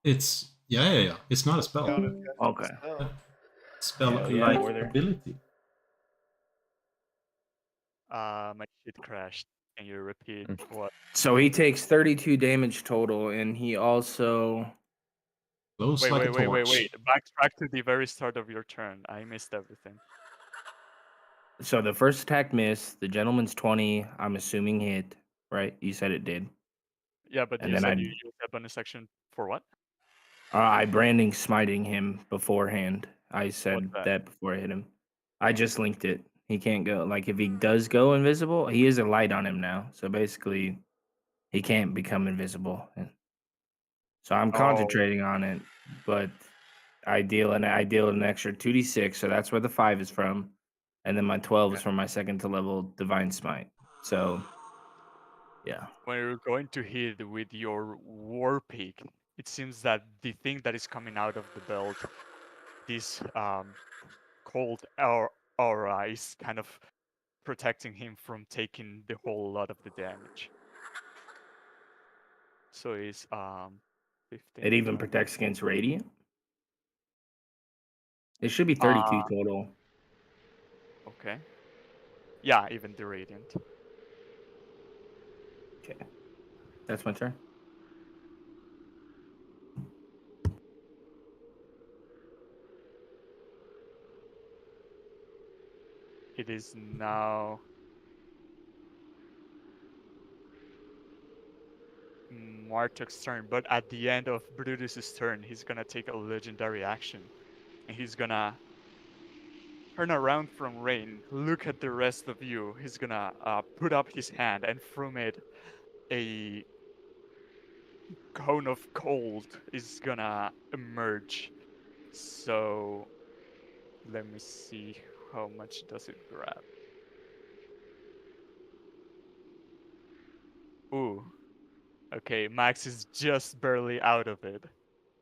It's yeah. It's not a spell. Okay. Spell Hell yeah, like brother. ability. My shit crashed. Can you repeat what? So he takes 32 damage total, and he also. Glows Wait, like a wait, wait, wait, torch. wait. Backtrack to the very start of your turn. I missed everything. So the first attack missed. The gentleman's 20. I'm assuming hit, right? You said it did. Yeah, but And you then said you used that bonus action for what? I branding smiting him beforehand. I What's said that? that before I hit him. I just linked it. He can't go. Like if he does go invisible, he is a light on him now. So basically, he can't become invisible. And so I'm Oh, concentrating on it, but I deal an extra 2d6. So that's where the 5 is from, and then my 12 is okay. from my second to level divine smite. So yeah. When you're going to hit with your war peak, it seems that the thing that is coming out of the belt, this cold aura, is kind of protecting him from taking the whole lot of the damage. So it's 15, It even 20. protects against radiant. It should be Uh, 32 total. okay. Yeah, even the radiant. Okay. That's my turn. It is now Martuk's turn, but at the end of Brutus's turn, he's gonna take a legendary action, and he's gonna turn around from Rain, look at the rest of you. He's gonna put up his hand, and from it, a cone of cold is gonna emerge. So let me see how much does it grab. Ooh, okay, Max is just barely out of it.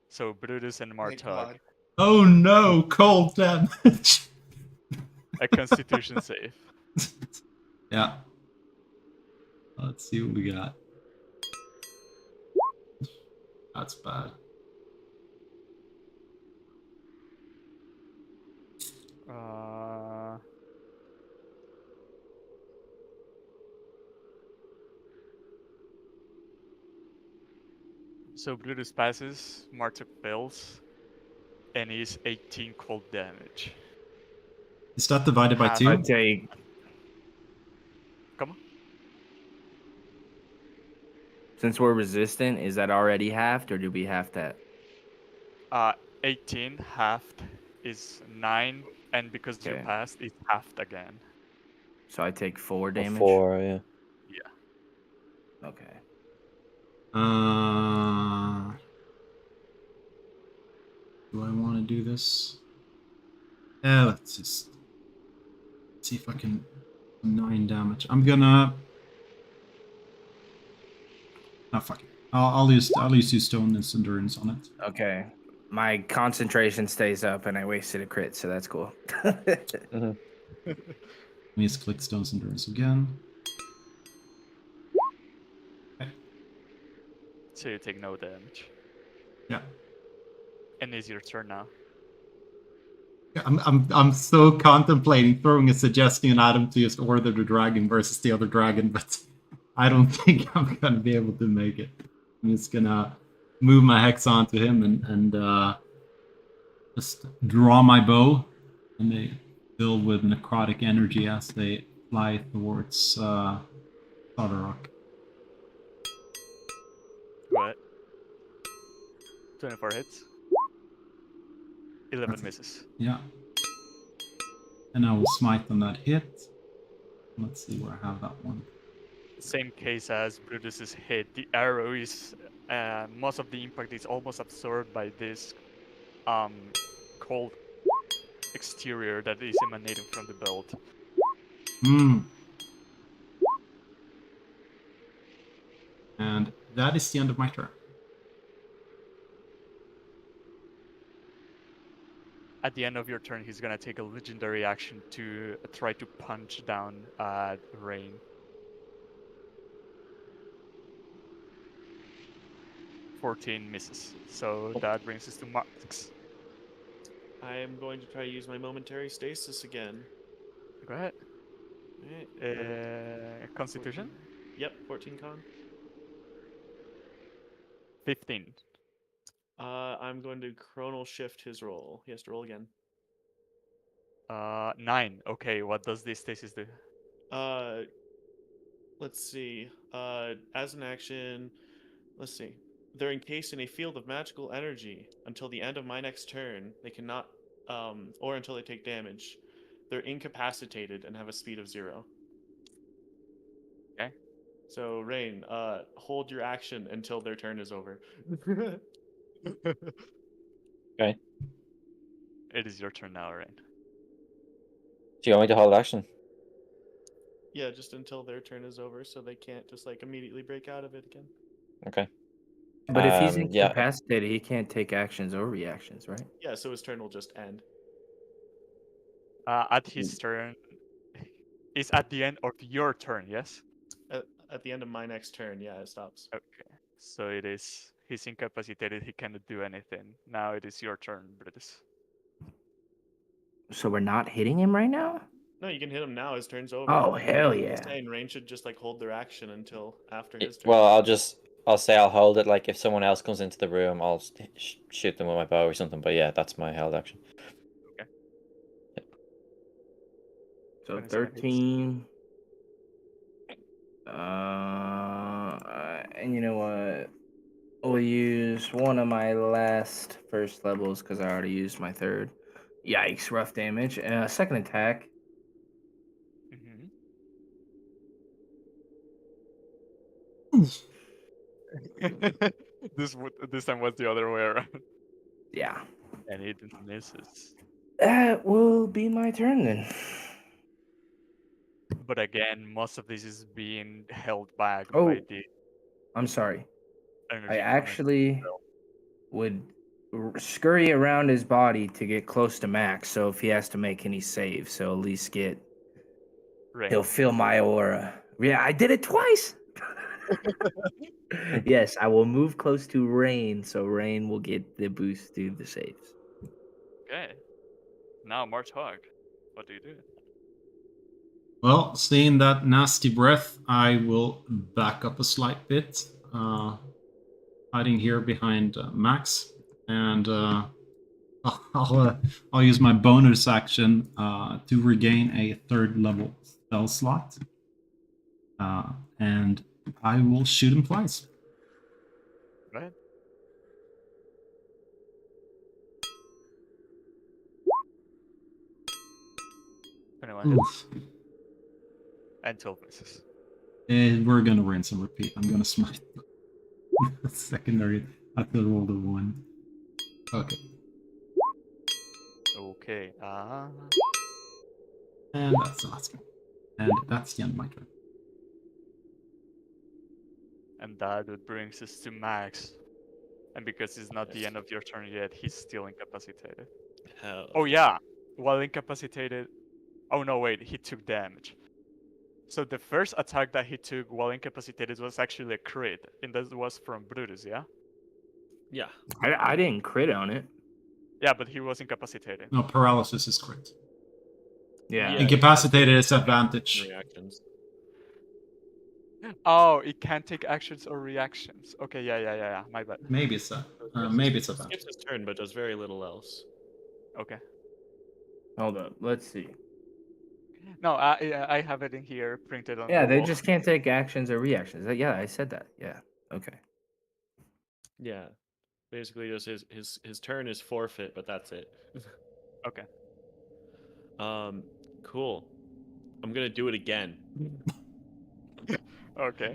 So Brutus and Wait, Martug. what? Oh no, cold damage. A Constitution save. Yeah. Let's see what we got. That's bad. So Brutus passes, Martok fails, and he's 18 cold damage. Is that divided by Half- 2? I take. Come on. Since we're resistant, is that already halved, or do we half that? 18 halved is 9, and because you Okay. passed, it's halved again. So I take 4 Or damage. 4, yeah. Okay. Do I want to do this? Yeah, let's just see if I can 9 damage. I'm gonna. Oh fuck it. I'll use 2 stone endurance on it. Okay. My concentration stays up, and I wasted a crit, so that's cool. Mm-hmm. Let me just click stone's endurance again. Okay. So you take no damage. Yeah. And it's your turn now. I'm so contemplating throwing a suggestion at him to just order the dragon versus the other dragon, but I don't think I'm gonna be able to make it. I'm just gonna move my hex onto him and just draw my bow, and they fill with necrotic energy as they fly towards Solid Rock. Go ahead. 24 hits. 11 That's- misses. Yeah. And I will smite on that hit. Let's see where I have that one. Same case as Brutus's hit. The arrow is most of the impact is almost absorbed by this cold exterior that is emanating from the belt. And that is the end of my turn. At the end of your turn, he's gonna take a legendary action to try to punch down Rain. $14 misses. So that brings us to Marks. I am going to try to use my momentary stasis again. Go ahead. Alright. Constitution? 14. Yep, 14 con. 15. I'm going to chronal shift his roll. He has to roll again. 9. Okay, what does this stasis do? Let's see. As an action, let's see. They're encased in a field of magical energy until the end of my next turn. They cannot, or until they take damage. They're incapacitated and have a speed of 0. Okay. So Rain, hold your action until their turn is over. Okay. It is your turn now, Rain. Do you want me to hold action? Yeah, just until their turn is over, so they can't just like immediately break out of it again. Okay. But if he's Yeah. incapacitated, he can't take actions or reactions, right? Yeah, so his turn will just end. At his turn, it's at the end of your turn, yes? At the end of my next turn, yeah, it stops. Okay. So it is. He's incapacitated. He cannot do anything. Now it is your turn, Brutus. So we're not hitting him right now? No, you can hit him now. His turn's over. Oh, hell I'm yeah. saying Rain should just like hold their action until after his turn. Well, I'll say I'll hold it. Like if someone else comes into the room, I'll shoot them with my bow or something. But yeah, that's my held action. Okay. Yeah. So 20 seconds. 13. And you know what? We'll use one of my last first levels because I already used my third. Yikes, rough damage. Second attack. This time was the other way around. Yeah. And it misses. That will be my turn then. But again, most of this is being held back Oh. by the I'm sorry. energy I from it. actually would scurry around his body to get close to max. So if he has to make any saves, so at least get. Rain. He'll feel my aura. Yeah, I did it twice. Yes, I will move close to Rain, so Rain will get the boost to the saves. Okay. Now Martog, what do you do? Well, seeing that nasty breath, I will back up a slight bit, hiding here behind Max, and I'll use my bonus action to regain a 3rd level spell slot, and I will shoot him twice. Go ahead. Oof. And 12 misses. And we're gonna rinse and repeat. I'm gonna smite secondary after roll the 1. Okay. Okay. And that's the last one. And that's the end of my turn. And that would brings us to Max. And because it's not the end of your turn yet, he's still incapacitated. Hell. Oh yeah, while incapacitated. Oh no, wait, he took damage. So the first attack that he took while incapacitated was actually a crit, and that was from Brutus, yeah? Yeah. I didn't crit on it. Yeah, but he was incapacitated. No, paralysis is crit. Yeah. Yeah. Incapacitated is advantage. Reactions. Oh, it can't take actions or reactions. Okay, yeah. My bad. Maybe it's that. Maybe it's advantage. Skips his turn, but does very little else. Okay. Hold up. Let's see. No, I have it in here printed on. Yeah, they Google. just can't take actions or reactions. Yeah, I said that. Yeah. Okay. Yeah. Basically, just his turn is forfeit, but that's it. Okay. Cool. I'm gonna do it again. Okay.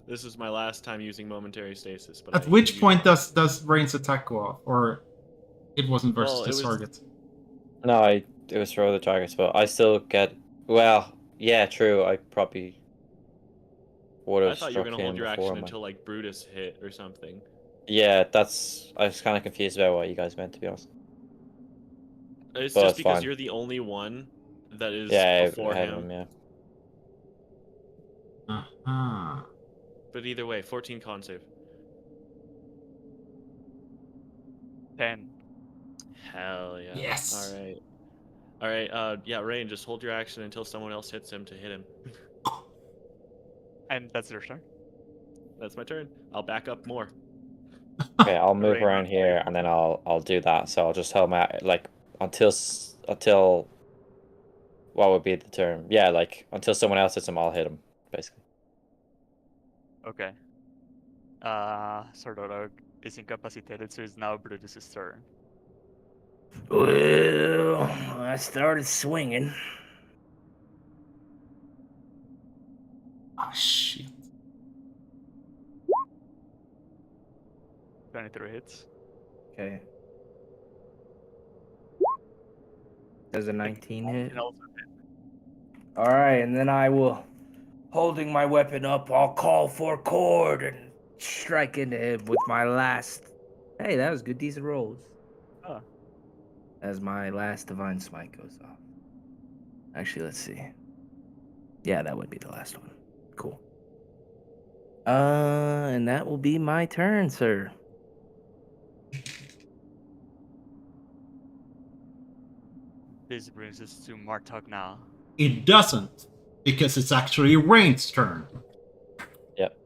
This is my last time using momentary stasis. But At I which can point use does Rain's attack go off? Or it wasn't versus Well, it his was- target? No, it was for other targets, but I still get. Well, yeah, true. I probably would I have thought you were struck gonna hold him your before action my. until like Brutus hit or something. Yeah, that's. I was kind of confused about what you guys meant, to be honest. It's But just it's because fine. you're the only one that is Yeah, before I have him. him. Yeah. Uh-huh. But either way, 14 con save. 10. Hell yeah. Yes. All right. Yeah, Rain, just hold your action until someone else hits him to hit him. And that's your turn. That's my turn. I'll back up more. Okay, I'll move Rain, around here, and then I'll do that. So I'll just hold my until. What would be the term? Yeah, like until someone else hits him, I'll hit him, basically. Okay. Sordorog is incapacitated, so it's now Brutus's turn. Well, I started swinging. Ah, shit. 23 hits. Okay. Does a 19 hit? And also hit. All right, and then I will, holding my weapon up, I'll call for cord and strike into him with my last. Hey, that was good, decent rolls. Oh. As my last divine smite goes off. Actually, let's see. Yeah, that would be the last one. Cool. And that will be my turn, sir. This brings us to Martok now. It doesn't, because it's actually Rain's turn. Yep.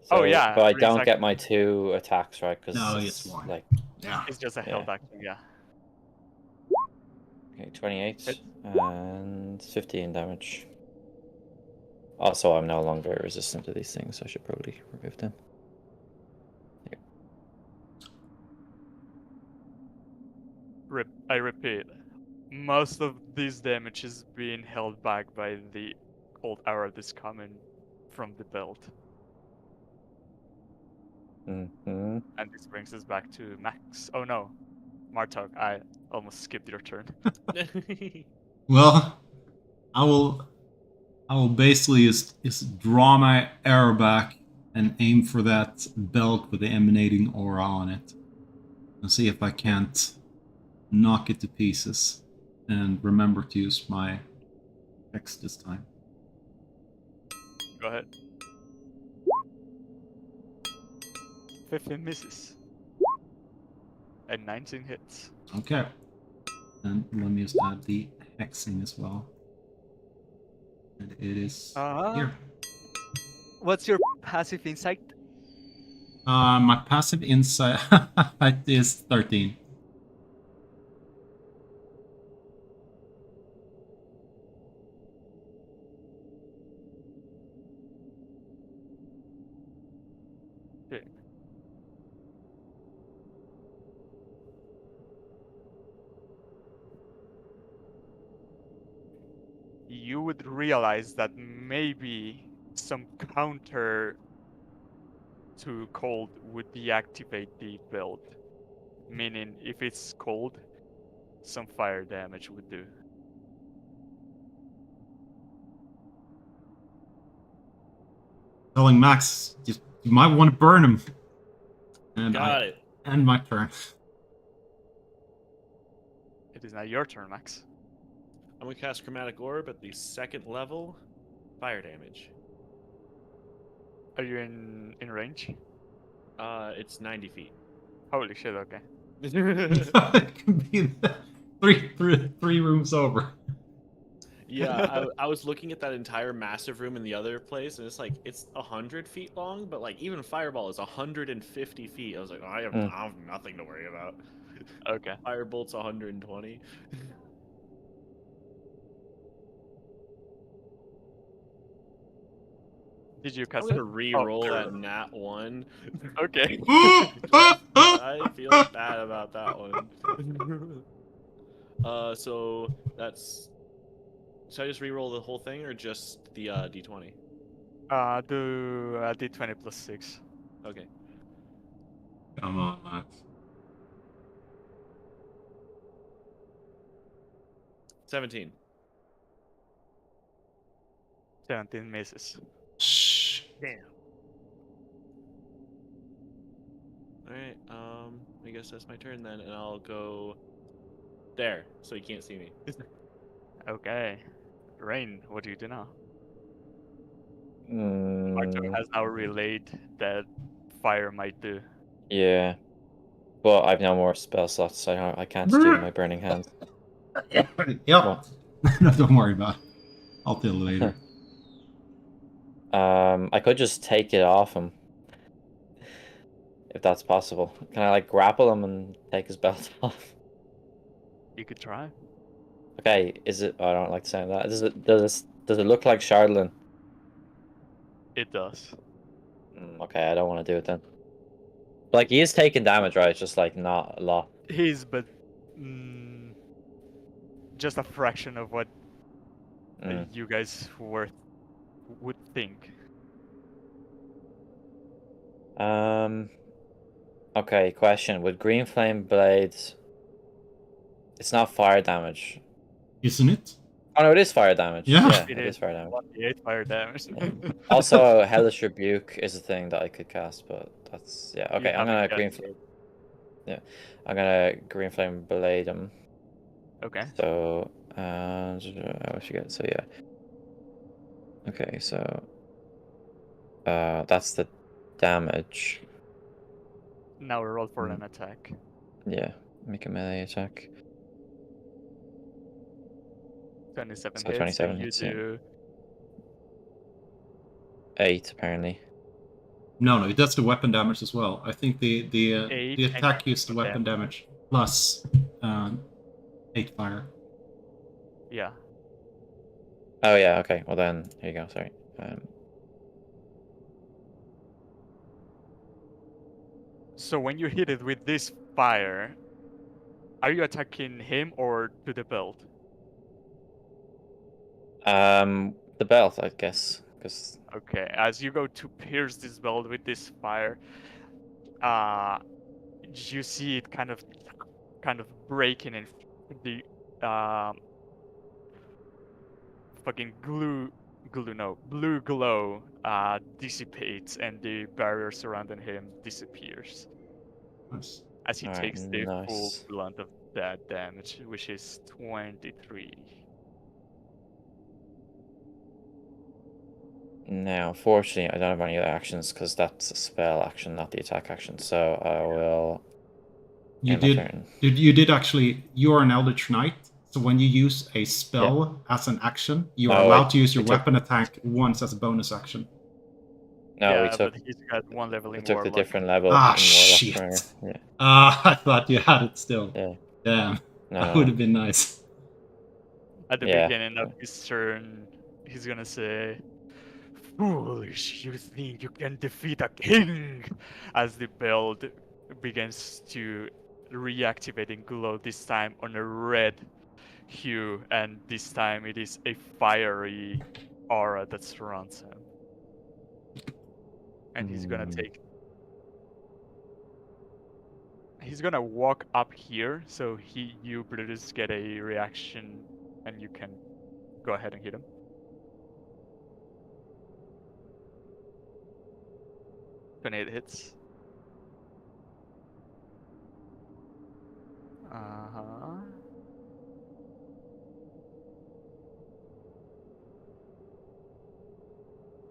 Oh, So- yeah, But I Rain's don't act- get my 2 attacks, right? Because No, it's it's one. like Yeah. It's just a Yeah. held action, yeah. okay, 28 Hit. and 15 damage. Also, I'm no longer resistant to these things, so I should probably remove them. I repeat, most of this damage is being held back by the cold arrow that's coming from the belt. Mm-hmm. And this brings us back to Max. Oh no, Martok, I almost skipped your turn. Well, I will basically just draw my arrow back and aim for that belt with the emanating aura on it. and see if I can't knock it to pieces. And remember to use my X this time. Go ahead. 15 misses. And 19 hits. Okay. And let me just add the hexing as well. And it is here. What's your passive insight? My passive insight is 13. Okay. You would realize that maybe some counter to cold would deactivate the build. Meaning, if it's cold, some fire damage would do. Telling Max, you might want to burn him. And Got it. End my turn. It is now your turn, Max. I'm gonna cast Chromatic Orb at the 2nd level. Fire damage. Are you in range? It's 90 feet. Holy shit, okay. It can be three rooms over. Yeah, I was looking at that entire massive room in the other place, and it's like it's 100 feet long, but like even Fireball is 150 feet. I was like, I have nothing to worry about. Okay. Firebolt's 120. Did you I'm cast gonna it? re-roll there. that nat 1. Okay. I feel bad about that one. So that's. Should I just re-roll the whole thing or just the d20? Do d20 plus 6. Okay. Come on, Max. 17. 17 misses. Shh. Damn. Alright, I guess that's my turn then, and I'll go there, so you can't see me. Okay. Rain, what do you do now? Mm, Arthur has now relayed that fire might do. yeah. Well, I've no more spell slots, so I can't do my burning hands. Yep. Well. No, don't worry about it. I'll deal later. I could just take it off him. If that's possible. Can I like grapple him and take his belt off? You could try. Okay, is it I don't like saying that. Does it look like Shardlin? It does. Okay, I don't want to do it then. But, like, he is taking damage, right? It's just like not a lot. He's but just a fraction of what you guys would think. Okay, question. With Green Flame Blades, it's not fire damage. Isn't it? Oh no, it is fire damage. Yeah. It is fire damage. 1d8 fire damage. Also, Hellish Rebuke is a thing that I could cast, but that's yeah. Okay, You I'm gonna haven't green. casted it. Yeah, I'm gonna Green Flame Blade him. Okay. So, I forget. So yeah. Okay, so that's the damage. Now we roll for an attack. Yeah, make a melee attack. 27 So hits. 27 and you hits, yeah. do 8 apparently. No, it does the weapon damage as well. I think the 8 attack used the weapon damage plus 8 fire. Yeah. Oh yeah, okay. Well then, here you go. Sorry. So when you hit it with this fire, are you attacking him or to the belt? The belt, I guess, because. Okay, as you go to pierce this belt with this fire, you see it kind of breaking, and the fucking blue glow dissipates, and the barrier surrounding him disappears. Nice. as he Alright, takes the full nice. blunt of that damage, which is 23. Now, unfortunately, I don't have any other actions because that's a spell action, not the attack action. So I will You end my did. turn. You did actually. You are an Eldritch Knight, so when you use a Yeah. spell as an action, you are No, allowed to use your I took- weapon attack once as a bonus action. No, we Yeah, took but he's got one level we in took the Warlock. different level Ah, in Warlock. shit. Remember? Yeah. I thought you had it still. Yeah. Damn, No, that no, would no. have been nice. At the Yeah. beginning of his turn, he's gonna say, "Foolish, you think you can defeat a king?" As the bell begins to reactivate and glow, this time on a red hue, and this time it is a fiery aura that surrounds him. And he's gonna take. He's gonna walk up here, so you Brutus get a reaction, and you can go ahead and hit him. 28 hits. Uh-huh.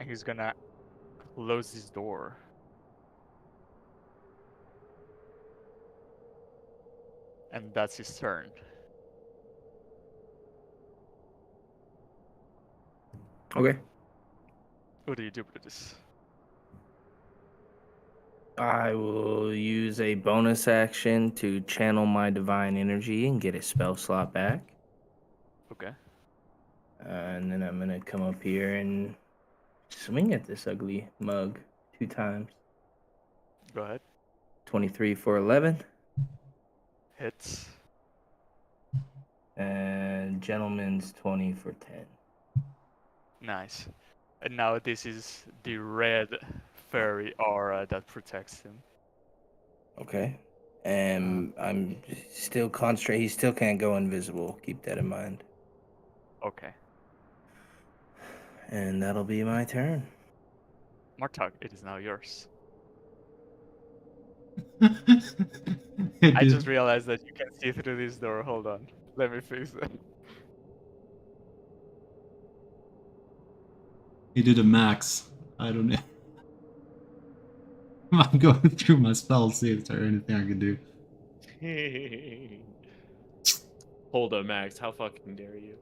And he's gonna close his door. And that's his turn. Okay. What do you do with this? I will use a bonus action to channel my divine energy and get a spell slot back. Okay. And then I'm gonna come up here and swing at this ugly mug 2 times. Go ahead. 23 for 11. Hits. And gentleman's 20 for 10. Nice. And now this is the red fairy aura that protects him. Okay. And I'm still concentrating. He still can't go invisible. Keep that in mind. Okay. And that'll be my turn. Martog, it is now yours. It I did- just realized that you can see through this door. Hold on. Let me fix it. He did a max. I don't know. I'm going through my spells, see if there's anything I can do. Hold up, Max. How fucking dare you?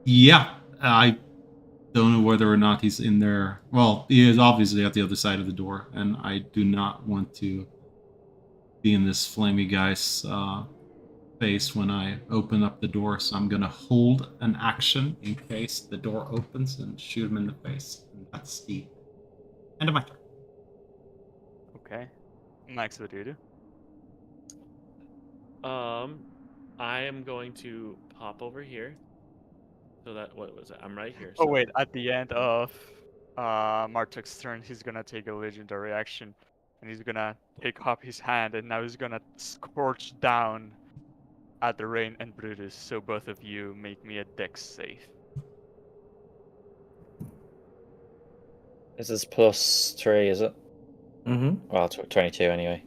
Yeah, I don't know whether or not he's in there. Well, he is obviously at the other side of the door, and I do not want to be in this flamey guy's face when I open up the door, so I'm gonna hold an action in case the door opens and shoot him in the face. And that's the end of my turn. Okay. Max, what do you do? I am going to pop over here. So that, what was it? I'm right here. Oh so- wait, at the end of Martok's turn, he's gonna take a legendary action, and he's gonna pick up his hand, and now he's gonna scorch down at the Rain and Brutus. So both of you make me a Dex save. This is +3, is it? Mm-hmm. Well, 22 anyway.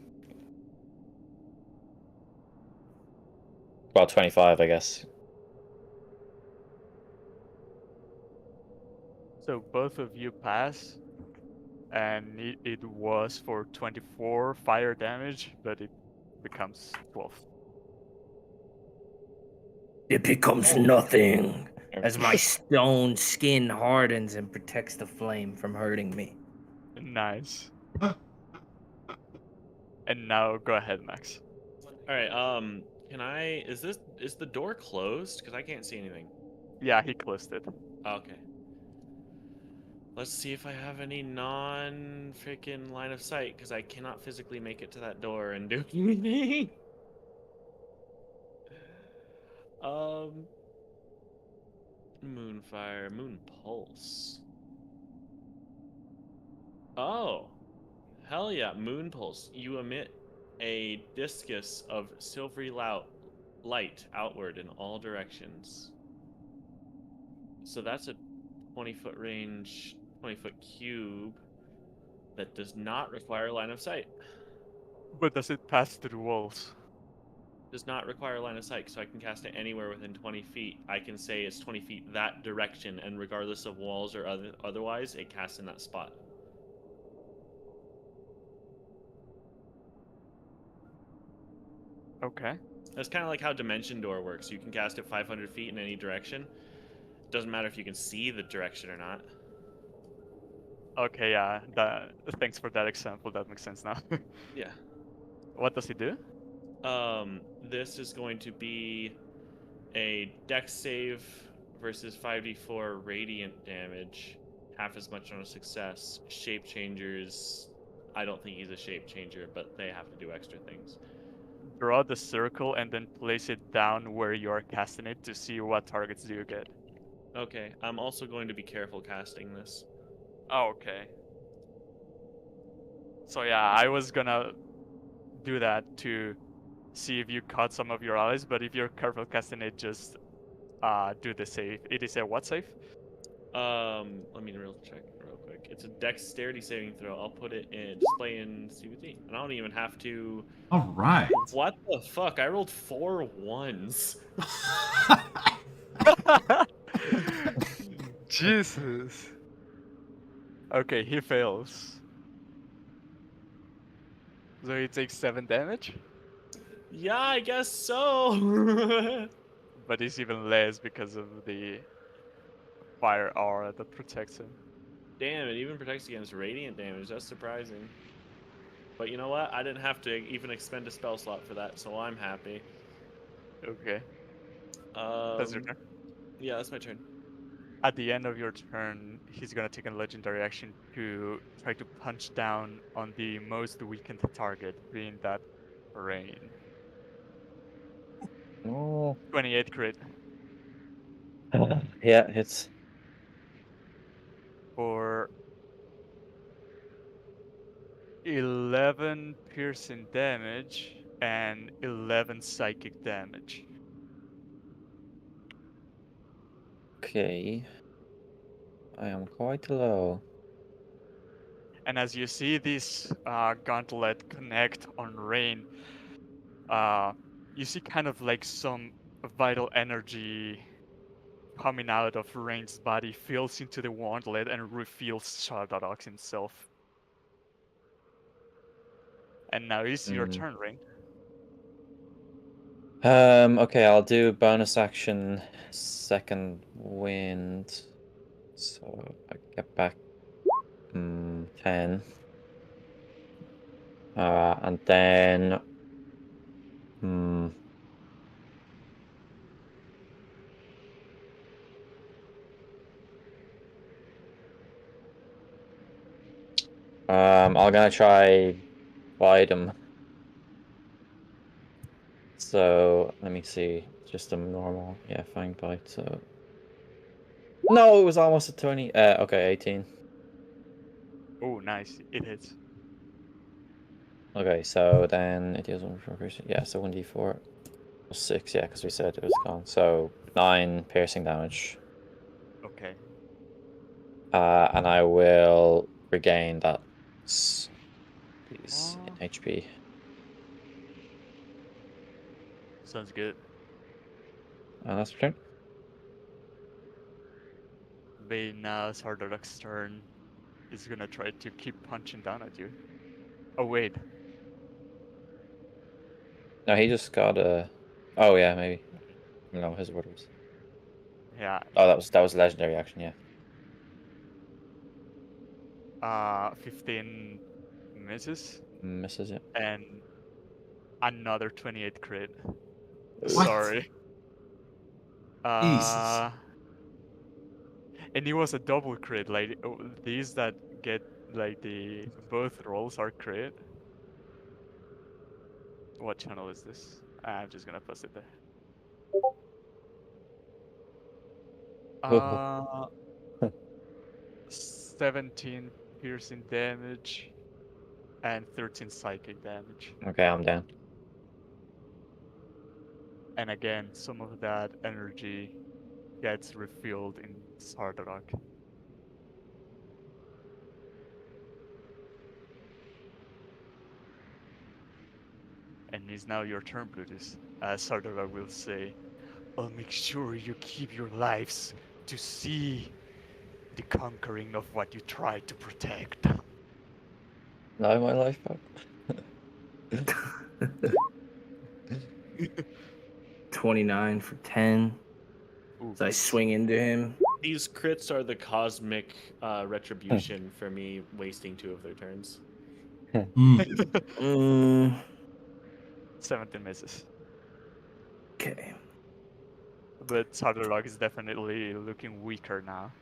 Well, 25, I guess. So both of you pass, and it was for 24 fire damage, but it becomes 12. It becomes nothing as my stone skin hardens and protects the flame from hurting me. Nice. And now go ahead, Max. All right. Can I? Is the door closed? Because I can't see anything. Yeah, he closed it. Okay. Let's see if I have any non-freaking line of sight, because I cannot physically make it to that door and do anything. Moonfire, Moon Pulse. Oh, hell yeah, Moon Pulse. You emit a discus of silvery light outward in all directions. So that's a 20-foot range, 20-foot cube. That does not require line of sight. But does it pass through walls? Does not require line of sight, so I can cast it anywhere within 20 feet. I can say it's 20 feet that direction, and regardless of walls or otherwise, it casts in that spot. Okay. That's kind of like how Dimension Door works. You can cast it 500 feet in any direction. Doesn't matter if you can see the direction or not. Okay, yeah. Thanks for that example. That makes sense now. Yeah. What does he do? This is going to be a Dex save versus 5d4 radiant damage, half as much on a success. Shape changers, I don't think he's a shape changer, but they have to do extra things. Draw the circle and then place it down where you are casting it to see what targets do you get. Okay, I'm also going to be careful casting this. Oh, okay. So yeah, I was gonna do that to see if you caught some of your allies, but if you're careful casting it, just do the save. It is a what save? Let me check real quick. It's a dexterity saving throw. I'll put it in display in CVT. And I don't even have to. All right. What the fuck? I rolled 4 1s. Jesus. Okay, he fails. So he takes 7 damage, Yeah, I guess so. but it's even less because of the fire aura that protects him. Damn, it even protects against radiant damage. That's surprising. But you know what? I didn't have to even expend a spell slot for that, so I'm happy. Okay, that's your turn. Yeah, that's my turn. At the end of your turn, he's gonna take a legendary action to try to punch down on the most weakened target, being that rain. Oh. 28 crit Yeah, hits. for 11 piercing damage and 11 psychic damage. Okay. I am quite low. And as you see this gauntlet connect on Rain, you see kind of like some vital energy coming out of Rain's body, fills into the gauntlet and reveals Shardadox himself. And now it's your turn, Rain. Okay, I'll do bonus action second wind. So I get back 10. And then I'm gonna try bite him. So let me see. Just a normal, yeah, fang bite. So no, it was almost a 20. Okay, 18. Oh, nice. It hits. Okay, so then it deals 1 piercing. Yeah, so 1d4 plus 6. Yeah, because we said it was gone. So 9 piercing damage. Okay. And I will regain that. These in HP. Sounds good. And that's your turn. Being now Sardauk's turn, is gonna try to keep punching down at you. Oh wait. No, he just got a. Oh yeah, maybe. No, his orders. Yeah. Oh, that was a legendary action. Yeah. 15 misses. Misses it. And another 28 crit. What? Sorry. Jesus. And it was a double crit. Like these that get like the both rolls are crit. What channel is this? I'm just gonna post it there. 17 piercing damage and 13 psychic damage. Okay, I'm down. And again, some of that energy gets refilled in Sardauk. And it's now your turn, Brutus. Sardaukar will say, I'll make sure you keep your lives to see the conquering of what you tried to protect. Now my life back. 29 for 10. Ooh, So I swing into him. These crits are the cosmic retribution for me wasting 2 of their turns. Mm, 17 misses. okay. But Sardaukar is definitely looking weaker now.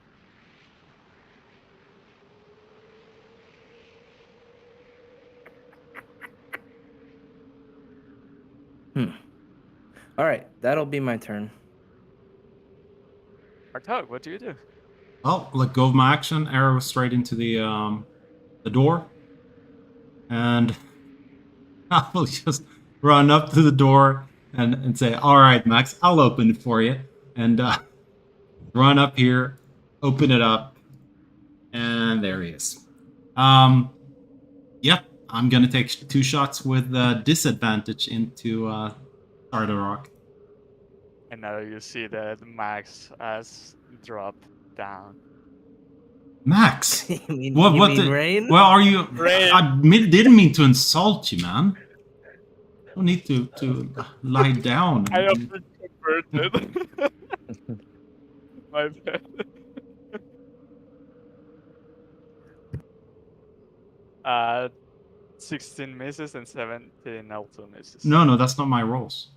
All right, that'll be my turn. Artog, what do you do? Well, let go of my action, arrow straight into the door, and I will just run up to the door and say, "All right, Max, I'll open it for you." And run up here, open it up, and there he is. Yep, I'm gonna take 2 shots with disadvantage into Sardaukar. And now you see that Max has dropped down. Max, you mean, what? you What? mean Rain? Well, are you? Rain. Didn't mean to insult you, man. No need to lie down. I have been converted. My bad. 16 misses and 17 also misses. No, that's not my rolls.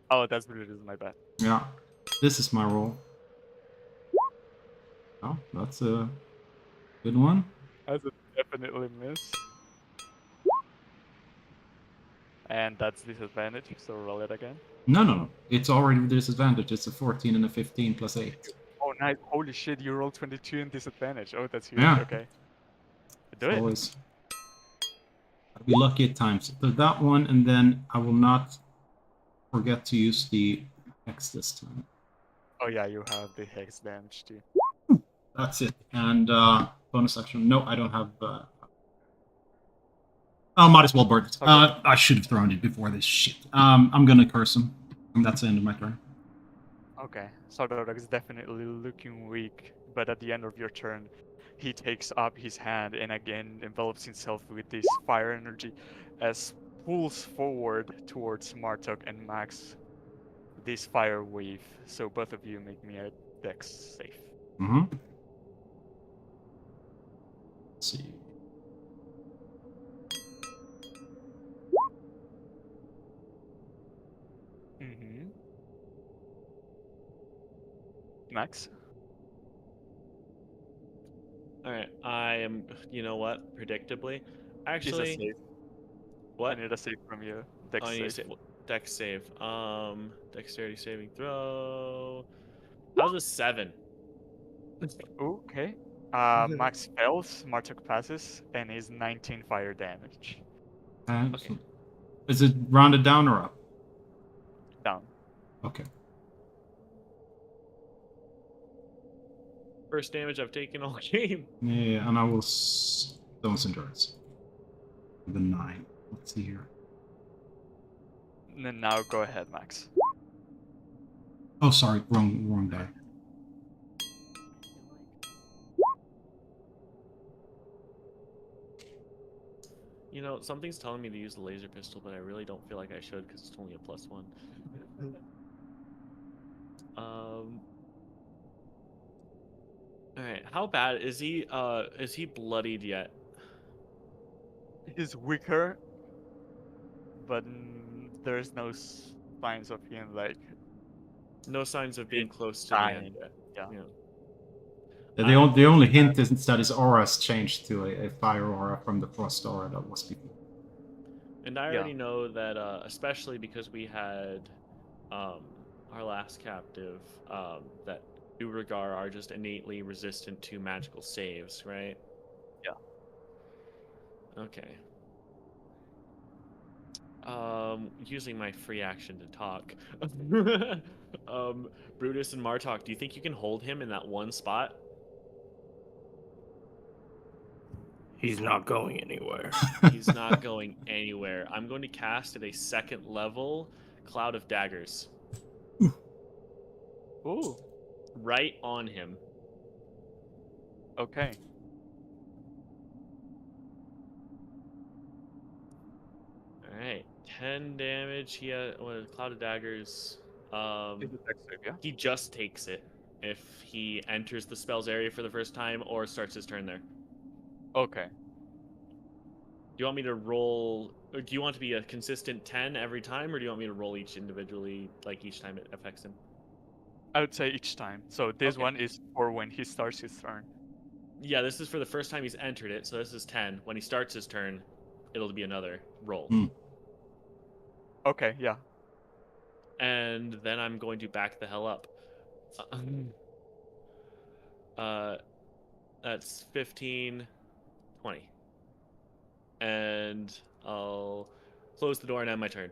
Oh, that's Brutus, my bad. Yeah, this is my roll. Oh, that's a good one. That's a definitely miss. And that's disadvantage, so roll it again. No. It's already with disadvantage. It's a 14 and a 15 plus 8. Oh, nice. Holy shit, you rolled 22 in disadvantage. Oh, that's huge. Yeah. Okay. Do it. Always. I'll be lucky at times. So that one, and then I will not forget to use the X this time. Oh, yeah, you have the hex damage too. That's it. And bonus action. No, I don't have. Oh, might as well burn it. Okay. I should have thrown it before this shit. I'm gonna curse him. And that's the end of my turn. Okay, Sardaukar is definitely looking weak, but at the end of your turn, he takes up his hand and again envelops himself with this fire energy as pulls forward towards Martok and Max this fire wave. So both of you make me a dex save. Mm-hmm. Let's see. Mm-hmm. Max? Alright, I am. You know what? Predictably. It's a Actually. save. What? I need a save from you. Dex Oh, you save. say dex save. Dexterity saving throw. That was a 7. Okay. Max fails, Martok passes, and is 19 fire damage. Okay. Is it rounded down or up? Down. Okay. First damage I've taken all game. Yeah, and I will Stone's Endurance. The 9. Let's see here. And then now go ahead, Max. Oh, sorry, wrong die. You know, something's telling me to use the laser pistol, but I really don't feel like I should because it's only a +1. Alright, how bad is he? Is he bloodied yet? He's weaker, but there's no signs of him like No signs of being close to the dying. end yet. Yeah. The only hint is that his aura has changed to a fire aura from the frost aura that was before. And I already know that, especially because we had our last captive, that Duergar are just innately resistant to magical saves, right? Yeah. Okay. Using my free action to talk. Brutus and Martok, do you think you can hold him in that one spot? He's not going anywhere. He's not going anywhere. I'm going to cast at a 2nd level Cloud of Daggers. Ooh. Right on him. Okay. Alright. 10 damage. He has Cloud of Daggers. It's a dex save, yeah? He just takes it if he enters the spell's area for the first time or starts his turn there. Okay. Do you want me to roll? Do you want to be a consistent 10 every time, or do you want me to roll each individually, like each time it affects him? I would say each time. So this Okay. one is for when he starts his turn. Yeah, this is for the first time he's entered it, so this is 10. When he starts his turn, it'll be another roll. Okay, yeah. And then I'm going to back the hell up. That's 15, 20. And I'll close the door and end my turn.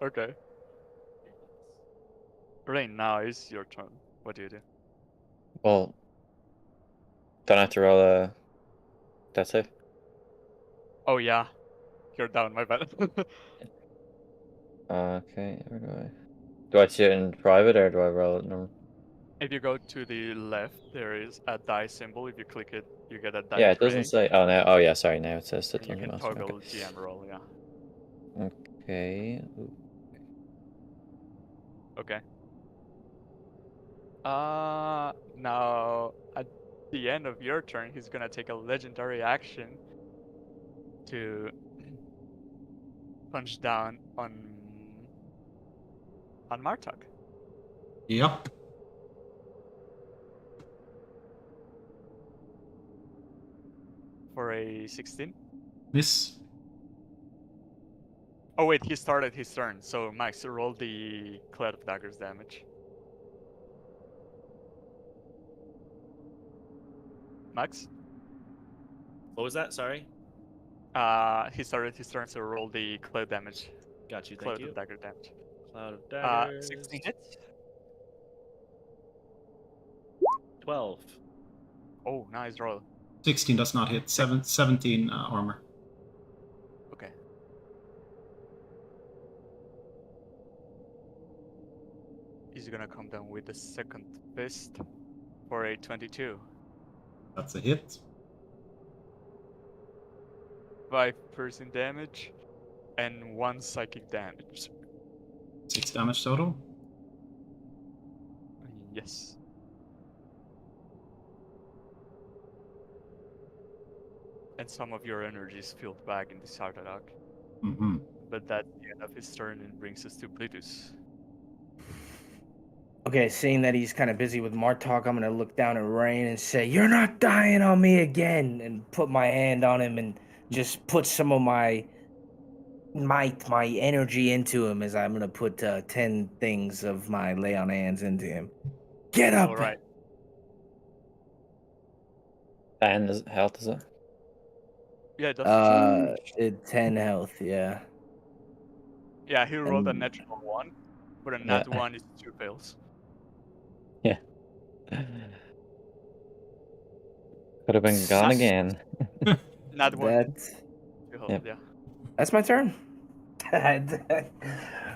Okay. Rain, now is your turn. What do you do? Well, don't I have to roll a death save? Oh yeah. You're down, my bad. Okay, where do I? Do I see it in private or do I roll it normal? If you go to the left, there is a die symbol. If you click it, you get a die Yeah, it tray, doesn't say. Oh no. Oh yeah, sorry. Now it says and it you on the can mouse. toggle GM roll, yeah. Okay. Ooh. Okay. Now at the end of your turn, he's gonna take a legendary action to punch down on Martok. Yep. For a 16. Miss. Oh wait, he started his turn, so Max, roll the Cloud of Daggers damage. Max? What was that? Sorry. He started his turn, so roll the Cloud damage. Got you. Thank Cloud you. of Dagger damage. Cloud of Daggers. 16 hits. 12. Oh, nice roll. 16 does not hit. 17 armor. Okay. He's gonna come down with the second fist for a 22. That's a hit. 5 piercing damage and 1 psychic damage. 6 damage total. Yes. And some of your energy is filled back in the Sardarak. Mm-hmm. But that's the end of his turn and brings us to Blitus. Okay, seeing that he's kind of busy with Martok, I'm gonna look down at Rain and say, "You're not dying on me again," and put my hand on him and just put some of my energy into him as I'm gonna put 10 things of my lay on hands into him. Get up! All right. And health is it? Yeah, it does. It 10 health, yeah. Yeah, he rolled a And- natural 1, but a nat 1 is 2 fails. Yeah. Could have been gone Sus. again. Nat 1. That's 2 health, Yep. yeah. that's my turn.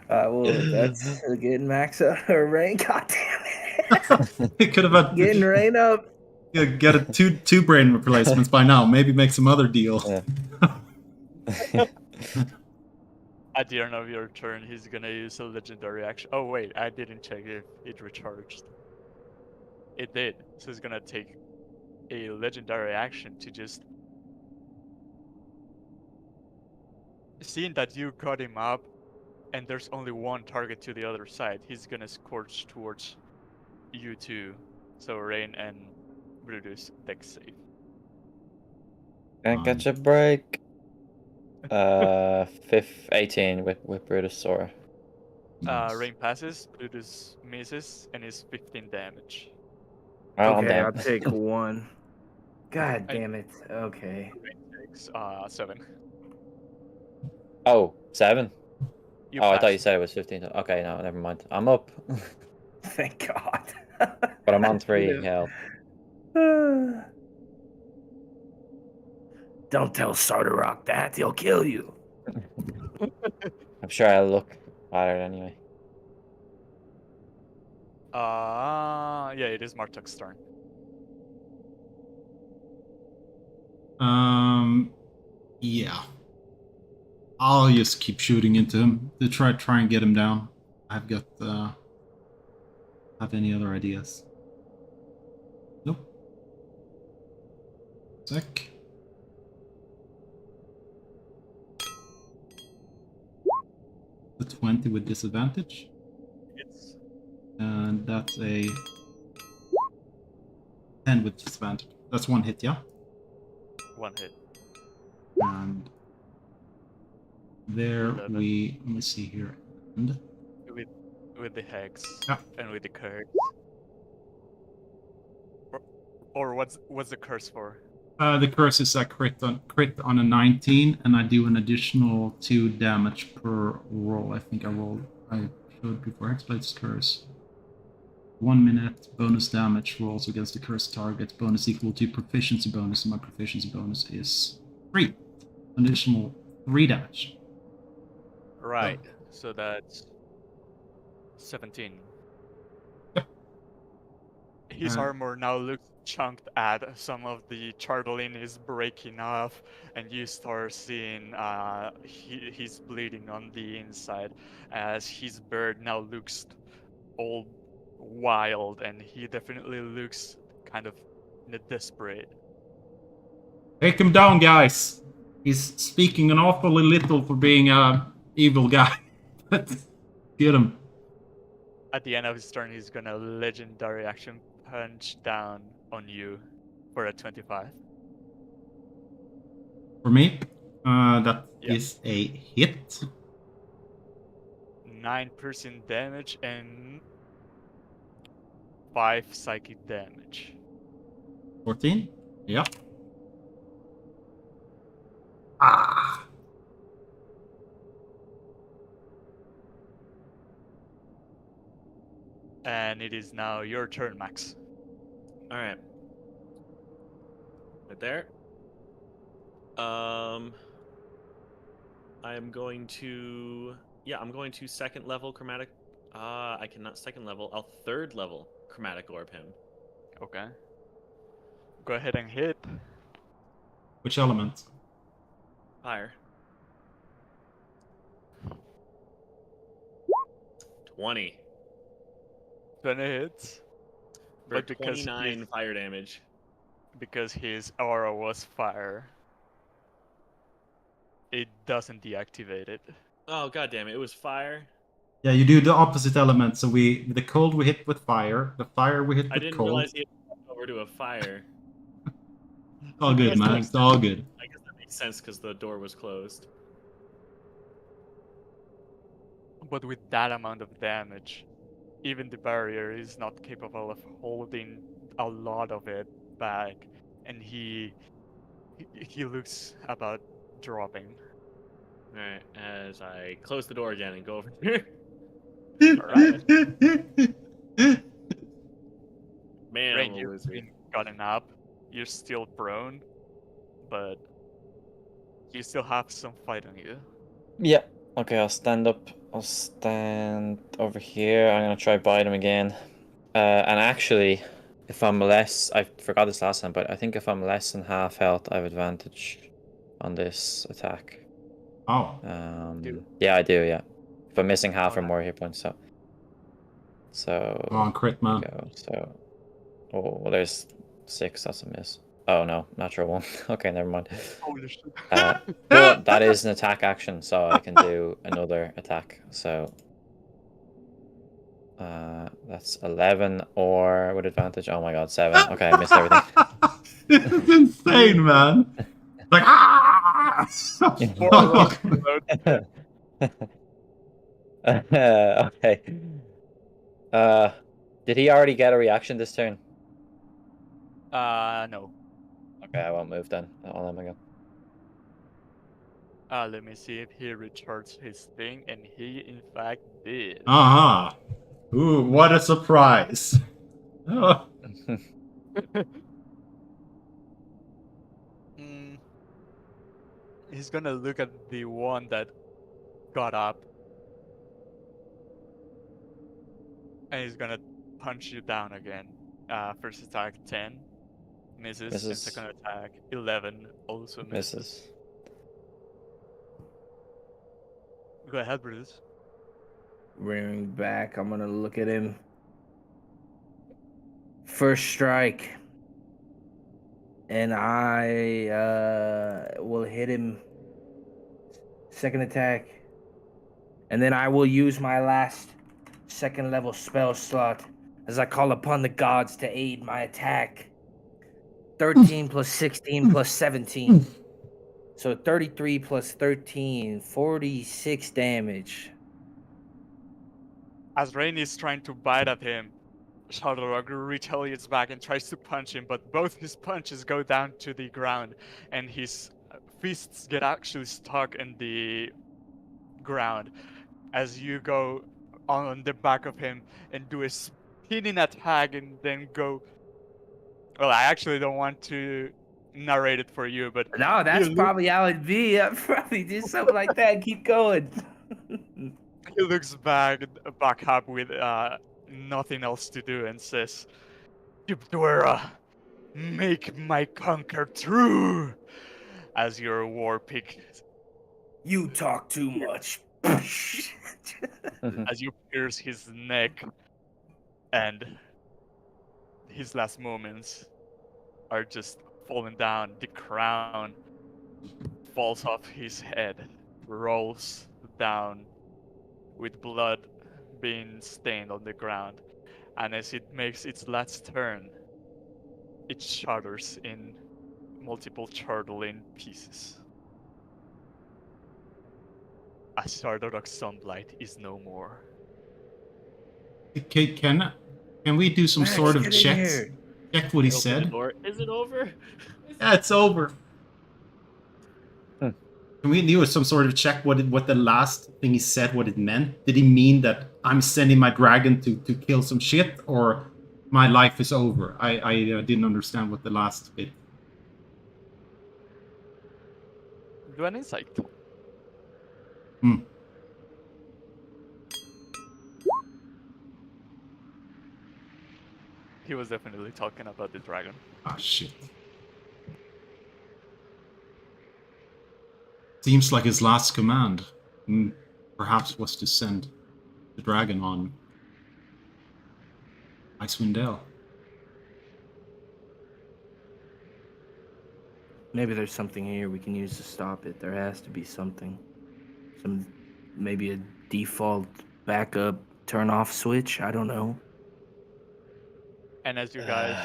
Well, that's getting Max or Rain. God damn it! It could have had Getting Rain up. yeah, get a two brain replacements by now. Maybe make some other deal. Yeah. At the end of your turn, he's gonna use a legendary action. Oh wait, I didn't check if it recharged. It did. So he's gonna take a legendary action to just... Seeing that you cut him up, and there's only one target to the other side, he's gonna scorch towards you two. So Rain and Brutus dex save. Can't catch a break. 18 with Brutus Sora. Nice. Rain passes, Brutus misses, and is 15 damage. Oh, I'm Okay, down. I'll take one. God I- damn it. Okay. Rain takes 7. Oh, 7? You I thought pass. you said it was 15. Okay, no, never mind. I'm up. Thank God. But I'm on 3 health. Don't tell Sardarok that. He'll kill you. I'm sure I'll look fired anyway. Yeah, it is Martuk's turn. Yeah. I'll just keep shooting into him to try and get him down. I've got have any other ideas? Nope. Sec. The 20 with disadvantage. It's And that's a 10 with disadvantage. That's one hit, yeah? one hit. And there 11. let me see here. And With the hex Yeah. and with the curse. Or what's the curse for? the curse is a crit on a 19, and I do an additional 2 damage per roll. I think I showed before. Hexblade's curse. 1 minute bonus damage rolls against the cursed target. Bonus equal to proficiency bonus, and my proficiency bonus is 3. Additional 3 damage. Right. So that's 17. Yep. His armor now looks chunked at. Some of the chartling is breaking off, and you start seeing he's bleeding on the inside as his bird now looks all wild, and he definitely looks kind of desperate. Take him down, guys. He's speaking an awfully little for being a evil guy. But get him. At the end of his turn, he's gonna legendary action punch down on you for a 25. For me, that Yeah. is a hit. 9% damage and 5 psychic damage. 14. Yeah. Ah. And it is now your turn, Max. All right. Right there. I am going to. Yeah, I'm going to second level chromatic. I cannot second level. I'll third level chromatic orb him. Okay. Go ahead and hit. Which element? Fire. 20. 20 hits. For But because 29 fire damage. because his aura was fire, it doesn't deactivate it. Oh, god damn it. It was fire. Yeah, you do the opposite element. So the cold we hit with fire, the fire we hit with I didn't cold. realize he had gone over to a fire. All good, man. It's all good. I guess that makes sense because the door was closed. But with that amount of damage, even the barrier is not capable of holding a lot of it back, and he looks about dropping. Alright, as I close the door again and go over here. Alright. Man, Rain, I'm a you've wizard. been gotten up. You're still prone, but you still have some fight on you. Yeah. Okay, I'll stand up. I'll stand over here. I'm gonna try bite him again. And actually, if I'm less, I forgot this last time, but I think if I'm less than half health, I have advantage on this attack. Oh. Yeah, I do. Yeah, if I'm missing half or Okay. more hit points, so. Come on, crit, man. Go. So, oh, well, there's 6. That's a miss. Oh no, natural 1. Okay, never mind. Holy shit. But that is an attack action, so I can do another attack. So that's 11 or with advantage. Oh my god, 7. Okay, I missed everything. This is insane, man. Like Okay. Did he already get a reaction this turn? No. Okay, I won't move then. I'll let him go. Let me see if he recharged his thing, and he in fact did. Uh-huh. Ooh, what a surprise. Oh. he's gonna look at the one that got up, and he's gonna punch you down again. First attack 10 misses, and Misses. second attack 11 also misses. Misses. Go ahead, Bruce. Rearing back, I'm gonna look at him. First strike. And I will hit him. Second attack. And then I will use my last second level spell slot as I call upon the gods to aid my attack. 13 plus 16 plus 17. So 33 plus 13, 46 damage. As Rain is trying to bite at him, Shadowrug retaliates back and tries to punch him, but both his punches go down to the ground, and his fists get actually stuck in the ground as you go on the back of him and do a spinning attack and then go. Well, I actually don't want to narrate it for you, but No, that's probably how it'd be. I'd probably do something like that and keep going. he looks back up with nothing else to do and says, Dubdwera, make my conquer true! As your war pig, You talk too much. as you pierce his neck, and his last moments are just falling down. The crown falls off his head, rolls down with blood being stained on the ground, and as it makes its last turn, it shatters in multiple chortling pieces. As Shardorok Sunblight is no more. Can we do some Max, sort of get in checks? here. Check what he Open the said. door. Is it over? Yeah, it's over. Can we do some sort of check what the last thing he said, what it meant? Did he mean that I'm sending my dragon to kill some shit, or my life is over? I didn't understand what the last bit. Do an insight. He was definitely talking about the dragon. Ah, shit. Seems like his last command, perhaps, was to send the dragon on Icewind Dale. Maybe there's something here we can use to stop it. There has to be something. Maybe a default backup turn off switch. I don't know. And as you guys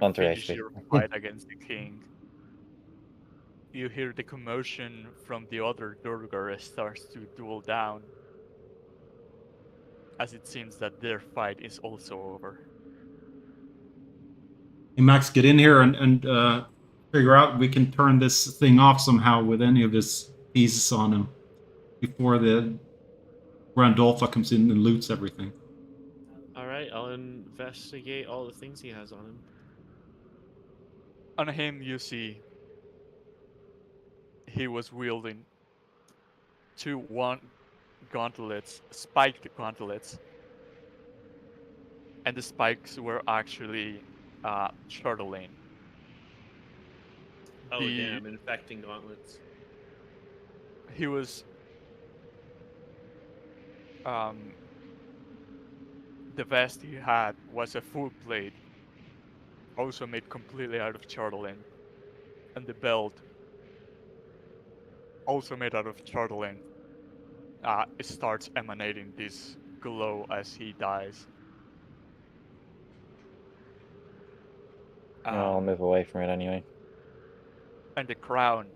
On 3 finish HP. your fight against the king, you hear the commotion from the other Durgar starts to duel down, as it seems that their fight is also over. Hey, Max, get in here and figure out we can turn this thing off somehow with any of his pieces on him before the Grandolpha comes in and loots everything. Alright, I'll investigate all the things he has on him. On him, you see he was wielding gauntlets, spiked gauntlets, and the spikes were actually chortling. Oh The- damn, infecting gauntlets. He was the vest he had was a full plate, also made completely out of chortling, and the belt, also made out of chortling, it starts emanating this glow as he dies. I'll move away from it anyway. And the crown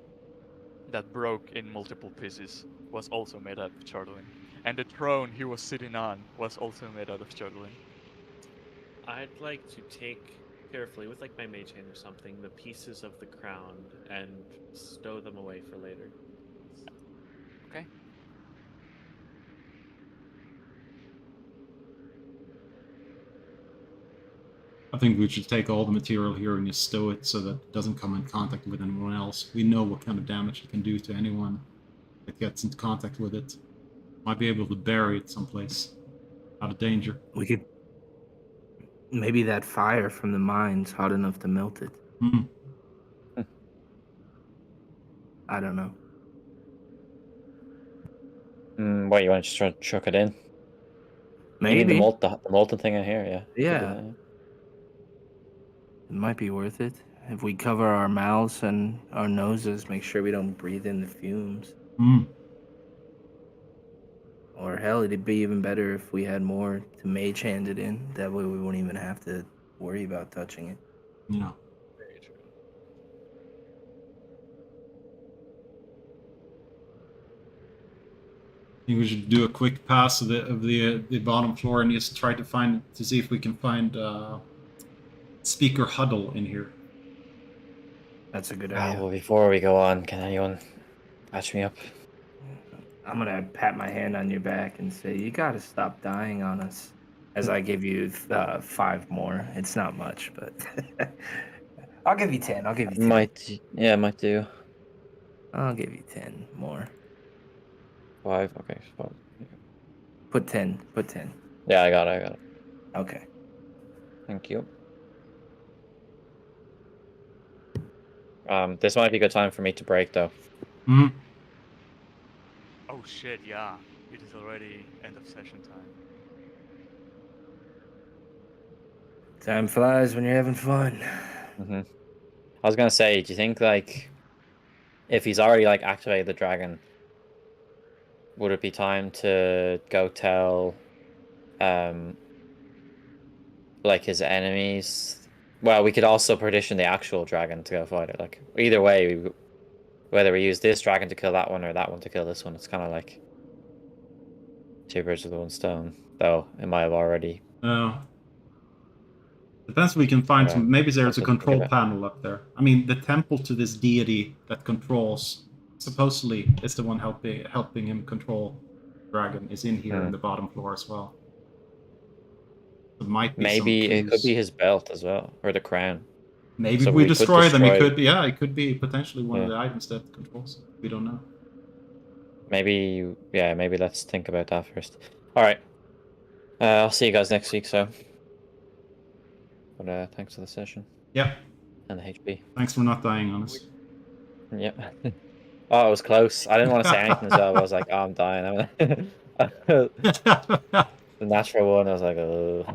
that broke in multiple pieces was also made out of chortling. And the throne he was sitting on was also made out of chortling. I'd like to take carefully, with like my mage hand or something, the pieces of the crown and stow them away for later. Okay. I think we should take all the material here and just stow it so that it doesn't come in contact with anyone else. We know what kind of damage it can do to anyone that gets into contact with it. Might be able to bury it someplace out of danger. We could. Maybe that fire from the mine's hot enough to melt it. Hmm. I don't know. What, you want to just try to chuck it in? You mean Maybe. the molten thing in here? Yeah. we could do Yeah. that, yeah. It might be worth it. If we cover our mouths and our noses, make sure we don't breathe in the fumes. Hmm. Or hell, it'd be even better if we had more to mage hand it in. That way we wouldn't even have to worry about touching it. Yeah. Very true. I think we should do a quick pass of the bottom floor and just try to see if we can find speaker huddle in here. That's a good Ah, idea. well, before we go on, can anyone patch me up? I'm gonna pat my hand on your back and say, "You gotta stop dying on us." As I give you 5 more. It's not much, but I'll give you 10. I'll give you 10. Might do. I'll give you 10 more. 5. Okay, 5. Put 10. Put 10. Yeah, I got it. Okay. Thank you. This might be a good time for me to break, though. Hmm. Oh shit, yeah. It is already end of session time. Time flies when you're having fun. I was gonna say, do you think, like, if he's already, like, activated the dragon, would it be time to go tell, like, his enemies? Well, we could also partition the actual dragon to go fight it. Like, either way, whether we use this dragon to kill that one or that one to kill this one, it's kind of like 2 birds with 1 stone. Though it might have already. Depends if we can find some. Maybe there's a something to think control about. panel up there. I mean, the temple to this deity that controls, supposedly, is the one helping him control the dragon, is in here in the bottom floor as well. There might be Maybe some it could clues. be his belt as well, or the crown. Maybe So if we we could destroy them, destroy- it could be potentially one of the items that controls it. We don't know. Maybe let's think about that first. All right. I'll see you guys next week. So, but thanks for the session Yep. and the HP. Thanks for not dying on us. Yep. Oh, it was close. I didn't want to say anything as well. I was like, oh, I'm dying. The natural one, I was like, oh.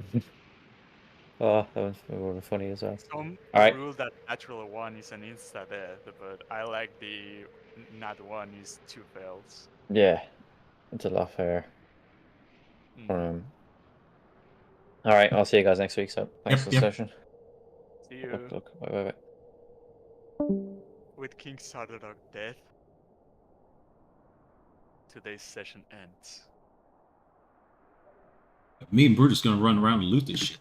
Oh, that would have been funny as well. Some All right. rule that natural one is an insta death, but I like the nat one is 2 fails. Yeah, it's a lot fair. Mm. All right, I'll see you guys next week. So thanks for the session. See you. Look. Bye. With King Sardadog death, today's session ends. Me and Brute is gonna run around and loot this shit.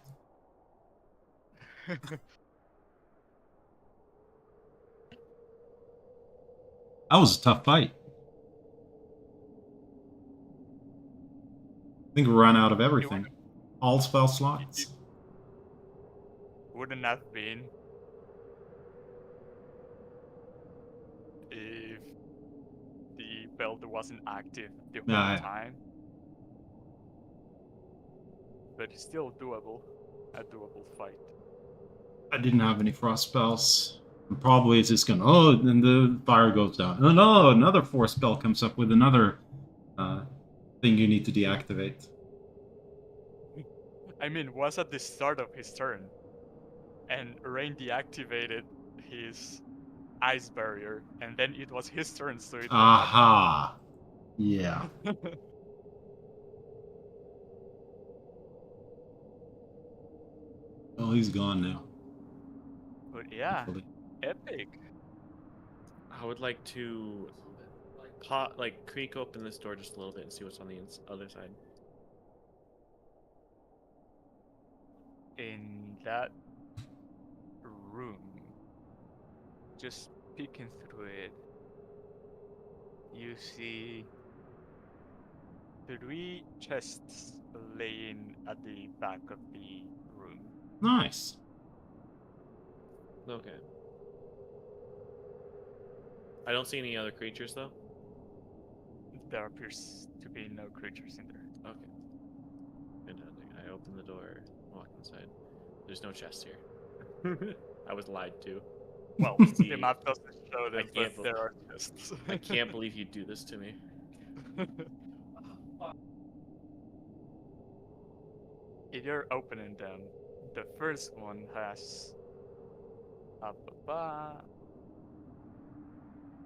That was a tough fight. I think we ran out of everything. All spell slots. Wouldn't have been if the belt wasn't active the whole time. But it's still doable. A doable fight. I didn't have any frost spells. And probably it's just gonna, then the fire goes down. Oh no, another force spell comes up with another thing you need to deactivate. I mean, was at the start of his turn. And Rain deactivated his ice barrier. And then it was his turn, so it Aha! Yeah. Oh, he's gone now. But yeah, Hopefully. epic. I would like to creak open this door just a little bit and see what's on the other side. In that room, just peeking through it, you see 3 chests laying at the back of the room. Nice. Okay. I don't see any other creatures though. There appears to be no creatures in there. Okay. Fantastic. I open the door, walk inside. There's no chest here. I was lied to. Well, See, the map doesn't show them, can't but there are chests. I can't believe you do this to me. If you're opening them, the first one has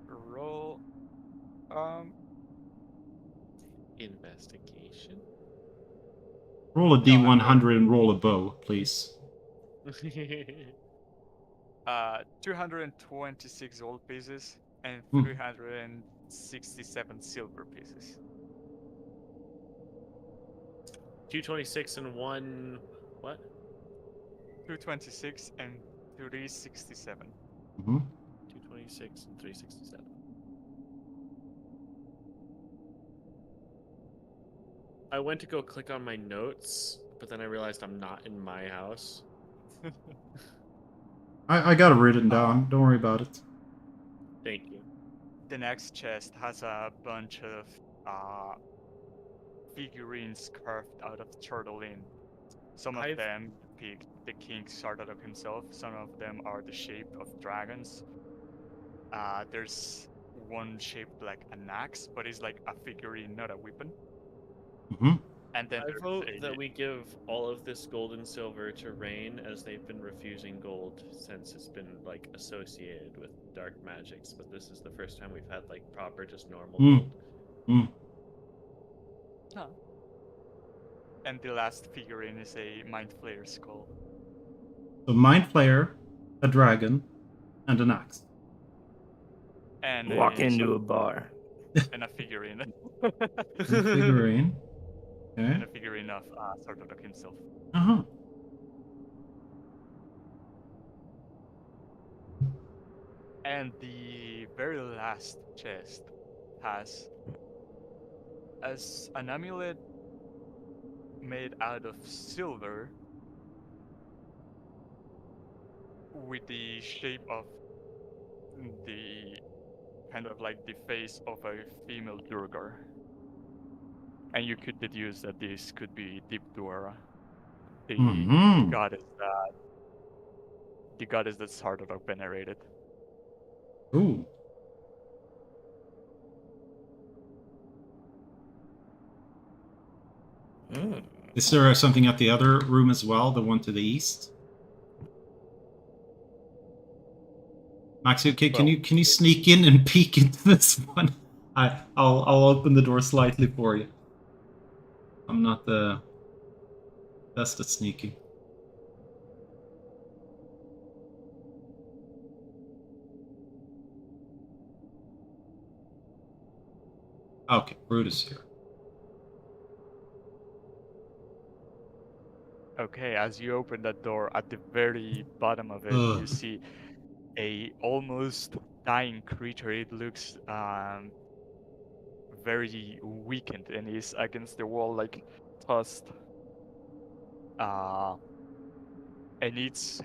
roll Investigation. Roll a No, I'm D100 and roll a bow, please. 226 gold pieces and Hmm. 367 silver pieces. 226 and one. What? 226 and 367. Mm-hmm. 226 and 367. I went to go click on my notes, but then I realized I'm not in my house. I got it written down. Don't worry about it. Thank you. The next chest has a bunch of figurines carved out of turtlein. Some of them depict the king Sardauk himself. Some of them are the shape of dragons. There's one shaped like an axe, but it's like a figurine, not a weapon. Mm-hmm. And then I there's vote that we give all of this gold and silver to Rain, as they've been refusing gold since it's been like associated with dark magics. But this is the first time we've had like proper, just normal gold. And the last figurine is a Mind Flayer skull. So Mind Flayer, a dragon, and an axe. And Walk into a bar. And a figurine. A figurine. Okay. And a figurine of Sardauk himself. Uh-huh. And the very last chest has an amulet made out of silver with the shape of the kind of like the face of a female Durgar. And you could deduce that this could be Deep Duara, the goddess that Sardauk venerated. Ooh. Is there something at the other room as well, the one to the east? Max, can you sneak in and peek into this one? I'll open the door slightly for you. I'm not the best at sneaking. Okay, Brutus here. Okay, as you open that door, at the very bottom of it, you see a almost dying creature. It looks very weakened and is against the wall, like tossed. And it's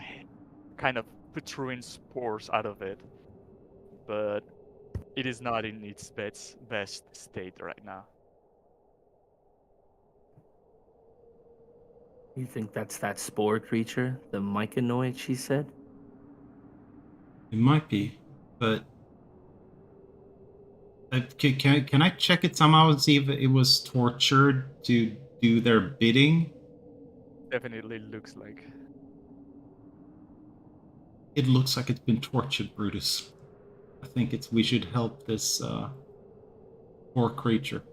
kind of protruding spores out of it, but it is not in its best state right now. You think that's that spore creature, the myconoid she said? It might be, but can I check it somehow and see if it was tortured to do their bidding? Definitely looks like. It looks like it's been tortured, Brutus. I think we should help this poor creature.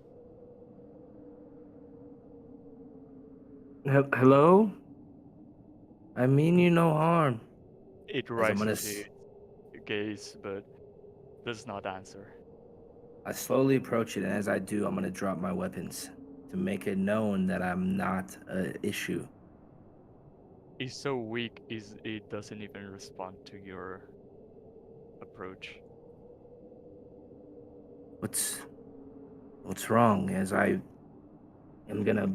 Hello? I mean you no harm. It rises its gaze, but does not answer. I slowly approach it, and as I do, I'm going to drop my weapons to make it known that I'm not an issue. It's so weak, it doesn't even respond to your approach. What's wrong? As I am going to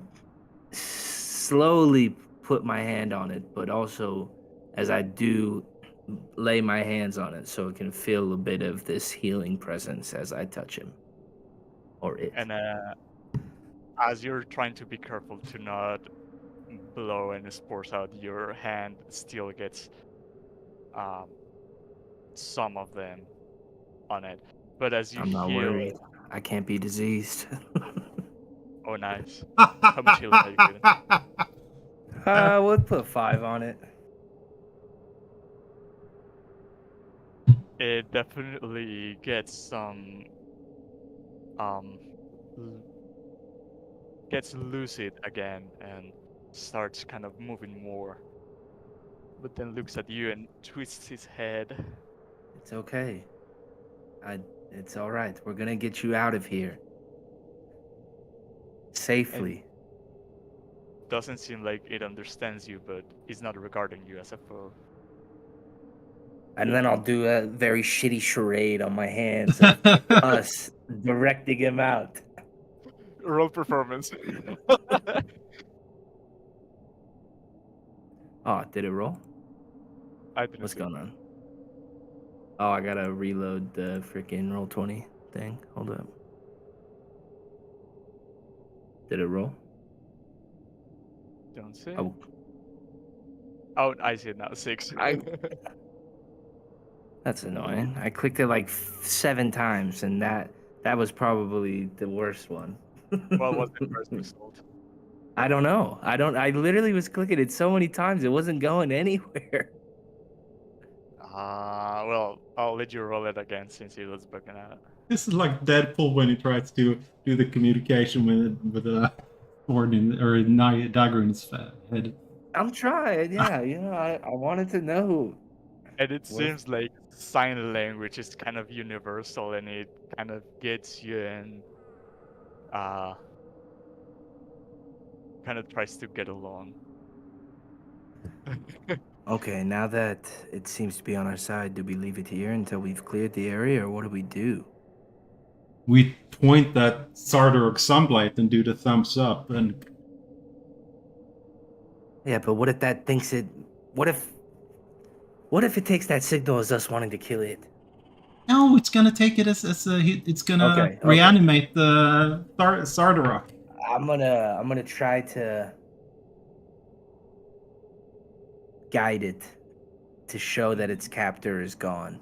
slowly put my hand on it, but also as I do, lay my hands on it so it can feel a bit of this healing presence as I touch him. Or it. And as you're trying to be careful to not blow any spores out, your hand still gets some of them on it. But as you I'm not heal, worried. I can't be diseased. oh nice. How much healing are you getting? We'll put 5 on it. It definitely gets some gets lucid again and starts kind of moving more. But then looks at you and twists his head. It's okay. It's all right. We're gonna get you out of here safely. Doesn't seem like it understands you, but is not regarding you as a foe. And then I'll do a very shitty charade on my hands of us directing him out. Roll performance. Oh, did it roll? I didn't What's see. going on? Oh, I gotta reload the freaking roll 20 thing. Hold up. Did it roll? Don't see. Oh, Oh, I see it now. 6. that's annoying. I clicked it like 7 times, and that was probably the worst one. What was the first result? I don't know. I literally was clicking it so many times it wasn't going anywhere. Well, I'll let you roll it again since it was broken out. This is like Deadpool when he tries to do the communication with a sword or a dagger in his head. I'm trying, yeah. I wanted to know. And it What if- seems like sign language is kind of universal, and it kind of gets you and kind of tries to get along. Okay, now that it seems to be on our side, do we leave it here until we've cleared the area, or what do we do? We point that Sardarok sunblight and do the thumbs up, and Yeah, but what if that thinks it? What if it takes that signal as us wanting to kill it? no, it's gonna take it as it's gonna Okay. reanimate the Sardarok. I'm gonna try to guide it to show that its captor is gone.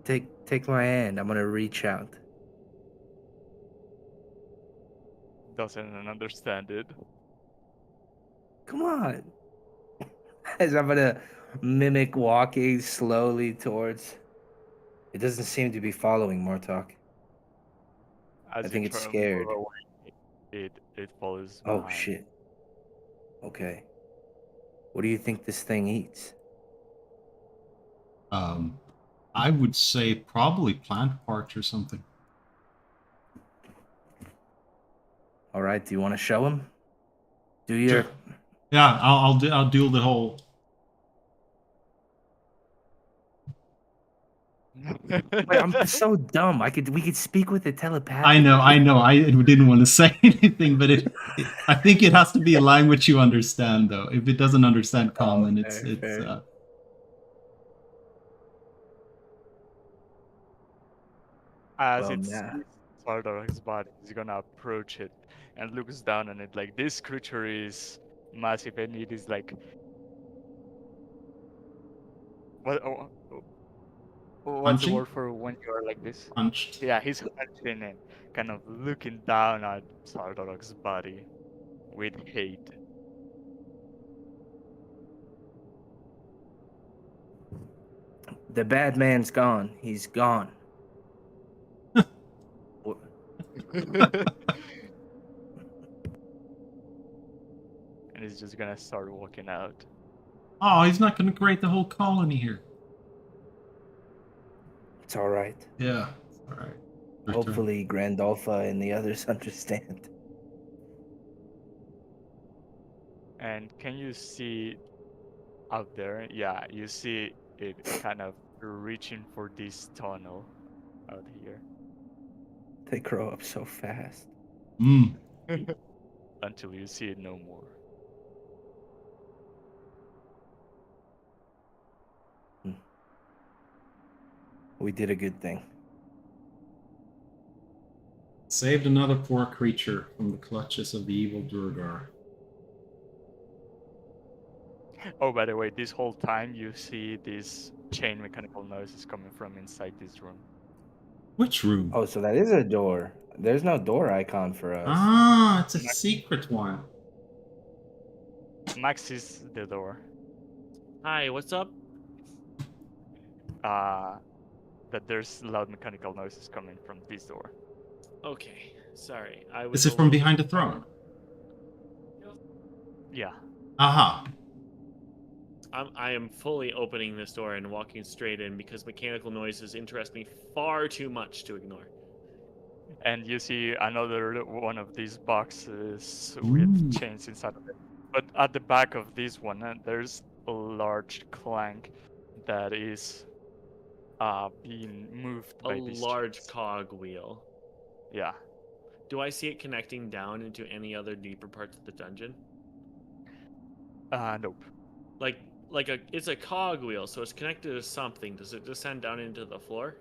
Take my hand. I'm gonna reach out. Doesn't understand it. Come on. As I'm gonna mimic walking slowly towards. It doesn't seem to be following Mortok. As I think you it's try to scared. move away, it follows Oh behind. shit. Okay. What do you think this thing eats? I would say probably plant parts or something. All right. Do you want to show him? Do you? Sure. Yeah, I'll do the whole. Wait, I'm so dumb. We could speak with it telepathically. I know. I didn't want to say anything, but I think it has to be a language you understand, though. If it doesn't understand common, it's. fair. As Well, it's nah. part of his body, he's gonna approach it and looks down on it like this creature is massive and it is like what? What's Punching? the word for when you are like this? Punched. Yeah, he's punching and kind of looking down at Sardarok's body with hate. The bad man's gone. He's gone. And he's just gonna start walking out. Oh, he's not going to create the whole colony here. It's all right. Yeah, it's all right. Your turn. Hopefully, Grandolpha and the others understand. And can you see out there? Yeah, you see it kind of reaching for this tunnel out here. They grow up so fast. Mm. Until you see it no more. We did a good thing. Saved another poor creature from the clutches of the evil Durgar. Oh, by the way, this whole time you see these chain mechanical noises coming from inside this room. Which room? Oh, so that is a door. There's no door icon for us. Ah, it's a Max- secret one. Max is the door. Hi, what's up? That there's loud mechanical noises coming from this door. Okay, sorry. I was Is it a from little behind the throne? Yeah. Aha. I am fully opening this door and walking straight in because mechanical noises interest me far too much to ignore. And you see another one of these boxes Ooh. with chains inside of it. But at the back of this one, there's a large clank that is being moved A by these large chains. cog wheel. Yeah. Do I see it connecting down into any other deeper parts of the dungeon? Nope. It's a cog wheel, so it's connected to something. Does it descend down into the floor?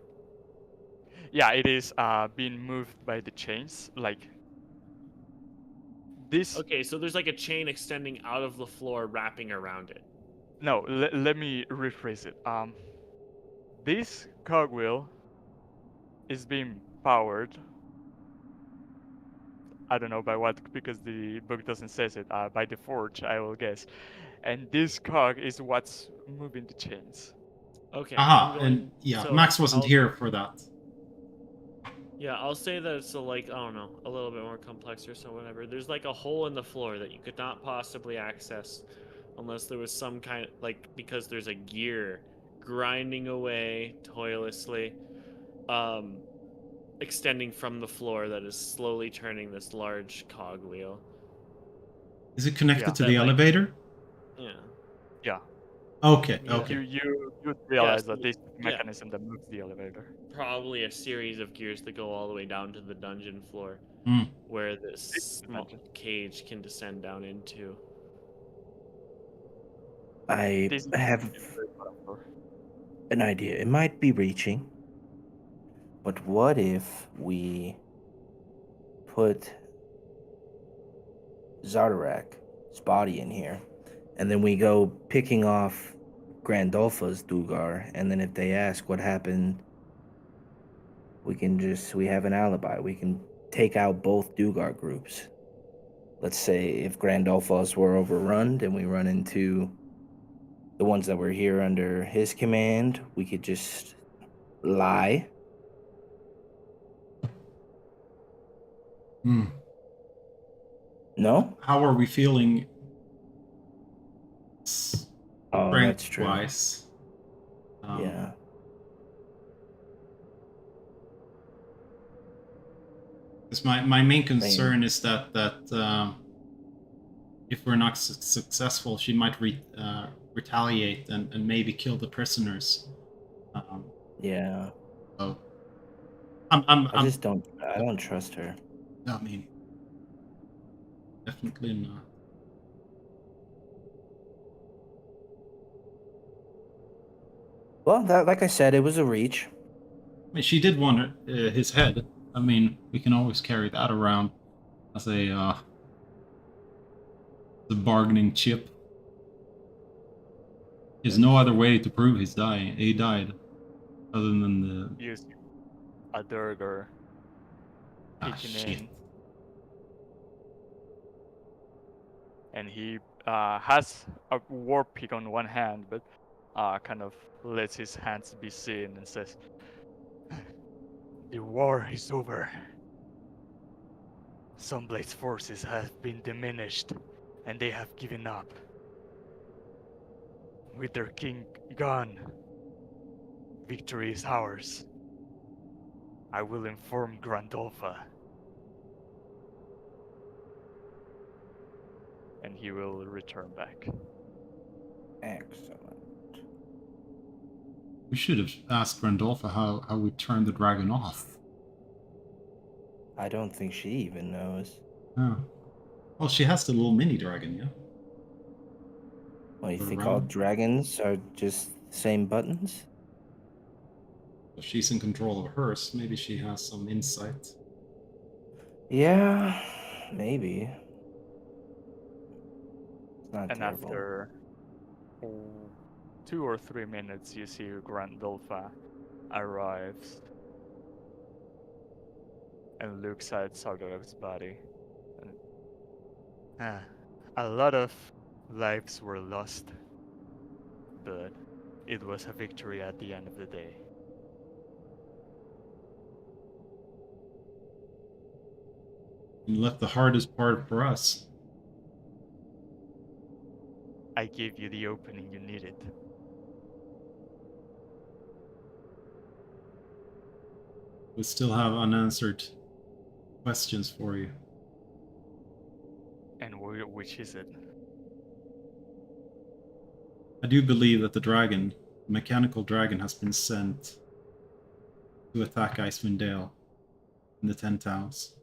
Yeah, it is being moved by the chains. Like this. Okay, so there's like a chain extending out of the floor, wrapping around it. No, let me rephrase it. This cogwheel is being powered. I don't know by what, because the book doesn't say it. By the forge, I will guess. And this cog is what's moving the chains. Okay. Aha, I'm going, and yeah, so Max wasn't I'll- here for that. Yeah, I'll say that it's a, like, I don't know, a little bit more complex or so, whatever. There's like a hole in the floor that you could not possibly access unless there was some kind of, like, because there's a gear grinding away toilessly, extending from the floor that is slowly turning this large cog wheel. Is it connected Yeah. to That, the like- elevator? Yeah. Yeah. Okay, Yeah. okay. You realize Yes, that this yeah. mechanism that moves the elevator. Probably a series of gears that go all the way down to the dungeon floor, Hmm. where this This small dungeon. cage can descend down into. I This is have the very bottom floor. an idea. It might be reaching, but what if we put Zardarak's body in here, and then we go picking off Grandolpha's Dugar, and then if they ask what happened, we have an alibi. We can take out both Dugar groups. Let's say if Grandolpha's were overrun, and we run into the ones that were here under his command, we could just lie. Hmm. No? How are we feeling Oh, that's true. strength-wise? Yeah. Because my main concern is that if we're not successful, she might retaliate and maybe kill the prisoners. Yeah. So I I'm just don't. I don't trust her. I mean, definitely not. Well, that, like I said, it was a reach. I mean, she did want his head. I mean, we can always carry that around as a the bargaining chip. There's no other way to prove he's dying. He died, other than the Use a Durgar kicking shit. in. And he has a war pick on one hand, but kind of lets his hands be seen and says, "The war is over. Sunblade's forces have been diminished, and they have given up. With their king gone, victory is ours. I will inform Grandolpha, and he will return back." Excellent. We should have asked Randolpha how we turned the dragon off. I don't think she even knows. Oh. Well, she has the little mini dragon, yeah? Well, you Go think around. all dragons are just the same buttons? If she's in control of hers, maybe she has some insight. Yeah, maybe. It's not And terrible. after 2 or 3 minutes, you see Grandolpha arrives and looks at Sardarok's body. And, a lot of lives were lost, but it was a victory at the end of the day. You left the hardest part for us. I gave you the opening you needed. We still have unanswered questions for you. And which is it? I do believe that the dragon, the mechanical dragon, has been sent to attack Icewind Dale in the 10 Towns.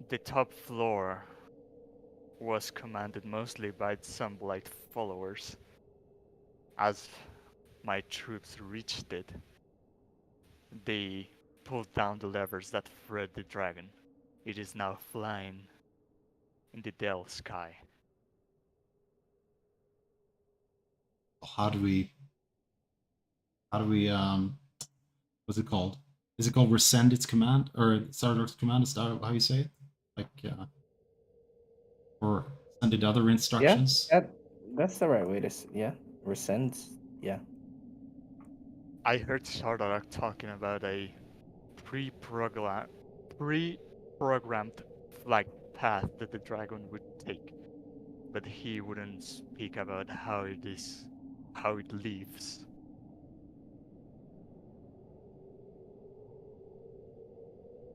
The top floor was commanded mostly by some Blight followers. As my troops reached it, they pulled down the levers that fed the dragon. It is now flying in the Dell sky. How do we what's it called? Is it called rescind its command, or Sardarok's command? Is that how you say it? Like, or send it other instructions? Yeah, that's the right way to rescind. Yeah. I heard Sardarok talking about a pre-programmed flight path that the dragon would take, but he wouldn't speak about how it leaves.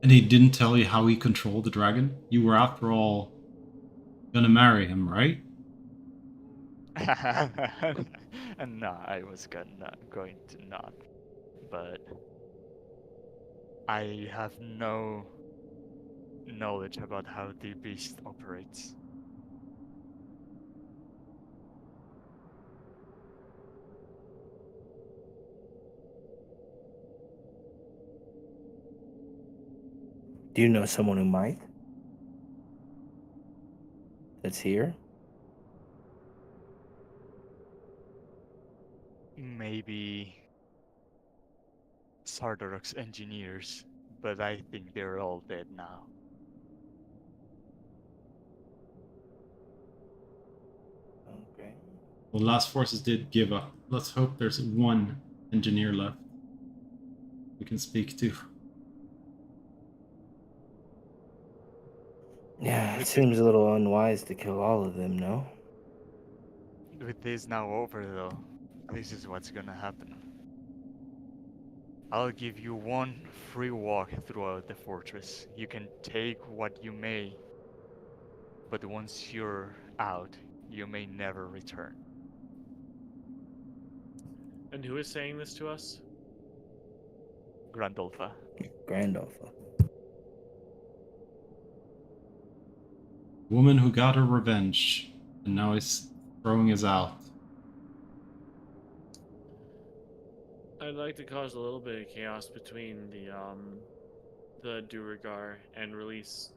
And he didn't tell you how he controlled the dragon? You were, after all, gonna marry him, right? And no, I was going to not, but I have no knowledge about how the beast operates. Do you know someone who might? That's here? Maybe Sardarok's engineers, but I think they're all dead now. Okay. Well, Last Forces did give up. Let's hope there's one engineer left we can speak to. Yeah, it With seems a little unwise to kill all of them, no? With this now over, though, this is what's gonna happen. I'll give you one free walk throughout the fortress. You can take what you may, but once you're out, you may never return. And who is saying this to us? Grandolpha. Grandolpha. Woman who got her revenge, and now is throwing us out. I'd like to cause a little bit of chaos between the Duergar and release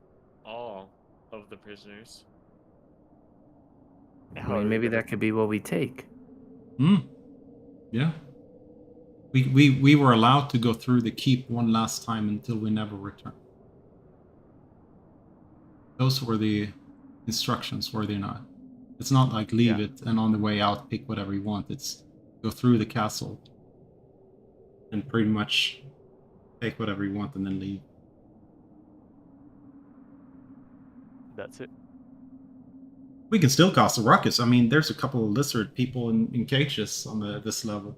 all of the prisoners. I How mean, are maybe you gonna... that could be what we take. Yeah. We were allowed to go through the keep one last time until we never returned. Those were the instructions, were they not? It's not like leave Yeah. it and on the way out pick whatever you want. It's go through the castle and pretty much take whatever you want and then leave. That's it. We can still cause a ruckus. I mean, there's a couple of lizard people in cages on this level.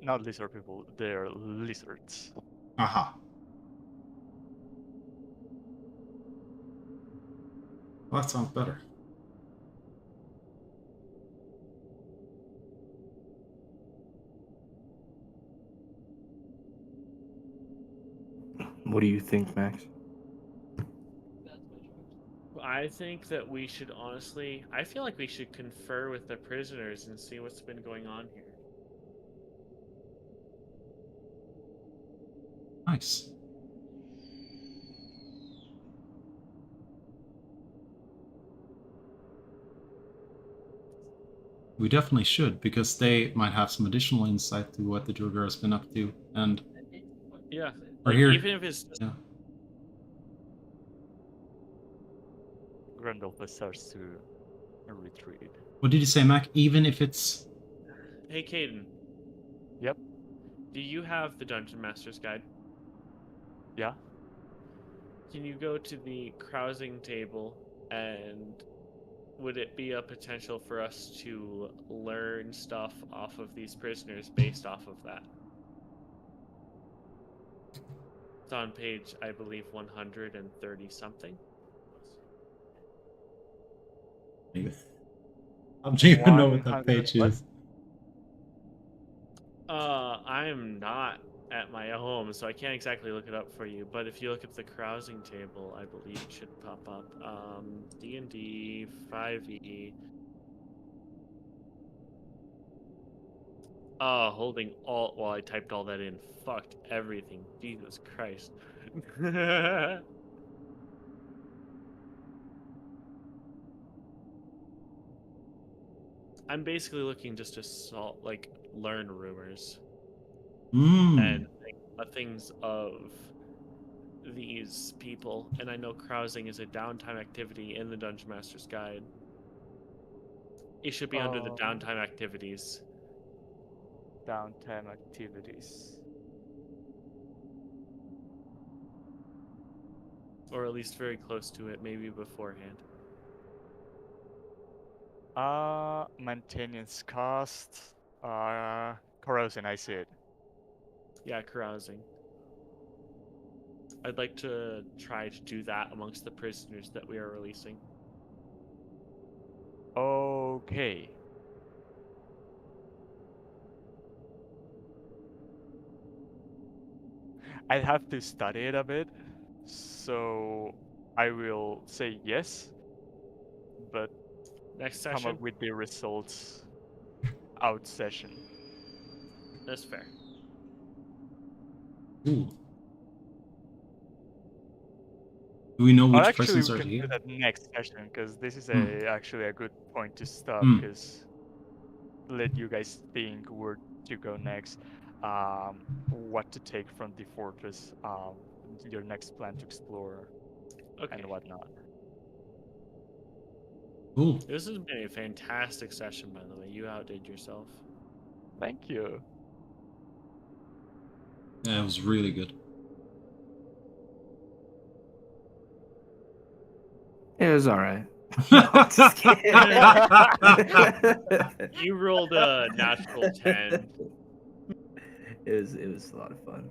Not lizard people, they're lizards. Aha. Well, that sounds better. What do you think, Max? I think that we should honestly, I feel like we should confer with the prisoners and see what's been going on here. Nice. We definitely should, because they might have some additional insight to what the Duergar has been up to, and Yeah. we're Like here. even if it's just Yeah. Grandolph starts to retreat. What did you say, Mac? Even if it's... Hey Caden. Yep. Do you have the Dungeon Master's Guide? Yeah. Can you go to the carousing table, and would it be a potential for us to learn stuff off of these prisoners based off of that? It's on page, I believe, 130 something. How do you even know what that 100 page what? is? I'm not at my home, so I can't exactly look it up for you. But if you look at the carousing table, I believe it should pop up. D&D 5e. Holding alt while I typed all that in. Fucked everything. Jesus Christ. I'm basically looking just to learn rumors and things of these people. And I know carousing is a downtime activity in the Dungeon Master's Guide. It should be under the downtime activities. Downtime activities. Or at least very close to it, maybe beforehand. Maintenance cost. Corrosion, I see it. Yeah, carousing. I'd like to try to do that amongst the prisoners that we are releasing. Okay. I'd have to study it a bit, so I will say yes, but Next come session? up with the results out session. That's fair. Ooh. Do we know Well, which actually, prisoners we are can do here? that next session, because this is Hmm. actually a good point to stop, Hmm. because let you guys think where to go next, what to take from the fortress, your next plan to explore, Okay. and whatnot. Cool. This has been a fantastic session, by the way. You outdid yourself. Thank you. Yeah, it was really good. It was all right. Just kidding. You rolled a natural 10. It was a lot of fun.